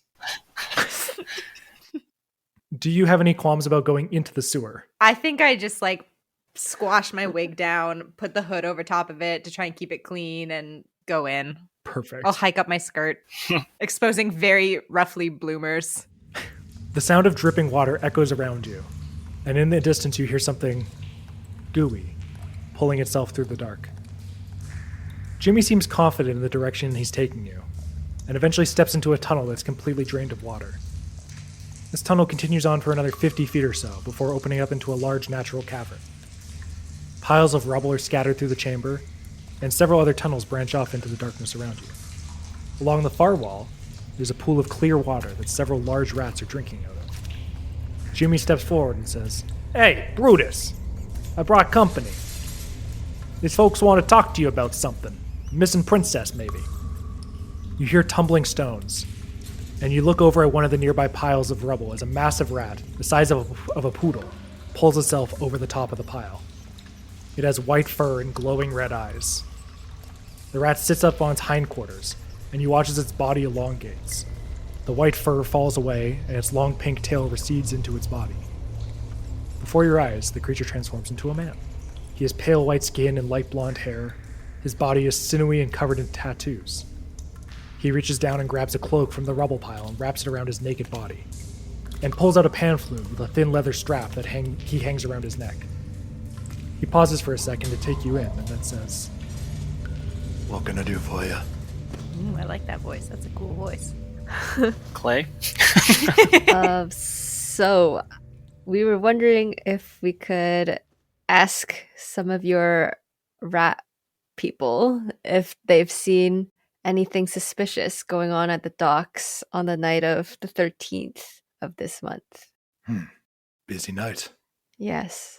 Do you have any qualms about going into the sewer? I think I just like squash my wig down, put the hood over top of it to try and keep it clean, and go in. Perfect. I'll hike up my skirt, exposing very roughly bloomers. The sound of dripping water echoes around you, and in the distance you hear something gooey pulling itself through the dark. Jimmy seems confident in the direction he's taking you, and eventually steps into a tunnel that's completely drained of water. This tunnel continues on for another 50 feet or so before opening up into a large natural cavern. Piles of rubble are scattered through the chamber, and several other tunnels branch off into the darkness around you. Along the far wall, there's a pool of clear water that several large rats are drinking out of. Jimmy steps forward and says, "Hey, Brutus, I brought company. These folks want to talk to you about something. Missing princess, maybe." You hear tumbling stones, and you look over at one of the nearby piles of rubble as a massive rat, the size of a poodle, pulls itself over the top of the pile. It has white fur and glowing red eyes. The rat sits up on its hindquarters, and you watch as its body elongates. The white fur falls away, and its long pink tail recedes into its body. Before your eyes, the creature transforms into a man. He has pale white skin and light blonde hair. His body is sinewy and covered in tattoos. He reaches down and grabs a cloak from the rubble pile and wraps it around his naked body, and pulls out a pan flume with a thin leather strap that he hangs around his neck. He pauses for a second to take you in, and then says, "What can I do for you?" Ooh, I like that voice. That's a cool voice. Clay? So we were wondering if we could ask some of your rat people if they've seen anything suspicious going on at the docks on the night of the 13th of this month. Busy night. Yes.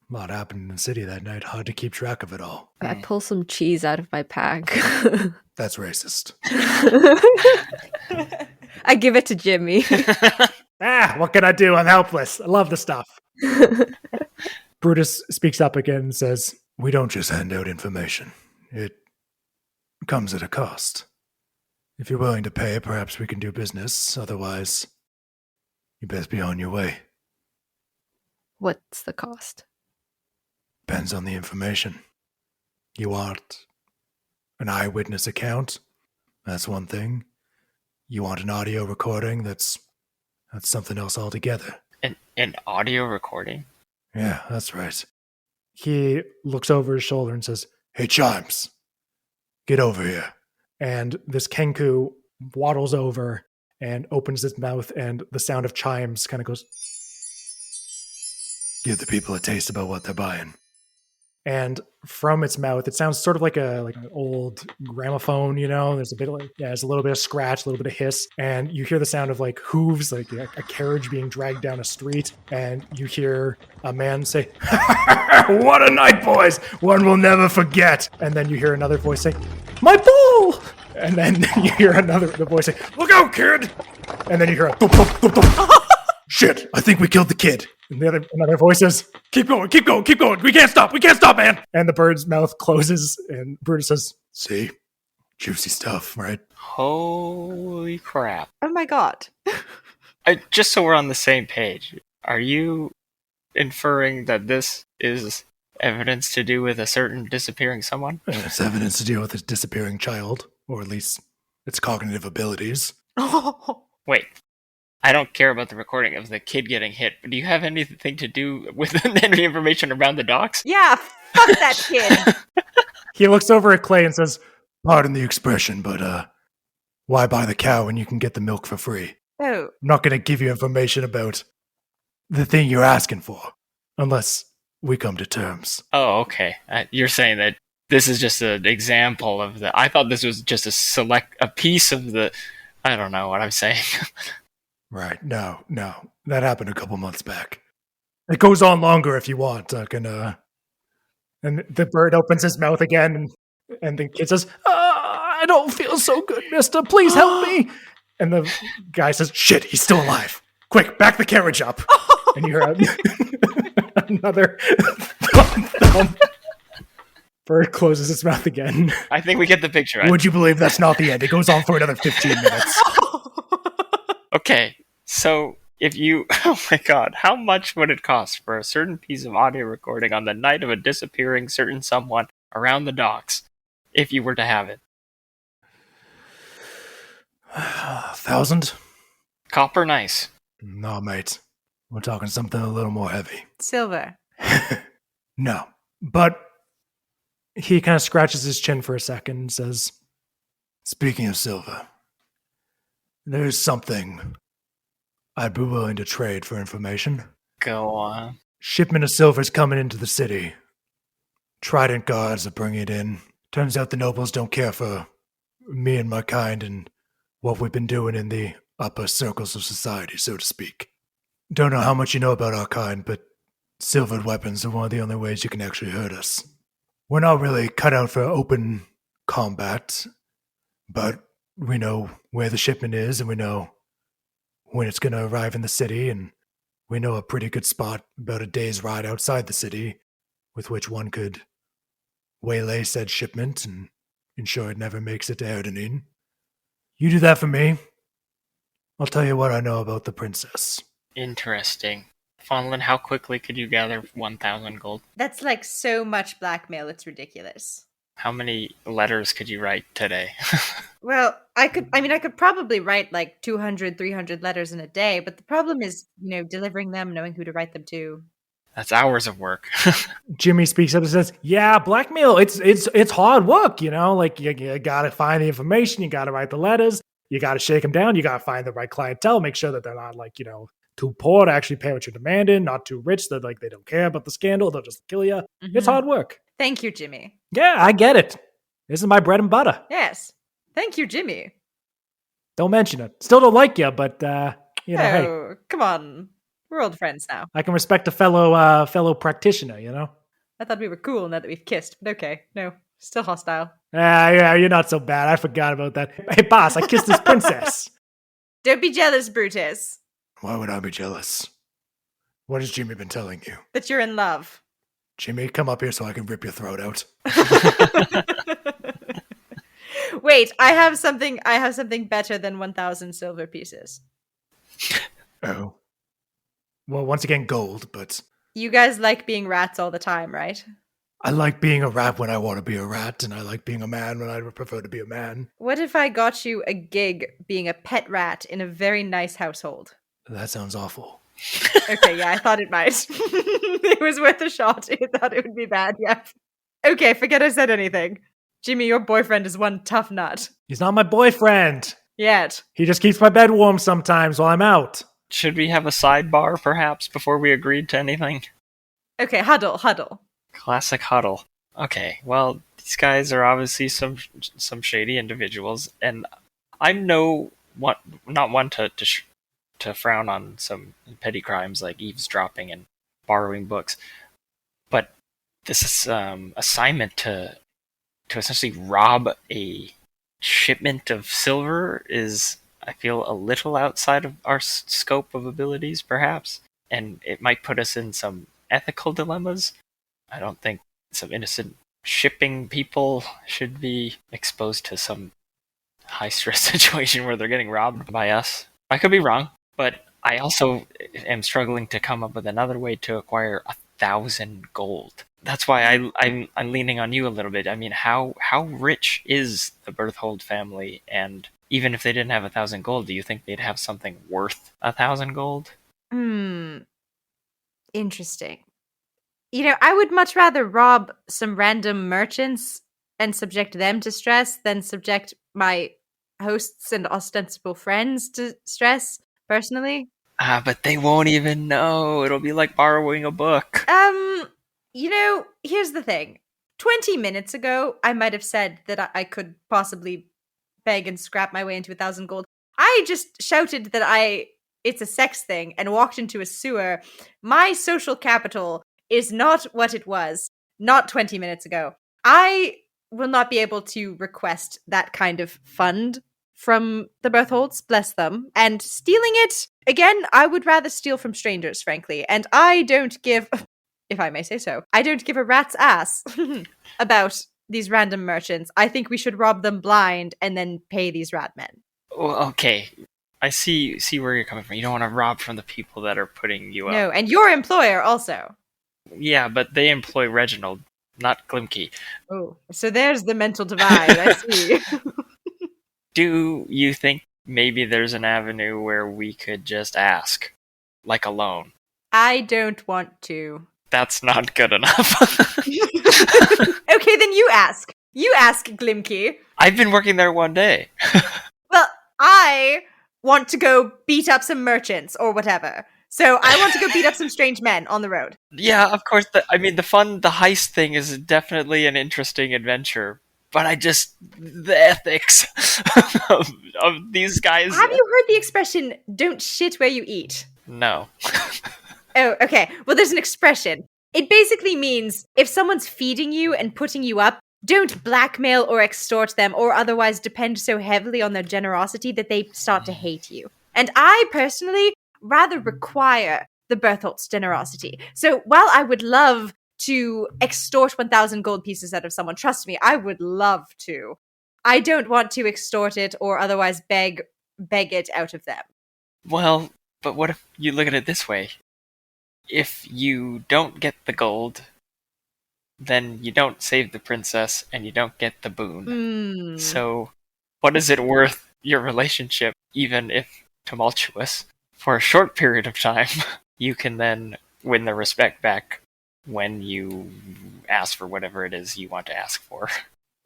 A lot happened in the city that night. Hard to keep track of it all. I pull some cheese out of my pack. That's racist. I give it to Jimmy. what can I do? I'm helpless. I love the stuff." Brutus speaks up again and says, We don't just hand out information. It comes at a cost. If you're willing to pay, perhaps we can do business. Otherwise, you best be on your way. What's the cost? Depends on the information. You want an eyewitness account? That's one thing. You want an audio recording? That's something else altogether. An audio recording? Yeah, that's right. he looks over his shoulder and says, Hey, Chimes, get over here. and this Kenku waddles over and opens its mouth, and the sound of chimes kind of goes, Give the people a taste about what they're buying. and from its mouth, it sounds sort of like an old gramophone, you know? There's a bit of there's a little bit of scratch, a little bit of hiss, and you hear the sound of like hooves, like a carriage being dragged down a street, and you hear a man say, What a night, boys! One we'll never forget. and then you hear another voice say, My bull! And then you hear the voice say, Look out, kid! and then you hear a thump, thump, thump, thump. Shit, I think we killed the kid. And another voice says, Keep going, keep going, keep going. We can't stop, man. and the bird's mouth closes, and Brutus says, See? Juicy stuff, right? Holy crap. Oh my god. Just so we're on the same page, are you inferring that this is evidence to do with a certain disappearing someone? It's evidence to deal with this disappearing child, or at least its cognitive abilities. Wait, I don't care about the recording of the kid getting hit, but do you have anything to do with any information around the docks? Yeah, fuck that kid. he looks over at Clay and says, Pardon the expression, but why buy the cow when you can get the milk for free? Oh, I'm not going to give you information about the thing you're asking for unless we come to terms. Oh, okay. You're saying that this is just an example of the. I thought this was just a piece of the. I don't know what I'm saying. Right. No. That happened a couple months back. It goes on longer if you want. I can, And the bird opens his mouth again, and the kid says, I don't feel so good, mister. Please help me. And the guy says, shit, he's still alive. Quick, back the carriage up. And you hear another thump. Bird closes its mouth again. I think we get the picture. Would you believe that's not the end? It goes on for another 15 minutes. Okay, so if you... Oh my god, how much would it cost for a certain piece of audio recording on the night of a disappearing certain someone around the docks, if you were to have it? 1,000? Copper nice. No, mate. We're talking something a little more heavy. Silver. No. But he kind of scratches his chin for a second and says, speaking of silver, there's something I'd be willing to trade for information. Go on. Shipment of silver's coming into the city. Trident guards are bringing it in. Turns out the nobles don't care for me and my kind and what we've been doing in the upper circles of society, so to speak. Don't know how much you know about our kind, but silvered weapons are one of the only ways you can actually hurt us. We're not really cut out for open combat, but we know where the shipment is, and we know when it's going to arrive in the city, and we know a pretty good spot about a day's ride outside the city with which one could waylay said shipment and ensure it never makes it to Erdenine. You do that for me, I'll tell you what I know about the princess. Interesting. Faunalyn, how quickly could you gather 1,000 gold? That's like so much blackmail, it's ridiculous. How many letters could you write today? Well, I could probably write like 200, 300 letters in a day, but the problem is, delivering them, knowing who to write them to. That's hours of work. Jimmy speaks up and says, yeah, blackmail, it's hard work, like you gotta find the information, you gotta write the letters, you gotta shake them down, you gotta find the right clientele, make sure that they're not like, too poor to actually pay what you're demanding, not too rich that like they don't care about the scandal, they'll just kill you. Mm-hmm. It's hard work. Thank you, Jimmy. Yeah, I get it. This is my bread and butter. Yes. Thank you, Jimmy. Don't mention it. Still don't like you, but hey, Come on. We're old friends now. I can respect a fellow practitioner, I thought we were cool now that we've kissed, but okay. No, still hostile. Yeah, you're not so bad. I forgot about that. Hey, boss, I kissed this princess. Don't be jealous, Brutus. Why would I be jealous? What has Jimmy been telling you? That you're in love. Jimmy, come up here so I can rip your throat out. Wait, I have something better than 1,000 silver pieces. Oh. Well, once again, gold, but... You guys like being rats all the time, right? I like being a rat when I want to be a rat, and I like being a man when I would prefer to be a man. What if I got you a gig being a pet rat in a very nice household? That sounds awful. Okay, yeah, I thought it might. It was worth a shot. I thought it would be bad, yeah. Okay, forget I said anything. Jimmy, your boyfriend is one tough nut. He's not my boyfriend. Yet. He just keeps my bed warm sometimes while I'm out. Should we have a sidebar, perhaps, before we agreed to anything? Okay, huddle. Classic huddle. Okay, well, these guys are obviously some shady individuals, and I'm not one to frown on some petty crimes like eavesdropping and borrowing books, but this is assignment to essentially rob a shipment of silver is, I feel, a little outside of our scope of abilities, perhaps, and it might put us in some ethical dilemmas. I don't think some innocent shipping people should be exposed to some high-stress situation where they're getting robbed by us. I could be wrong, but I also am struggling to come up with another way to acquire 1,000 gold. That's why I'm leaning on you a little bit. I mean, how rich is the Berthold family? And even if they didn't have 1,000 gold, do you think they'd have something worth 1,000 gold? Interesting. I would much rather rob some random merchants and subject them to stress than subject my hosts and ostensible friends to stress personally. But they won't even know. It'll be like borrowing a book. Here's the thing. 20 minutes ago, I might have said that I could possibly beg and scrap my way into 1,000 gold. I just shouted that it's a sex thing and walked into a sewer. My social capital is not what it was, not 20 minutes ago. I will not be able to request that kind of fund from the Bertholds, bless them. And stealing it, again, I would rather steal from strangers, frankly. And I don't give, if I may say so, I don't give a rat's ass about these random merchants. I think we should rob them blind and then pay these rat men. Well, okay. I see where you're coming from. You don't want to rob from the people that are putting you up. No, and your employer also. Yeah, but they employ Reginald, not Glimki. Oh, so there's the mental divide, I see. Do you think maybe there's an avenue where we could just ask? Like a loan? I don't want to. That's not good enough. Okay, then you ask. You ask, Glimki. I've been working there one day. Well, I want to go beat up some merchants or whatever. So I want to go beat up some strange men on the road. Yeah, of course. The heist thing is definitely an interesting adventure. But the ethics of these guys. Have you heard the expression, don't shit where you eat? No. Oh, okay. Well, there's an expression. It basically means if someone's feeding you and putting you up, don't blackmail or extort them or otherwise depend so heavily on their generosity that they start to hate you. And I personally rather require the Berthold's generosity. So while I would love to extort 1,000 gold pieces out of someone, trust me, I would love to. I don't want to extort it or otherwise beg it out of them. Well, but what if you look at it this way? If you don't get the gold, then you don't save the princess and you don't get the boon. So, what is it worth your relationship, even if tumultuous, for a short period of time? You can then win their respect back when you ask for whatever it is you want to ask for.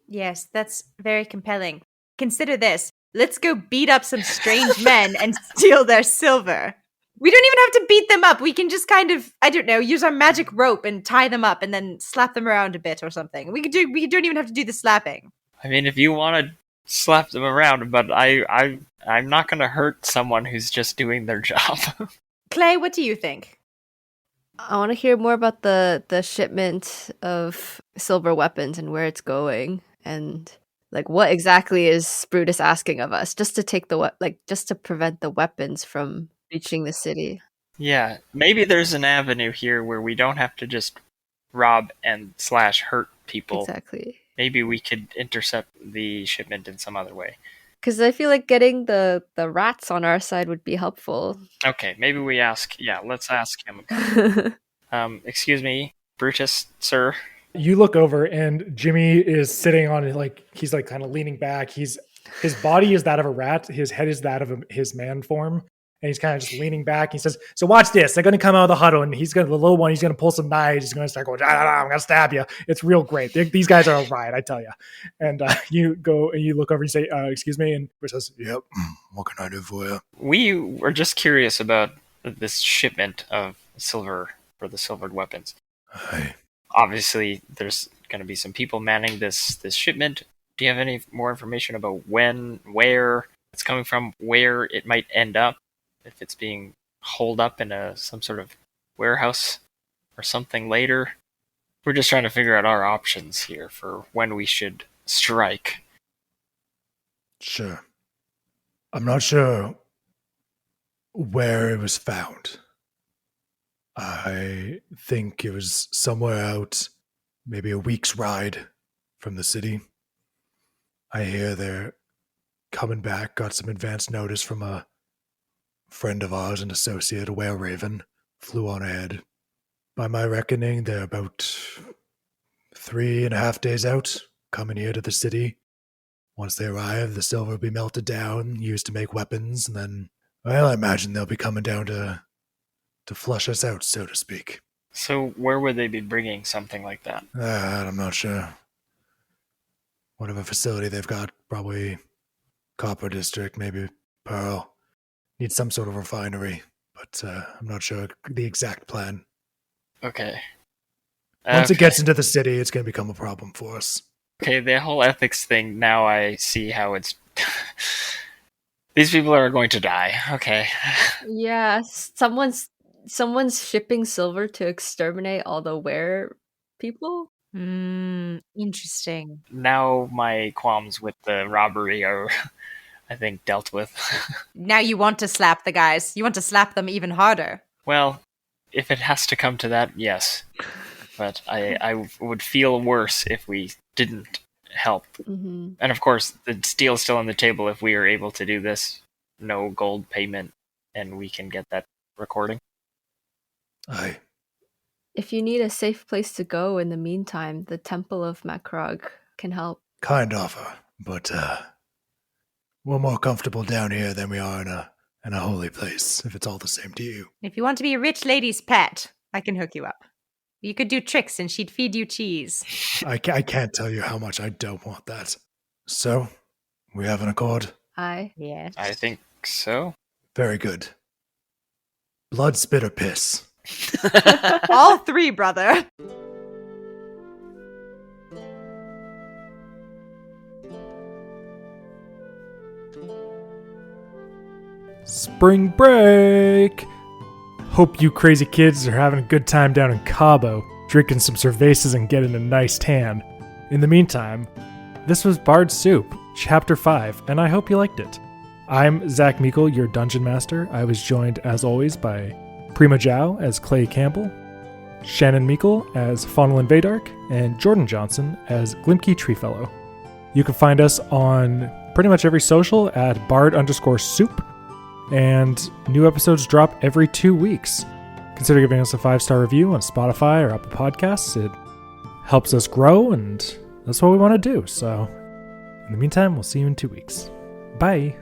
Yes, that's very compelling. Consider this. Let's go beat up some strange men and steal their silver. We don't even have to beat them up. We can just kind of, I don't know, use our magic rope and tie them up and then slap them around a bit or something. We don't even have to do the slapping. I mean, if you want to slap them around, but I'm not going to hurt someone who's just doing their job. Clay, what do you think? I want to hear more about the shipment of silver weapons and where it's going, and like what exactly is Brutus asking of us, just to take just to prevent the weapons from reaching the city. Yeah, maybe there's an avenue here where we don't have to just rob and / hurt people. Exactly. Maybe we could intercept the shipment in some other way. Because I feel like getting the rats on our side would be helpful. Okay, maybe we ask. Yeah, let's ask him. Excuse me, Brutus, sir. You look over and Jimmy is sitting on he's kind of leaning back. His body is that of a rat. His head is that of his man form. And he's kind of just leaning back. He says, so watch this. They're going to come out of the huddle and the little one, he's going to pull some knives. He's going to start going, I'm going to stab you. It's real great. These guys are a riot, I tell you. And you go and you look over and you say, excuse me. And Bruce says, yep. What can I do for you? We were just curious about this shipment of silver for the silvered weapons. Hey. Obviously, there's going to be some people manning this shipment. Do you have any more information about when, where it's coming from, where it might end up? If it's being holed up in some sort of warehouse or something later? We're just trying to figure out our options here for when we should strike. Sure. I'm not sure where it was found. I think it was somewhere out, maybe a week's ride from the city. I hear they're coming back, got some advance notice from a friend of ours, an associate, a whale raven, flew on ahead. By my reckoning, they're about 3.5 days out, coming here to the city. Once they arrive, the silver will be melted down, used to make weapons, and then, well, I imagine they'll be coming down to flush us out, so to speak. So where would they be bringing something like that? I'm not sure. Whatever facility they've got, probably Copper District, maybe Pearl. need some sort of refinery, but I'm not sure the exact plan. Okay. Once it gets into the city, it's going to become a problem for us. Okay, the whole ethics thing, now I see how it's... These people are going to die. Okay. Yeah, someone's shipping silver to exterminate all the were people. Interesting. Now my qualms with the robbery are, I think, dealt with. Now you want to slap the guys. You want to slap them even harder. Well, if it has to come to that, yes. But I would feel worse if we didn't help. Mm-hmm. And of course, the deal's still on the table if we are able to do this. No gold payment, and we can get that recording. Aye. If you need a safe place to go in the meantime, the Temple of Macrog can help. Kind offer, but we're more comfortable down here than we are in a holy place, if it's all the same to you. If you want to be a rich lady's pet, I can hook you up. You could do tricks and she'd feed you cheese. I can't tell you how much I don't want that. So, we have an accord? Yes. I think so. Very good. Blood, spit, or piss? All three, brother. Spring break! Hope you crazy kids are having a good time down in Cabo, drinking some cervezas and getting a nice tan. In the meantime, this was Bard Soup, Chapter 5, and I hope you liked it. I'm Zach Meikle, your Dungeon Master. I was joined, as always, by Prima Zhao as Clay Campbell, Shannon Meikle as Faunalyn Vaydark, and Jordan Johnsen as Glimki Treefellow. You can find us on pretty much every social at bard_soup, and new episodes drop every 2 weeks. Consider giving us a 5-star review on Spotify or Apple Podcasts. It helps us grow, and that's what we want to do. So, in the meantime, we'll see you in 2 weeks. Bye!